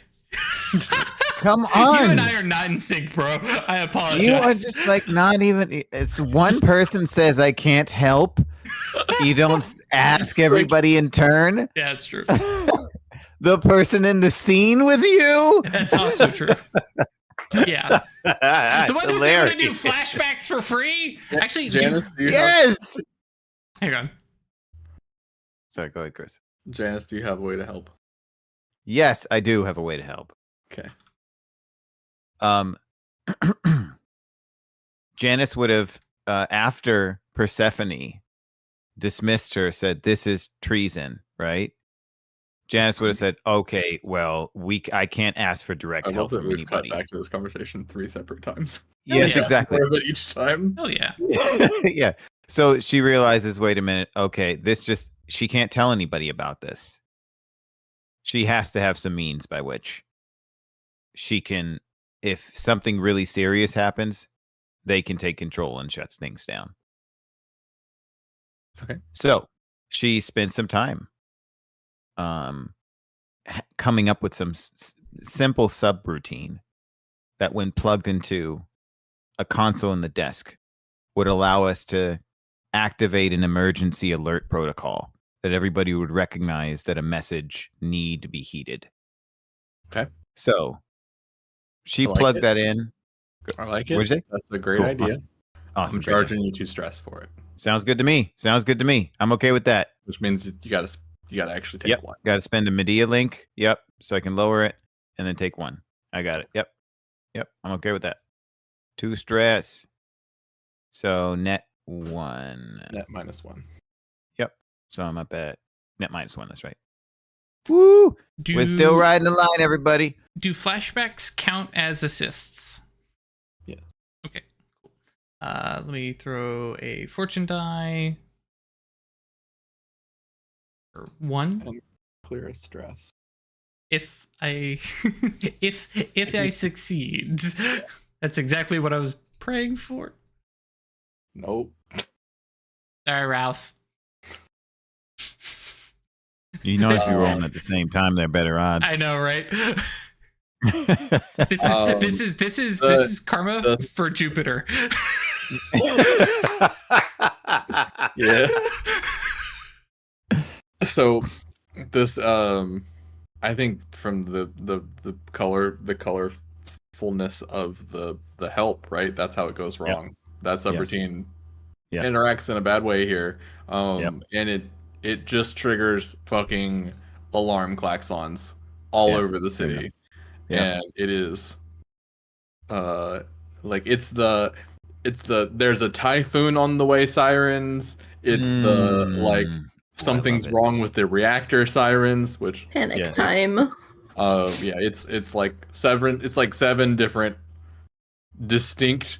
come on. You and I are not in sync, bro. I apologize. You are just like not even. It's one person says I can't help. You don't ask everybody in turn. Yeah, it's true. The person in the scene with you. That's also true. Yeah. The one who's able to do Hilarious. flashbacks for free. Actually, Janice, do you have, Yes. hang on. Sorry, go ahead, Chris. Janice, do you have a way to help? Yes, I do have a way to help. Okay. Janice would have, after Persephone dismissed her, said, "This is treason," right? Janice would have said, "Okay, well, I can't ask for direct I love help that from we've cut anybody." back to this conversation 3 separate times. Yes, Yeah. exactly. More of it each time. Oh yeah. Yeah. So she realizes, wait a minute, okay, she can't tell anybody about this. She has to have some means by which she can, if something really serious happens, they can take control and shut things down. Okay. So she spent some time coming up with some simple subroutine that when plugged into a console in the desk would allow us to activate an emergency alert protocol that everybody would recognize that a message need to be heeded. Okay. So she I like plugged it. that in. I like it. What'd you say? That's a great Cool. idea. Awesome. I'm charging you 2 stress for it, Sounds good to me. I'm okay with that. which means you gotta actually take Yep. one. Got to spend a Medea link. Yep. So I can lower it and then take one. I got it. Yep. I'm okay with that. 2 stress. So net 1. Net -1. So I'm up at net -1. That's right. Woo! We're still riding the line, everybody. Do flashbacks count as assists? Yeah. Okay. Cool. Let me throw a fortune die. For 1. Clear of stress. If I if I succeed. That's exactly what I was praying for. Nope. All right, Ralph. You know, if you're rolling at the same time, they're better odds. I know, right? Um, This is karma for Jupiter. Yeah. So this I think from the colorfulness of the help, right? That's how it goes wrong. That subroutine interacts in a bad way here. Yep. And it just triggers fucking alarm klaxons all Yep. over the city. Yep. And it is like it's the there's a typhoon on the way sirens. It's the like something's it. wrong with the reactor sirens, which Panic Yes. time. yeah, it's like seven different distinct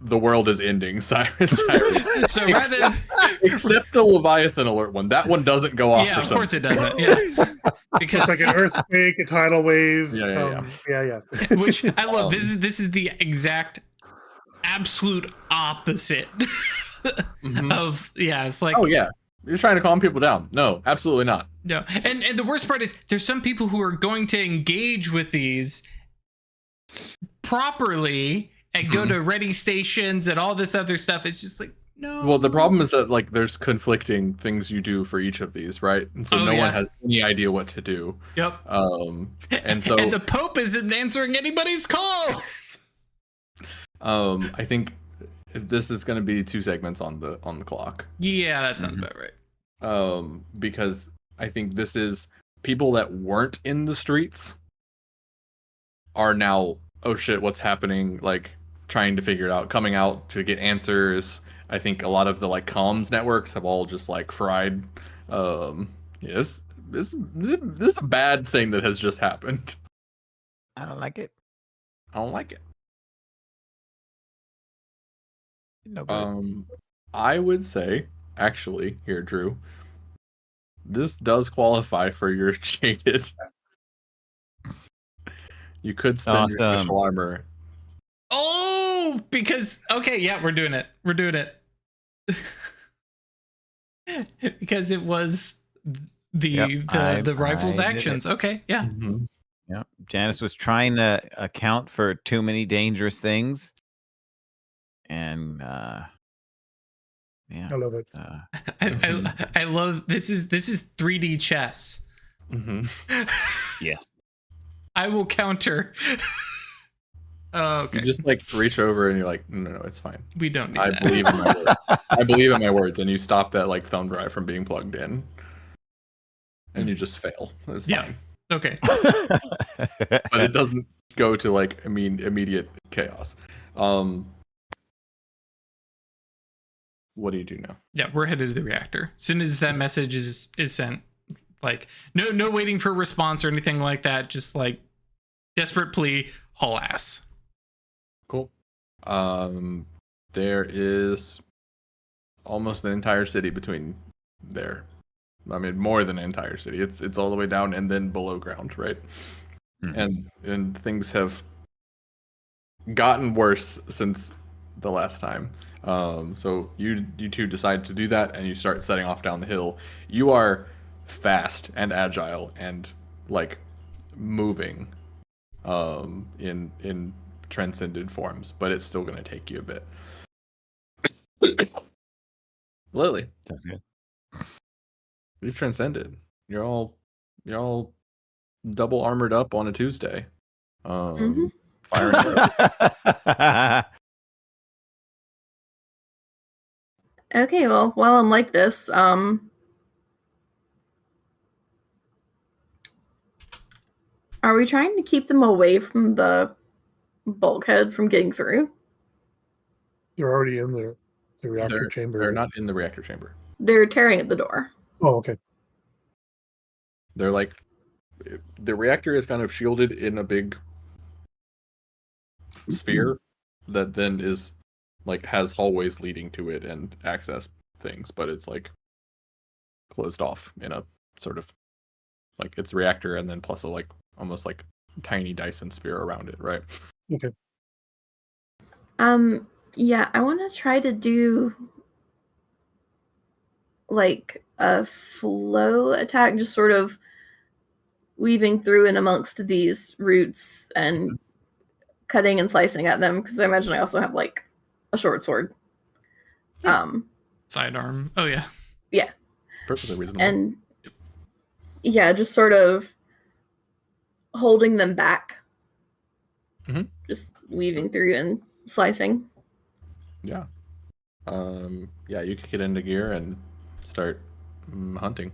the world is ending sirens. So rather than Except the Leviathan alert one. That one doesn't go off yeah, for of some course it doesn't. Yeah, because It's like an earthquake, a tidal wave. Yeah. which I love. This is the exact absolute opposite of It's like Oh yeah. You're trying to calm people down. No, absolutely not. no, and the worst part is there's some people who are going to engage with these properly and go to ready stations and all this other stuff. It's just like no. Well, the problem is that like there's conflicting things you do for each of these, right? And so no one has any idea what to do. Yep. And so and the Pope isn't answering anybody's calls. I think this is going to be 2 segments on the clock. Yeah, that sounds about right. Because I think this is people that weren't in the streets are now, oh shit, what's happening? Like trying to figure it out, coming out to get answers. I think a lot of the like comms networks have all just like fried. This is a bad thing that has just happened. I don't like it. I don't like it. No good. I would say, actually, here, Drew, this does qualify for your jaded. You could spend your special armor. Oh, because okay, yeah, we're doing it. We're doing it. Because it was the rifle's actions. Okay, yeah. Mm-hmm. Yeah. Janice was trying to account for too many dangerous things. And yeah. I love it. I love this is 3D chess. Mm-hmm. Yes. I will counter. Oh, okay. You just like reach over and you're like, no, it's fine. We don't need I that. believe in my words. I believe in my words, and you stop that like thumb drive from being plugged in, and you just fail. It's fine. Okay. But it doesn't go to like immediate chaos. What do you do now? Yeah, we're headed to the reactor. As soon as that message is sent, like no waiting for a response or anything like that. Just like desperate plea, haul ass. Cool. There is almost the entire city between there. I mean, more than an entire city. It's all the way down and then below ground, right? Mm-hmm. And things have gotten worse since the last time. So you two decide to do that, and you start setting off down the hill. You are fast and agile and like moving in transcended forms, but it's still going to take you a bit. Lily, Sounds good. you've transcended. You're all double armored up on a Tuesday. Firing arrows. Okay, well, while I'm like this, are we trying to keep them away from the bulkhead from getting through? They're already in the reactor chamber. They're not in the reactor chamber. They're tearing at the door. Oh, okay. They're like, the reactor is kind of shielded in a big sphere that then is like has hallways leading to it and access things, but it's like closed off in a sort of like it's reactor and then plus a like almost like tiny Dyson sphere around it, right? Okay. Yeah, I want to try to do like a flow attack, just sort of weaving through and amongst these roots and cutting and slicing at them, because I imagine I also have like a short sword. Sidearm. Oh yeah. Yeah. Perfectly reasonable. And yeah, just sort of holding them back. Mm-hmm. Just weaving through and slicing. Yeah. Yeah, you could get into gear and start hunting.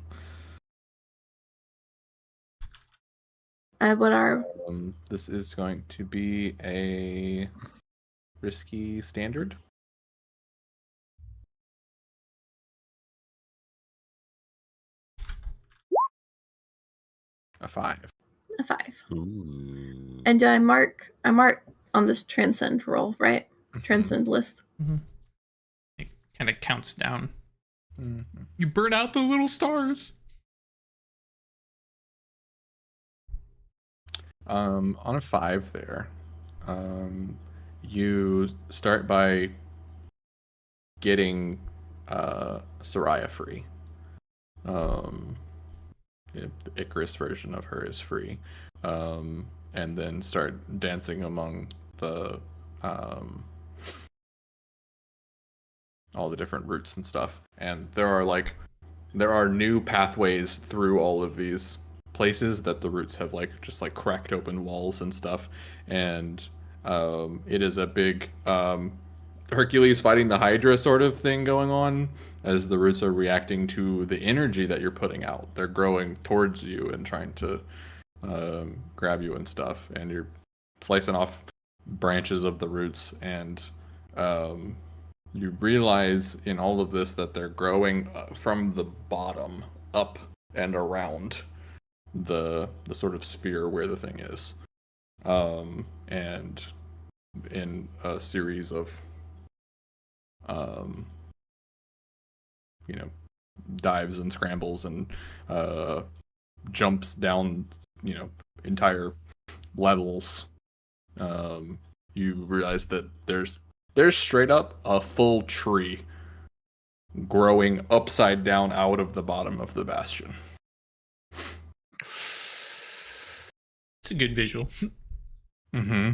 What are This is going to be a risky standard. A 5. a 5? Ooh. And I mark on this transcend roll, right? Transcend list. It kind of counts down. Mm-hmm. You burn out the little stars. On a 5 there, you start by getting Saraia free. The Icarus version of her is free, and then start dancing among the all the different routes and stuff. And there are new pathways through all of these places that the roots have just cracked open walls and stuff. And it is a big Hercules fighting the Hydra sort of thing going on, as the roots are reacting to the energy that you're putting out. They're growing towards you and trying to grab you and stuff, and you're slicing off branches of the roots. And you realize in all of this that they're growing from the bottom up and around the sort of sphere where the thing is, and in a series of dives and scrambles and jumps down entire levels, you realize that there's straight up a full tree growing upside down out of the bottom of the bastion. It's a good visual. Mm-hmm.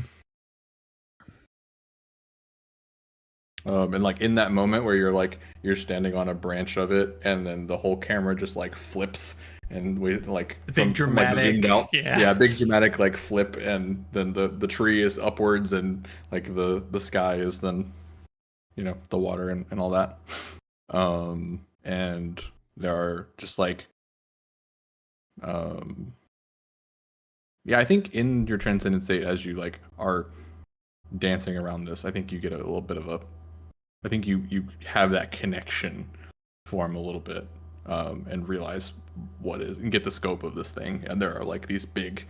And in that moment where you're standing on a branch of it, and then the whole camera just flips, and we big dramatic, zoomed out, yeah, big dramatic flip, and then the tree is upwards, and the sky is then the water and all that. And there are just I think in your transcendent state, as you are dancing around this, I think you get a little bit of I think you have that connection form a little bit, and realize and get the scope of this thing. And there are these big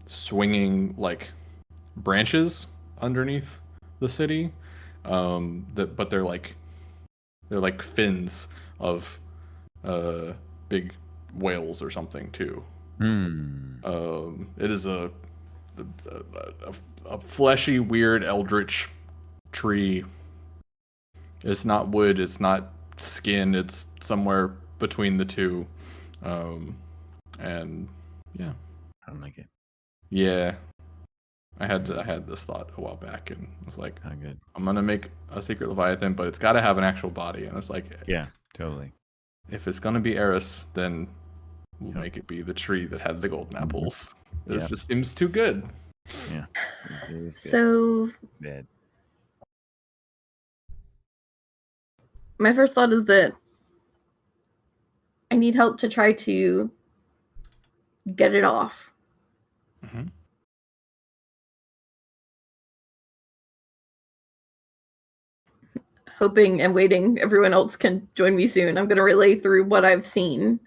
swinging branches underneath the city, but they're like fins of big whales or something too. It is a fleshy, weird eldritch tree. It's not wood, it's not skin, it's somewhere between the two. And yeah, I don't like it. Yeah, I had this thought a while back, and I was like, Not good. I'm gonna make a secret Leviathan, but it's got to have an actual body. And it's Yeah, totally. if it's gonna be Eris, then we'll make it be the tree that had the golden apples. This just seems too good. Yeah. It's good. So Bad. my first thought is that I need help to try to get it off. Mm-hmm. Hoping and waiting everyone else can join me soon. I'm going to relay through what I've seen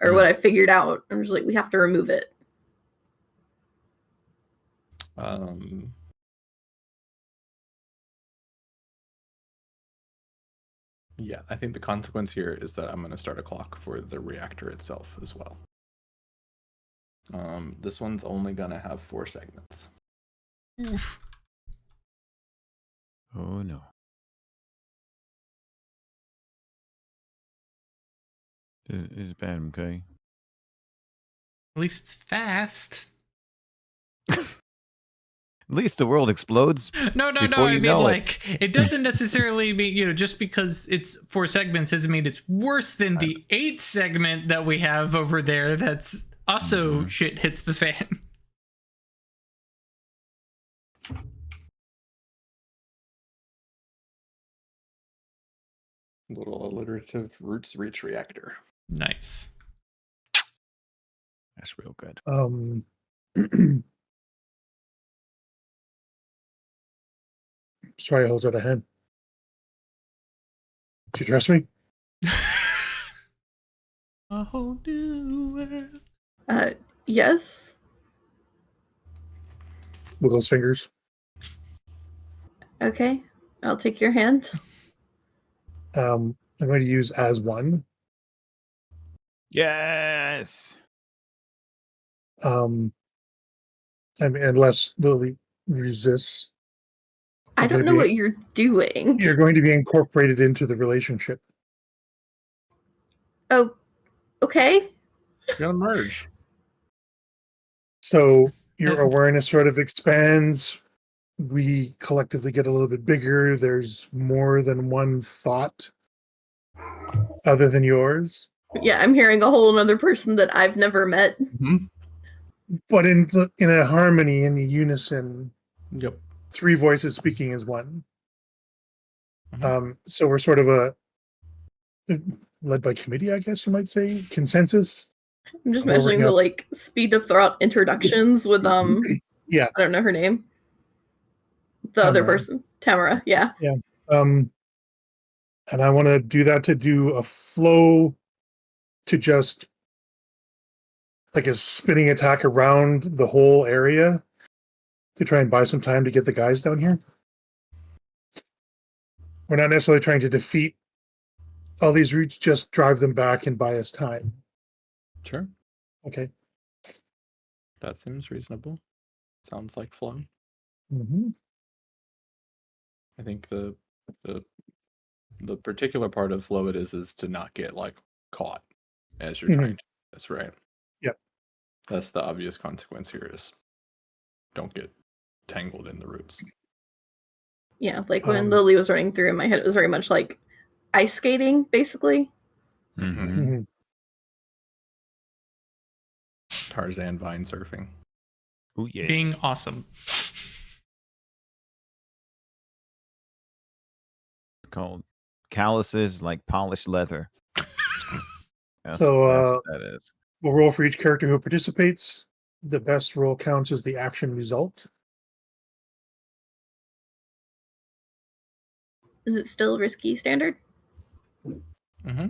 or what I figured out. I'm just we have to remove it. Yeah, I think the consequence here is that I'm going to start a clock for the reactor itself as well. This one's only going to have 4 segments. Oof. Oh no. It's bad, okay? At least it's fast. At least the world explodes. No. before I you mean, know it. it doesn't necessarily mean, just because it's 4 segments doesn't mean it's worse than the 8 segment that we have over there. That's also shit hits the fan. Little alliterative roots reach reactor. Nice. That's real good. Sorry, holds out a hand. Do you trust me? A whole new world. Yes. Wiggles fingers. Okay. I'll take your hand. I'm going to use as one. Yes. And unless Lily resists, I don't know what you're doing. you're going to be incorporated into the relationship. Oh, okay. You're gonna merge. So your awareness sort of expands. We collectively get a little bit bigger. There's more than one thought other than yours. Yeah, I'm hearing a whole other person that I've never met. But in a harmony, in a unison, Yep. 3 voices speaking as one. Mhm. So we're sort of a led by committee, I guess you might say, consensus. I'm just We're imagining the working speed of thought introductions with Yeah. I don't know her name. The other Tamara. person. Tamara, yeah. And I want to do that to do a flow to just like a spinning attack around the whole area to try and buy some time to get the guys down here. We're not necessarily trying to defeat all these routes, just drive them back and buy us time. Sure. Okay. That seems reasonable. Sounds like flow. Mm-hmm. I think the particular part of flow it is to not get like caught as you're trying to do this, right? Yep. That's the obvious consequence here is don't get tangled in the roots. Yeah, like when Lily was running through in my head, it was very much like ice skating, basically. Mm-hmm. Tarzan vine surfing. Ooh, yeah. Being awesome. Called calluses like polished leather. That's So, what that is. We'll roll for each character who participates. The best roll counts as the action result. Is it still risky standard? Mm-hmm.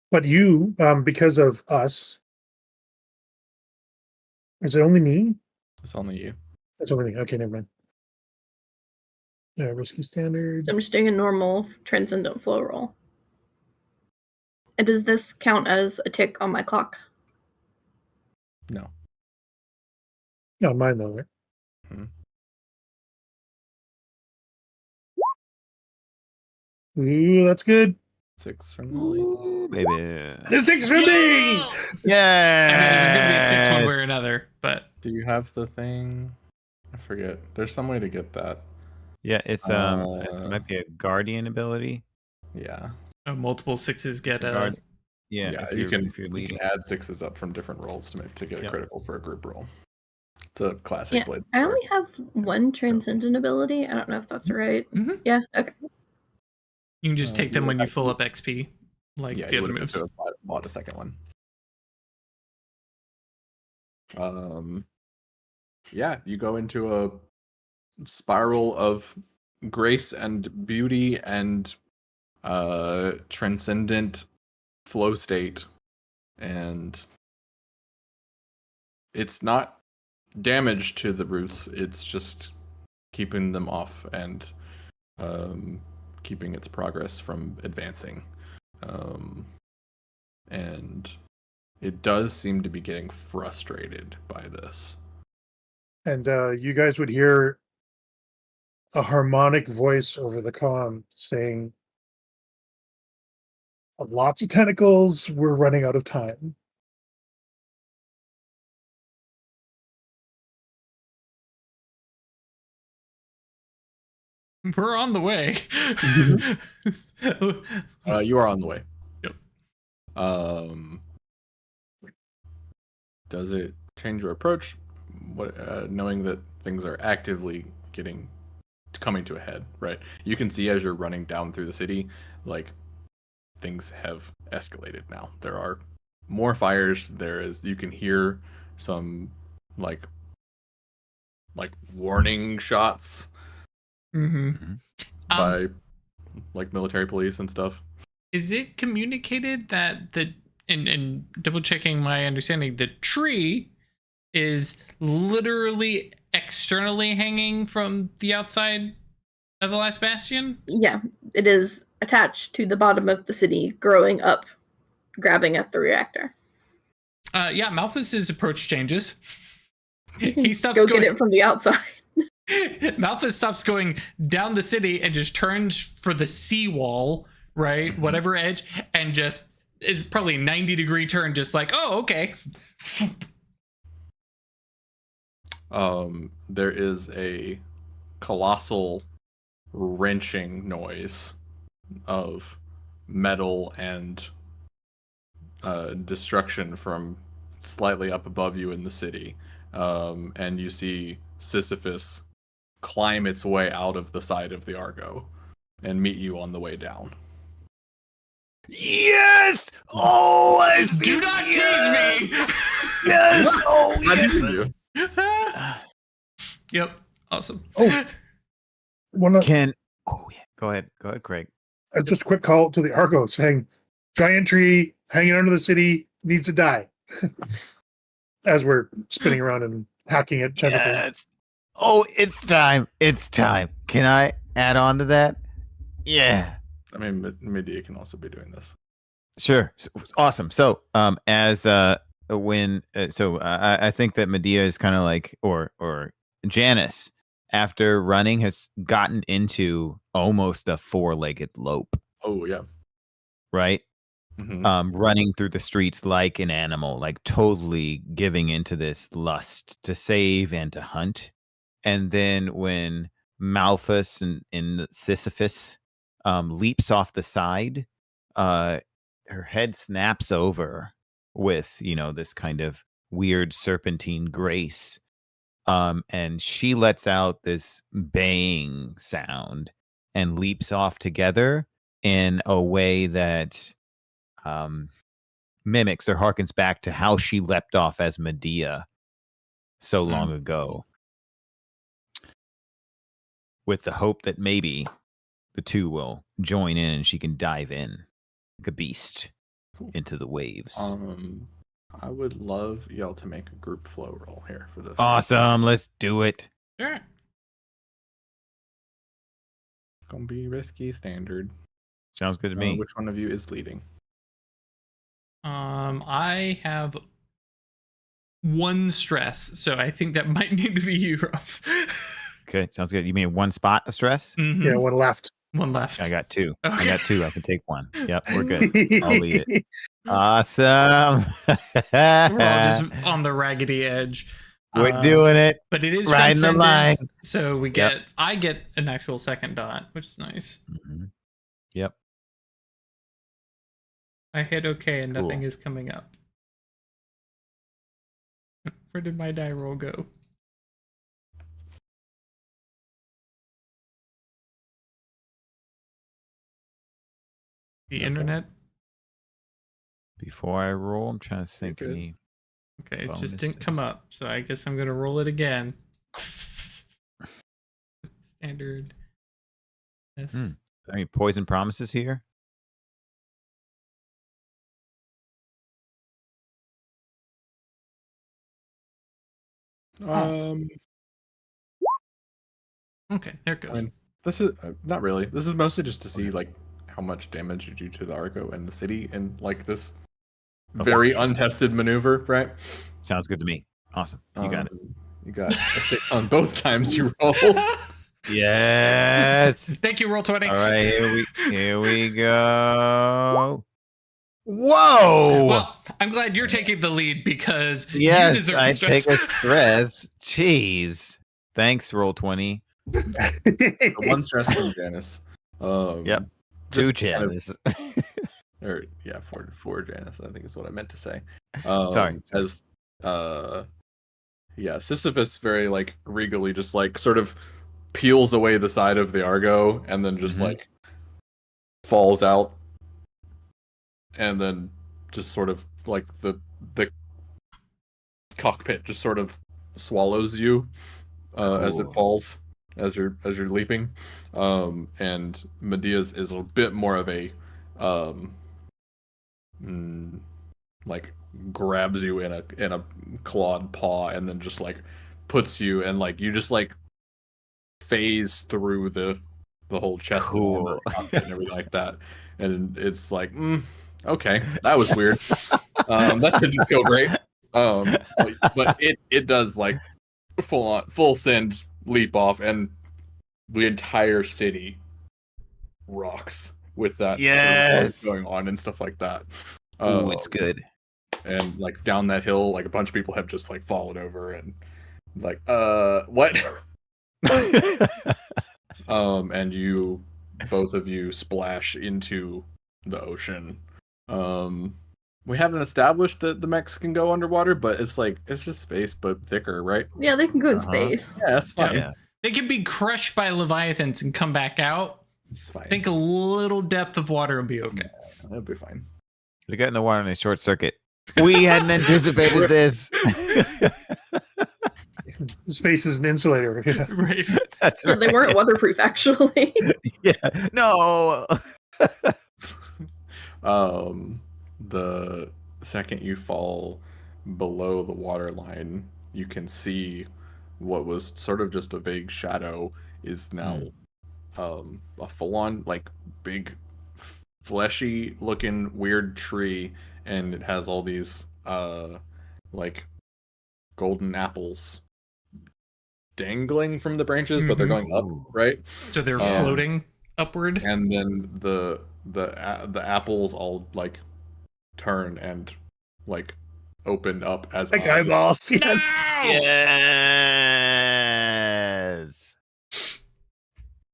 But you, because of us, is it only me? It's only you. It's only me. Okay, never mind. Yeah, risky standard. So I'm just doing a normal transcendent flow roll. And does this count as a tick on my clock? No. Not mine though, right? Mhm. Ooh, that's good. 6 from Lily. Ooh, baby. A 6 from me. Yeah. I mean, it was going to be a 6 one way or another, but Do you have the thing? I forget. There's some way to get that. Yeah, it's it might be a guardian ability. Yeah. multiple 6s get a. Guard. Yeah, Yeah, if you can leading. add 6s up from different rolls to get a Yep. critical for a group roll. It's a classic Yeah, blade. I only have one transcendent ability. I don't know if that's right. Mhm. Yeah, okay. You can just take them you when would you have fill to- up XP, like Yeah, the you other would have moves. bought a second one. Yeah, you go into a spiral of grace and beauty and transcendent flow state, and it's not damage to the roots, it's just keeping them off and keeping its progress from advancing, and it does seem to be getting frustrated by this. And you guys would hear a harmonic voice over the comm saying, lots of tentacles, we're running out of time. We're on the way. You are on the way. Yep. Does it change your approach? What, knowing that things are actively getting coming to a head, right? You can see as you're running down through the city, like things have escalated now. There are more fires. You can hear some like warning shots by like military police and stuff. Is it communicated that and double checking my understanding, the tree is literally externally hanging from the outside of the Last Bastion? Yeah, it is attached to the bottom of the city, growing up, grabbing at the reactor. Yeah, Malphus's approach changes. He stops Go going. get it from the outside. Malphus stops going down the city and just turns for the seawall, right? Whatever edge, and just is probably 90-degree turn, just like, oh, okay. There is a colossal wrenching noise of metal and destruction from slightly up above you in the city. And you see Sisyphus climb its way out of the side of the Argo and meet you on the way down. Yes! Oh, Do not tease me! Yes! Oh, I yes! did you. Yep. Awesome. Oh, oh yeah. Go ahead, Craig. Just a quick call to the Argo saying, giant tree hanging under the city needs to die. As we're spinning around and hacking it tentacles. Yes. Oh, it's time. It's time. Can I add on to that? Yeah. I mean, Medea can also be doing this. Sure. Awesome. So, I think that Medea is kind of like, or Janice, after running, has gotten into almost a four-legged lope. Oh yeah. Right. Mm-hmm. Running through the streets like an animal, like totally giving into this lust to save and to hunt. And then when Malphus and Sisyphus leaps off the side, her head snaps over with, this kind of weird serpentine grace. And she lets out this baying sound and leaps off together in a way that mimics or harkens back to how she leapt off as Medea so long ago, with the hope that maybe the two will join in and she can dive in like a beast into the waves. I would love y'all to make a group flow roll here for this. Awesome. Let's do it. Sure. Gonna be risky standard. Sounds good to me. Which one of you is leading? I have one stress, so I think that might need to be you, Ruff. Okay, sounds good. You mean one spot of stress? Mm-hmm. Yeah, one left. One left. I got two. Okay. I got two. I can take one. Yep, we're good. I'll lead it. Awesome. We're all just on the raggedy edge. We're doing it. But it is riding the line. So I get an actual second dot, which is nice. Mm-hmm. Yep. I hit okay and nothing Cool. is coming up. Where did my die roll go? The internet? Before I roll, I'm trying to think You're good. any. Okay, it Bonus just didn't dice. come up, so I guess I'm gonna roll it again. Standard. Yes. Any poison promises here? Okay, there it goes. I mean, this is not really. This is mostly just to see like how much damage you do to the Argo and the city in like this very untested maneuver, right? Sounds good to me. Awesome. You got it. You got a 6 on both times you rolled. Yes. Thank you, roll 20. All right, here we go. Whoa. Well, I'm glad you're taking the lead because you Yes, deserve I the stress. take a stress. Jeez. Thanks, roll 20. One stress from Janice. Yep. just Two kind of- Janice. Or yeah, for Janice, I think is what I meant to say. Sorry. As Sisyphus very like regally just like sort of peels away the side of the Argo and then just like falls out, and then just sort of like the cockpit just sort of swallows you as it falls, as you're leaping, and Medea's is a bit more of a like grabs you in a clawed paw and then just like puts you, and like you just like phase through the whole chest and armor cockpit and everything like that, and it's like okay, that was weird. That didn't feel great. But it does like full send leap off, and the entire city rocks with that sort of going on and stuff like that. Oh, it's good. And like down that hill, like a bunch of people have just like fallen over and like what? And you, both of you, splash into the ocean. We haven't established that the mechs can go underwater, but it's just space, but thicker, right? Yeah, they can go in space. Yeah, that's fine. Yeah. They can be crushed by Leviathans and come back out. It's fine. I think a little depth of water will be okay. Yeah, that'll be fine. We got in the water in a short circuit. We hadn't anticipated this. Space is an insulator. Yeah. Right. That's Yeah, right. they weren't weatherproof, actually. Yeah. No. The second you fall below the water line, you can see what was sort of just a vague shadow is now a full-on like big fleshy looking weird tree, and it has all these like golden apples dangling from the branches, but they're going up, right? So they're floating upward. And then the apples all like turn and like open up as Like eyes. eyeballs. Yes. Yes.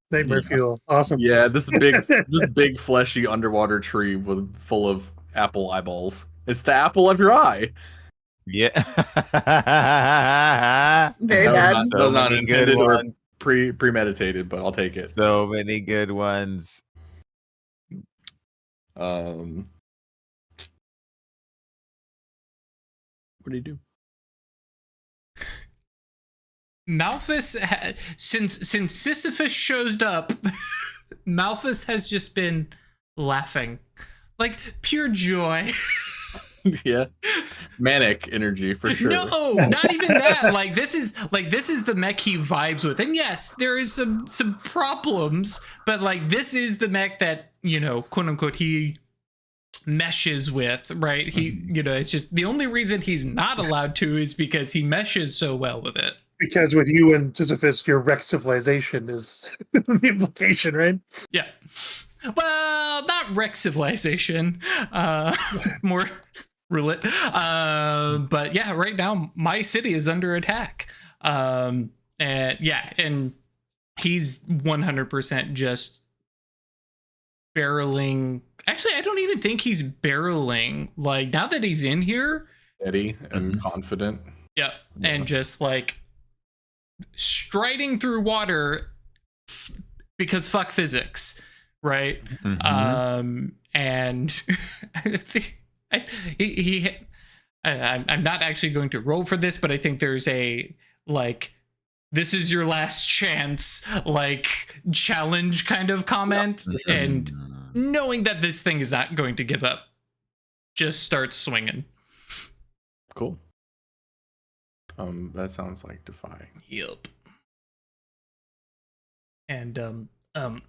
Nightmare fuel. Awesome. Yeah, this big fleshy underwater tree full of apple eyeballs. It's the apple of your eye. Yeah. Very bad. That was not intended or premeditated, but I'll take it. So many good ones. What do you do? Malphus, since Sisyphus showed up, Malphus has just been laughing, like pure joy. Yeah, manic energy for sure. No, not even that. Like this is the mech he vibes with, and yes, there is some problems, but like this is the mech that, you know, quote unquote, he meshes with, right? He, you know, it's just the only reason he's not allowed to is because he meshes so well with it. Because with you and Sisyphus, your wreck civilization is the implication, right? Yeah. Well, not wreck civilization. More roulette. But yeah, right now my city is under attack. And he's 100% just barreling. Actually, I don't even think he's barreling. Like now that he's in here, steady and confident. Yeah, and just like striding through water because fuck physics, right? And I think I'm not actually going to roll for this, but I think there's a like, this is your last chance, like challenge kind of comment, and knowing that this thing is not going to give up, just starts swinging. Cool. That sounds like Defy. Yep. And now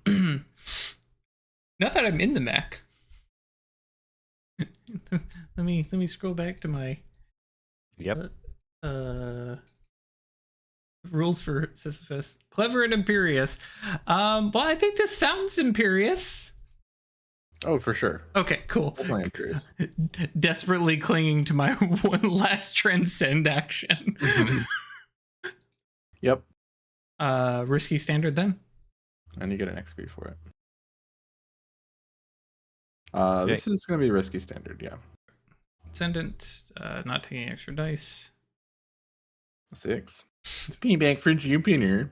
that I'm in the mech, let me scroll back to my rules for Sisyphus. Clever and imperious. Well, I think this sounds imperious. Oh, for sure. Okay, cool. Definitely imperious. Desperately clinging to my one last transcend action. Yep. Risky standard then. And you get an XP for it. This is going to be risky standard, yeah. Ascendant, not taking extra dice. 6. It's being back for Jupiter.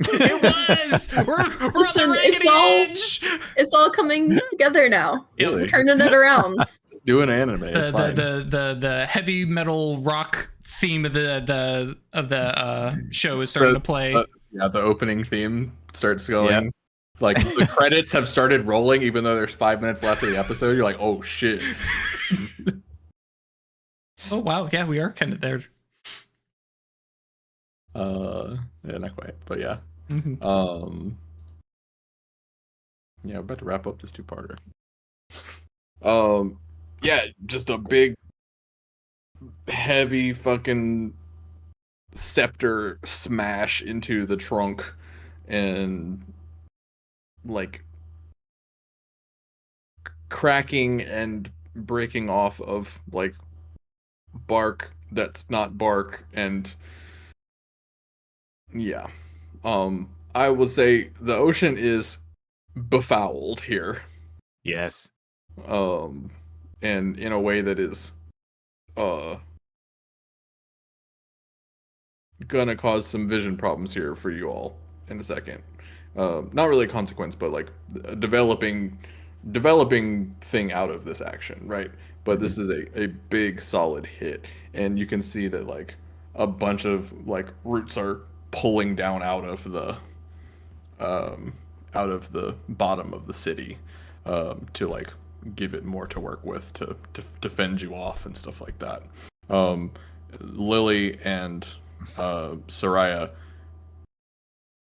It was. We're on the Listen, raggedy edge. it's all coming together now. Really? We're turning it around. Do an anime. It's fine. The heavy metal rock theme of the show is starting to play. Yeah, the opening theme starts going. Yep. Like the credits have started rolling, even though there's 5 minutes left of the episode. You're like, oh shit. Oh wow, yeah, we are kind of there. Yeah, not quite, but yeah. Mm-hmm. Yeah, we're about to wrap up this two-parter. Yeah, just a big, heavy fucking scepter smash into the trunk, and like cracking and breaking off of like bark that's not bark, and yeah. I will say the ocean is befouled here. Yes. And in a way that is gonna cause some vision problems here for you all in a second. Not really a consequence, but like a developing thing out of this action, right? But this is a big solid hit, and you can see that like a bunch of like roots are pulling down out of the bottom of the city, to like give it more to work with to fend you off and stuff like that. Lily and Saraia,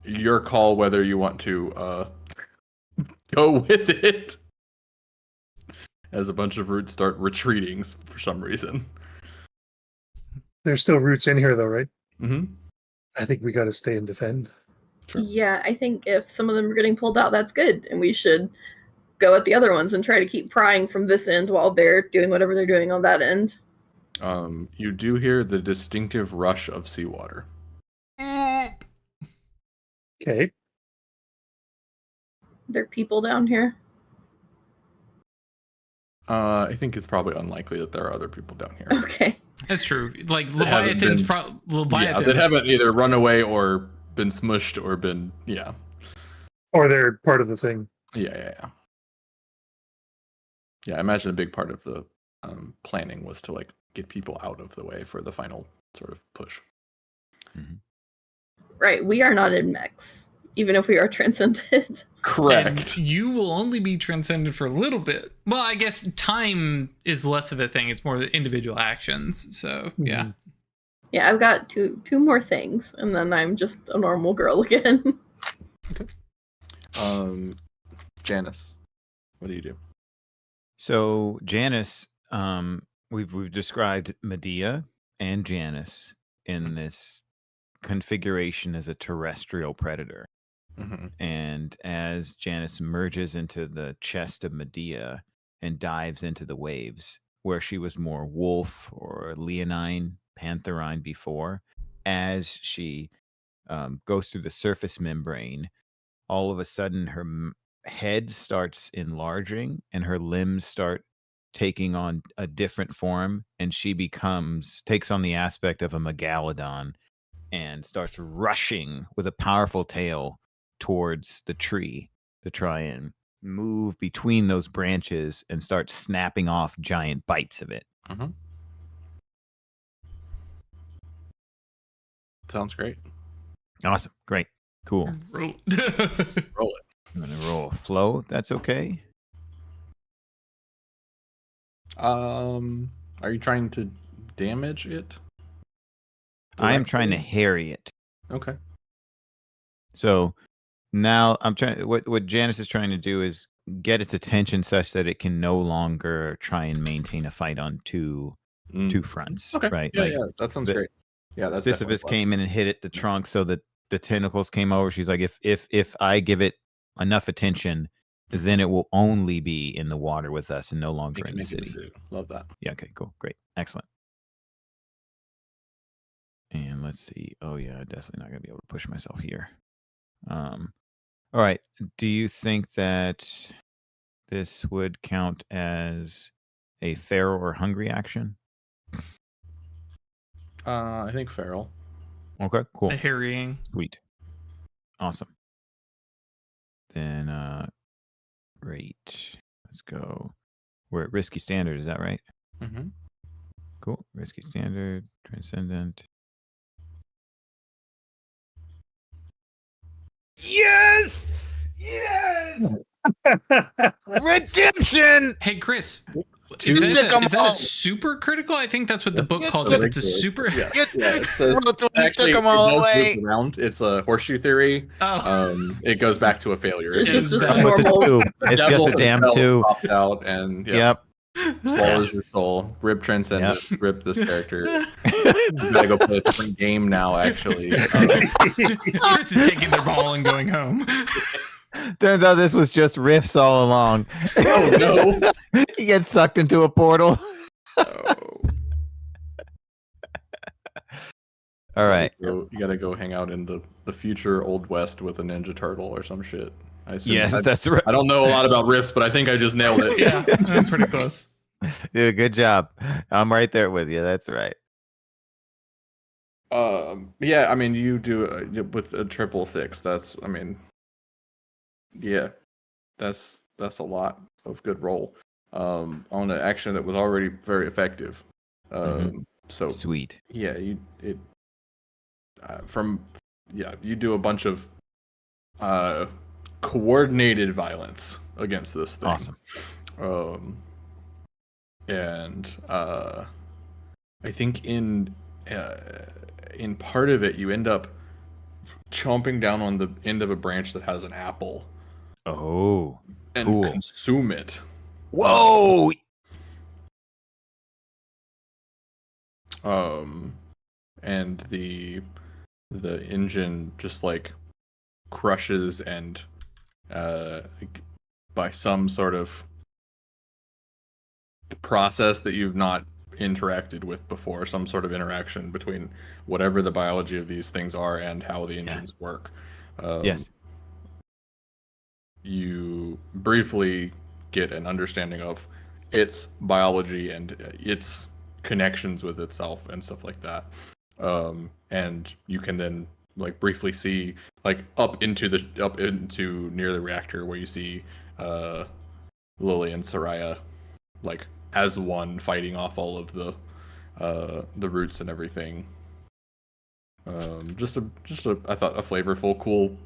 your call whether you want to go with it, as a bunch of roots start retreating for some reason. There's still roots in here, though, right? Mm-hmm. I think we got to stay and defend. Sure. Yeah, I think if some of them are getting pulled out, that's good, and we should go at the other ones and try to keep prying from this end while they're doing whatever they're doing on that end. You do hear the distinctive rush of seawater. Okay. There are people down here. I think it's probably unlikely that there are other people down here. Okay. That's true. Like That haven't Leviathans, been- Leviathans. Yeah, that haven't either run away or been smushed or been yeah. Or they're part of the thing. Yeah. I imagine a big part of the planning was to like get people out of the way for the final sort of push. Right, we are not in mechs, even if we are transcended. Correct. And you will only be transcended for a little bit. Well, I guess time is less of a thing. It's more the individual actions. So, yeah. Yeah, I've got two more things, and then I'm just a normal girl again. Okay. Janice, what do you do? So Janice, we've described Medea and Janice in this configuration as a terrestrial predator. Mm-hmm. And as Janice emerges into the chest of Medea and dives into the waves, where she was more wolf or leonine, pantherine before, as she goes through the surface membrane, all of a sudden her head starts enlarging and her limbs start taking on a different form, and she takes on the aspect of a megalodon and starts rushing with a powerful tail towards the tree to try and move between those branches and start snapping off giant bites of it. Mm-hmm. Sounds great. Awesome. Great. Cool. Roll. Roll it. I'm going to roll a flow, if that's okay. Are you trying to damage it? I am trying to harry it. Okay. So now I'm trying. What Janice is trying to do is get its attention such that it can no longer try and maintain a fight on two fronts. Okay. Right. Yeah, that sounds great. Yeah, that's Sisyphus came in and hit it the trunk, so that the tentacles came over. She's like, if I give it enough attention, then it will only be in the water with us and no longer in the city. Love that. Yeah. Okay. Cool. Great. Excellent. And let's see. Oh yeah, definitely not gonna be able to push myself here. All right. Do you think that this would count as a feral or hungry action? I think feral. Okay. Cool. The harrying. Sweet. Awesome. Then rate. Let's go. We're at risky standard, is that right? Mm-hmm. Cool. Risky standard, transcendent. Yes! Yes! Redemption! Hey, Chris, Two- is Took 'em that all. a super critical? I think that's what the book Yes, calls took- it. It's a super. Yeah, Get- it says Roll actually took 'em it all does away. move around. It's a horseshoe theory. Oh, It goes back to a failure. It's just a That- What's a normal. two? It's Devil just a damn himself two. popped out and Yep. swallows your soul. Rip transcendent. Rip this character. You gotta go play a different game now. Actually, Chris is taking their ball and going home. Turns out this was just riffs all along. oh no. He gets sucked into a portal. Oh. All right. You gotta go hang out in the future Old West with a Ninja Turtle or some shit. I assume. Yes, that's right. I don't know a lot about riffs, but I think I just nailed it. Yeah, that's pretty close. Dude, good job. I'm right there with you. That's right. Yeah, I mean, you do with a 666. That's, I mean, yeah, that's a lot of good roll. On an action that was already very effective. So Sweet. yeah, you do a bunch of coordinated violence against this thing. Awesome. And I think in part of it you end up chomping down on the end of a branch that has an apple Oh. and Cool. consume it. Whoa. And the engine just like crushes and by some sort of process that you've not interacted with before, some sort of interaction between whatever the biology of these things are and how the engines work. Yes. You briefly get an understanding of its biology and its connections with itself and stuff like that. And you can then like briefly see like up into near the reactor where you see Lily and Saraia like as one fighting off all of the roots and everything. Just a I thought a flavorful, cool.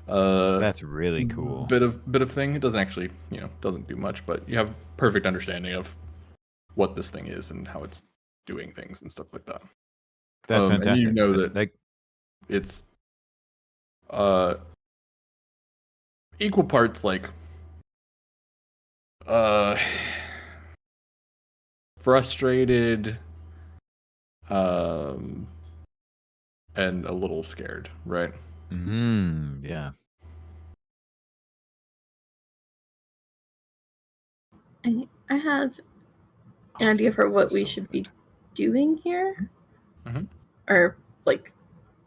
That's really cool. Bit of thing. It doesn't actually, doesn't do much, but you have perfect understanding of what this thing is and how it's doing things and stuff like that. That's And fantastic. you know that like it's equal parts like frustrated and a little scared, right? yeah. I have an idea for what we should be doing here. Mhm. Or, like,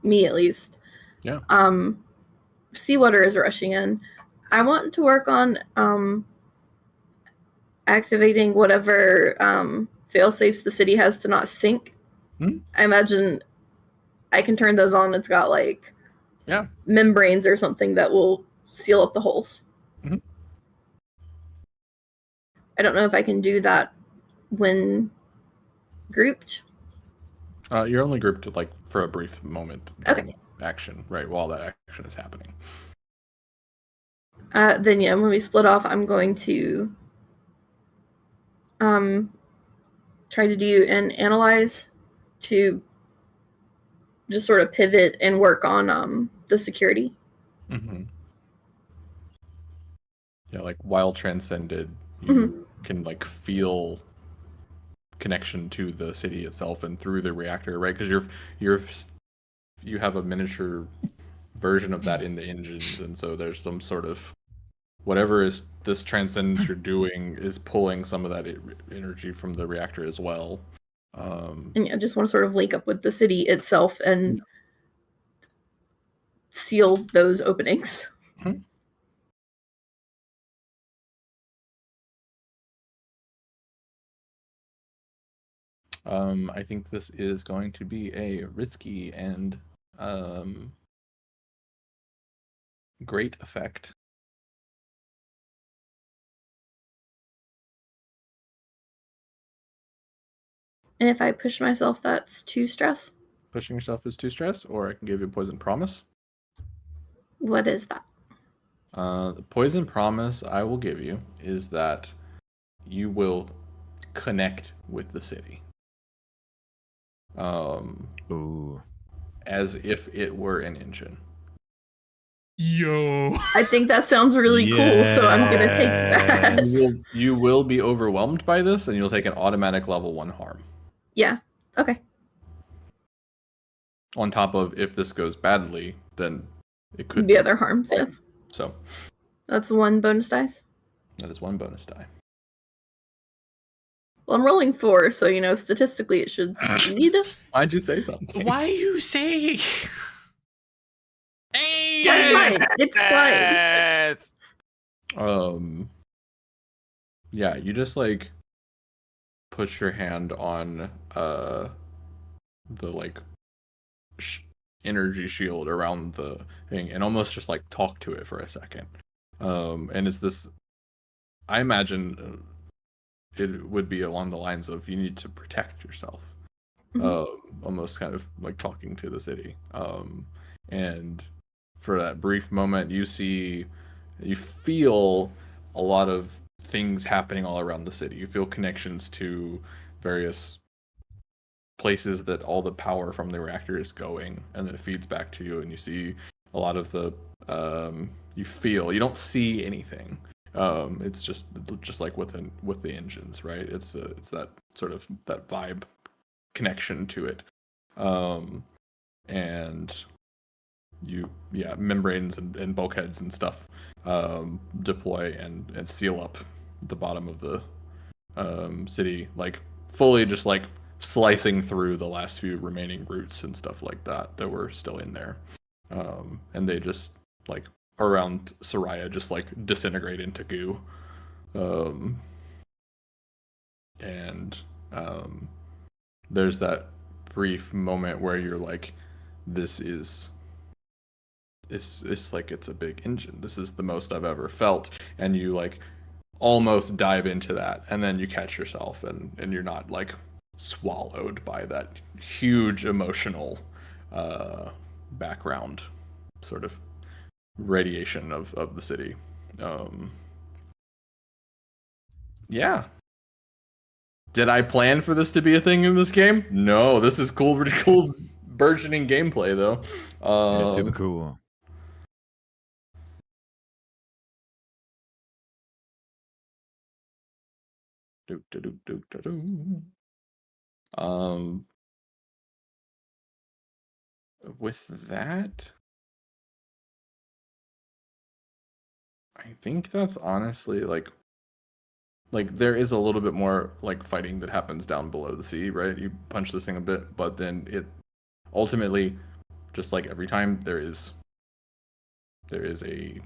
me at least. Yeah. Seawater is rushing in. I want to work on activating whatever fail-safes the city has to not sink. I imagine I can turn those on. It's got, like, membranes or something that will seal up the holes. Mhm. I don't know if I can do that when grouped. You're only grouped like for a brief moment during the action, right? While that action is happening. Then yeah, when we split off, I'm going to try to do an analyze to just sort of pivot and work on the security. Mm-hmm. Yeah, like while transcended, you can like feel connection to the city itself and through the reactor, right? Because you have a miniature version of that in the engines, and so there's some sort of whatever is this transcendence you're doing is pulling some of that energy from the reactor as well. And yeah, I just want to sort of link up with the city itself and seal those openings. Mm-hmm. I think this is going to be a risky and great effect. And if I push myself, that's 2 stress. Pushing yourself is 2 stress, or I can give you a poison promise. What is that? The poison promise I will give you is that you will connect with the city. Ooh. As if it were an engine. Yo. I think that sounds really cool, so I'm gonna take that. You will be overwhelmed by this, and you'll take an automatic level 1 harm. Yeah. Okay. On top of, if this goes badly, then it could The be. other harms, yes. So That's 1 bonus dice. that is 1 bonus die. Well, I'm rolling 4, so statistically it should succeed. Why'd you say something? Why you say? Hey! Fine. It's fine. Yes! Yeah, you just like put your hand on the like energy shield around the thing and almost just like talk to it for a second. And it's this, I imagine it would be along the lines of you need to protect yourself. Almost kind of like talking to the city. And for that brief moment, you feel a lot of things happening all around the city. You feel connections to various places that all the power from the reactor is going, and then it feeds back to you, and you see a lot of the you don't see anything. It's just like with the engines, right? It's that sort of that vibe connection to it. And membranes and bulkheads and stuff deploy and seal up the bottom of the city, like fully just like slicing through the last few remaining roots and stuff like that were still in there. And they just like around Saraia just like disintegrate into goo. There's that brief moment where you're like, it's like it's a big engine. This is the most I've ever felt. And you like almost dive into that, and then you catch yourself and you're not like swallowed by that huge emotional background sort of radiation of the city. Yeah. Did I plan for this to be a thing in this game? No, this is cool, pretty cool burgeoning gameplay though. It's super cool. With that, I think that's honestly like there is a little bit more like fighting that happens down below the sea, right? You punch this thing a bit, but then it ultimately, just like every time, there is a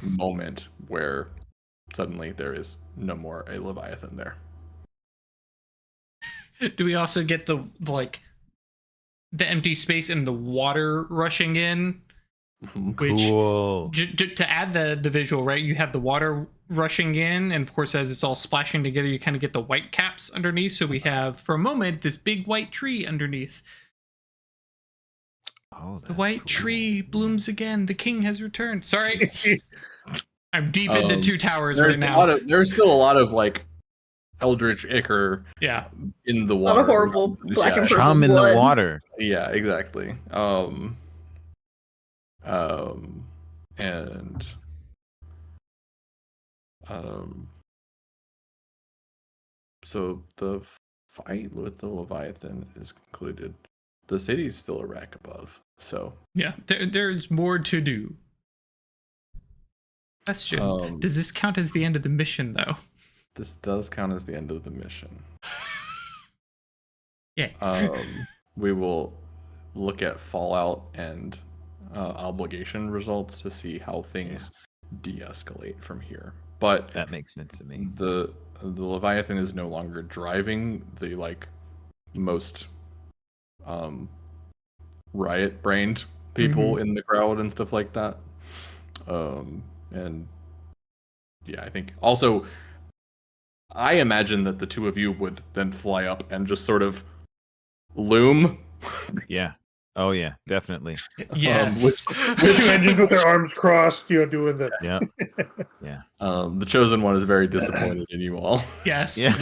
moment where suddenly there is no more a Leviathan there. Do we also get the empty space and the water rushing in? Which, cool. To add the visual, right? You have the water rushing in, and of course, as it's all splashing together, you kind of get the white caps underneath. So we have, for a moment, this big white tree underneath. Oh, the white tree blooms again. The king has returned. Sorry, I'm deep into Two Towers right now. There's still a lot of like eldritch ichor in the water. A lot of horrible black and purple Chum in blood. the water. Yeah, exactly. So the fight with the Leviathan is concluded. The city's still a rack above. So yeah, there's more to do. Question: does this count as the end of the mission, though? This does count as the end of the mission. Yeah. We will look at Fallout and obligation results to see how things de-escalate from here. But that makes sense to me. The Leviathan is no longer driving the most riot-brained people in the crowd and stuff like that. And yeah, I think also I imagine that the two of you would then fly up and just sort of loom. Yeah. Oh yeah, definitely. Yes. The two engines with their arms crossed, doing the. Yeah. Yeah. The chosen one is very disappointed in you all. Yes. Yeah.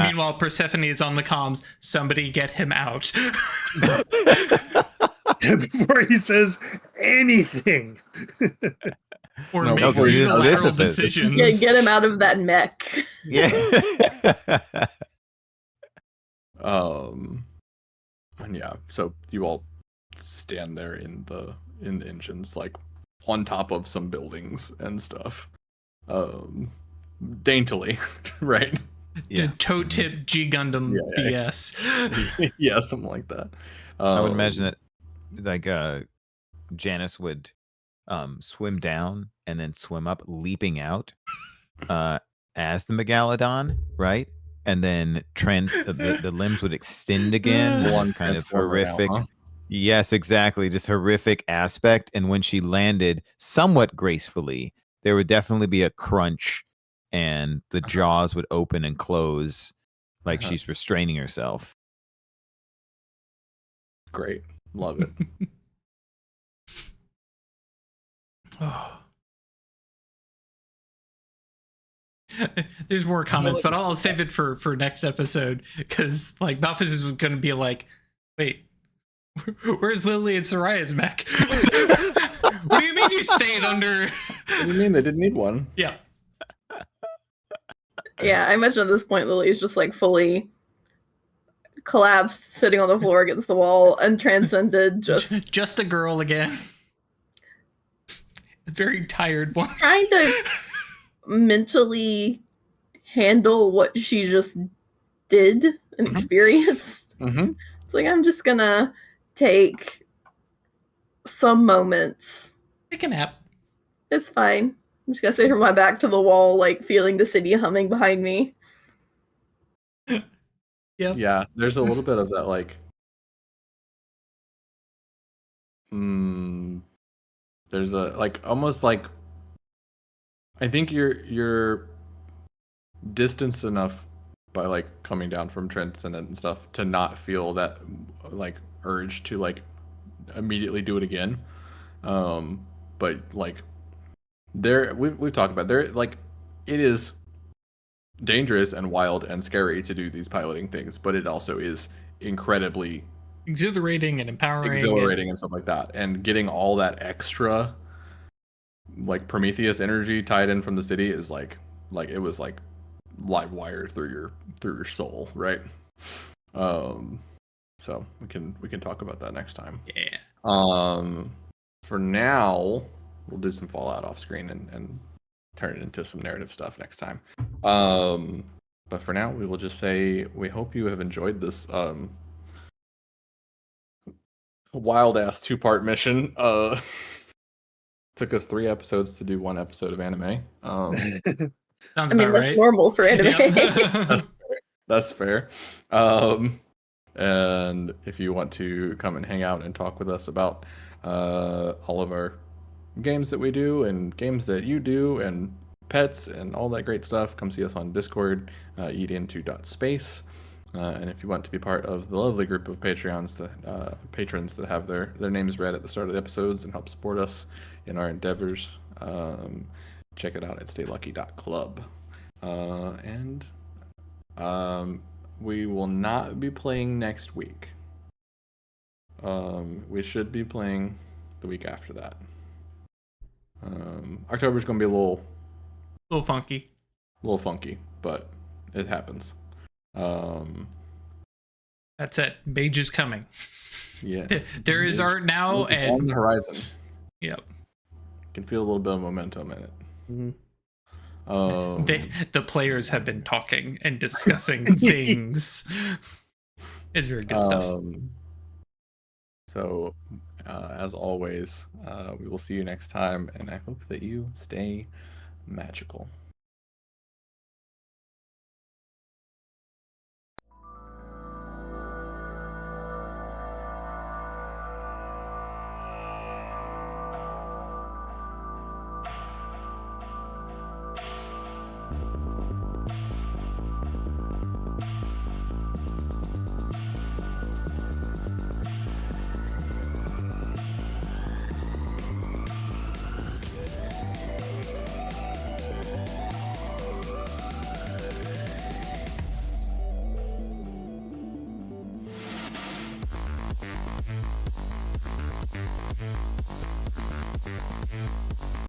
Meanwhile, Persephone is on the comms. Somebody get him out. Before he says anything. Or No, makes before he does unilateral Sisyphus. decisions. Yeah, get him out of that mech. Yeah. And yeah, so you all stand there in the engines, like on top of some buildings and stuff, daintily, right? Yeah. Toe tip G Gundam Yeah. BS. Yeah, something like that. I would imagine that like Janice would swim down and then swim up, leaping out as the Megalodon, right? And then the limbs would extend again. One This kind of transformer now, horrific. huh? Yes, exactly. Just horrific aspect. And when she landed somewhat gracefully, there would definitely be a crunch and the jaws would open and close like she's restraining herself. Great, love it. Oh. There's more comments, but I'll save it for next episode because like Malphus is going to be like, wait, where's Lily and Saraya's mech? What do you mean you stayed under? What do you mean they didn't need one? Yeah. Yeah, I imagine at this point Lily's just like fully collapsed, sitting on the floor against the wall, untranscended, just a girl again. Very tired one. trying to mentally handle what she just did and experienced. Mm-hmm. It's like, I'm just gonna take some moments. Take a nap. It's fine. I'm just gonna sit here with my back to the wall, like feeling the city humming behind me. Yep. Yeah, there's a little bit of that, like, there's a like almost like I think you're distanced enough by like coming down from Transcendent and stuff to not feel that like urge to like immediately do it again. But like we've talked about there, like it is dangerous and wild and scary to do these piloting things, but it also is incredibly Exhilarating and empowering. and stuff like that, and getting all that extra like Prometheus energy tied in from the city is like it was like live wire through your soul, right? So we can talk about that next time. Yeah. For now, we'll do some Fallout off screen and turn it into some narrative stuff next time. But for now, we will just say we hope you have enjoyed this wild ass 2-part mission. Took us 3 episodes to do 1 episode of anime. Sounds I mean, about that's right. normal for anime. Yeah. That's fair. And if you want to come and hang out and talk with us about all of our games that we do and games that you do and pets and all that great stuff, come see us on Discord, eatinto.space. And if you want to be part of the lovely group of patrons that have their names read at the start of the episodes and help support us in our endeavors, check it out at staylucky.club. And we will not be playing next week. We should be playing the week after that. October's going to be a little funky. but it happens. That's it. Mage is coming. Yeah. There is art now, It's on and the horizon. yep. Can feel a little bit of momentum in it. The players have been talking and discussing things. It's very good stuff. So, as always, we will see you next time, and I hope that you stay magical.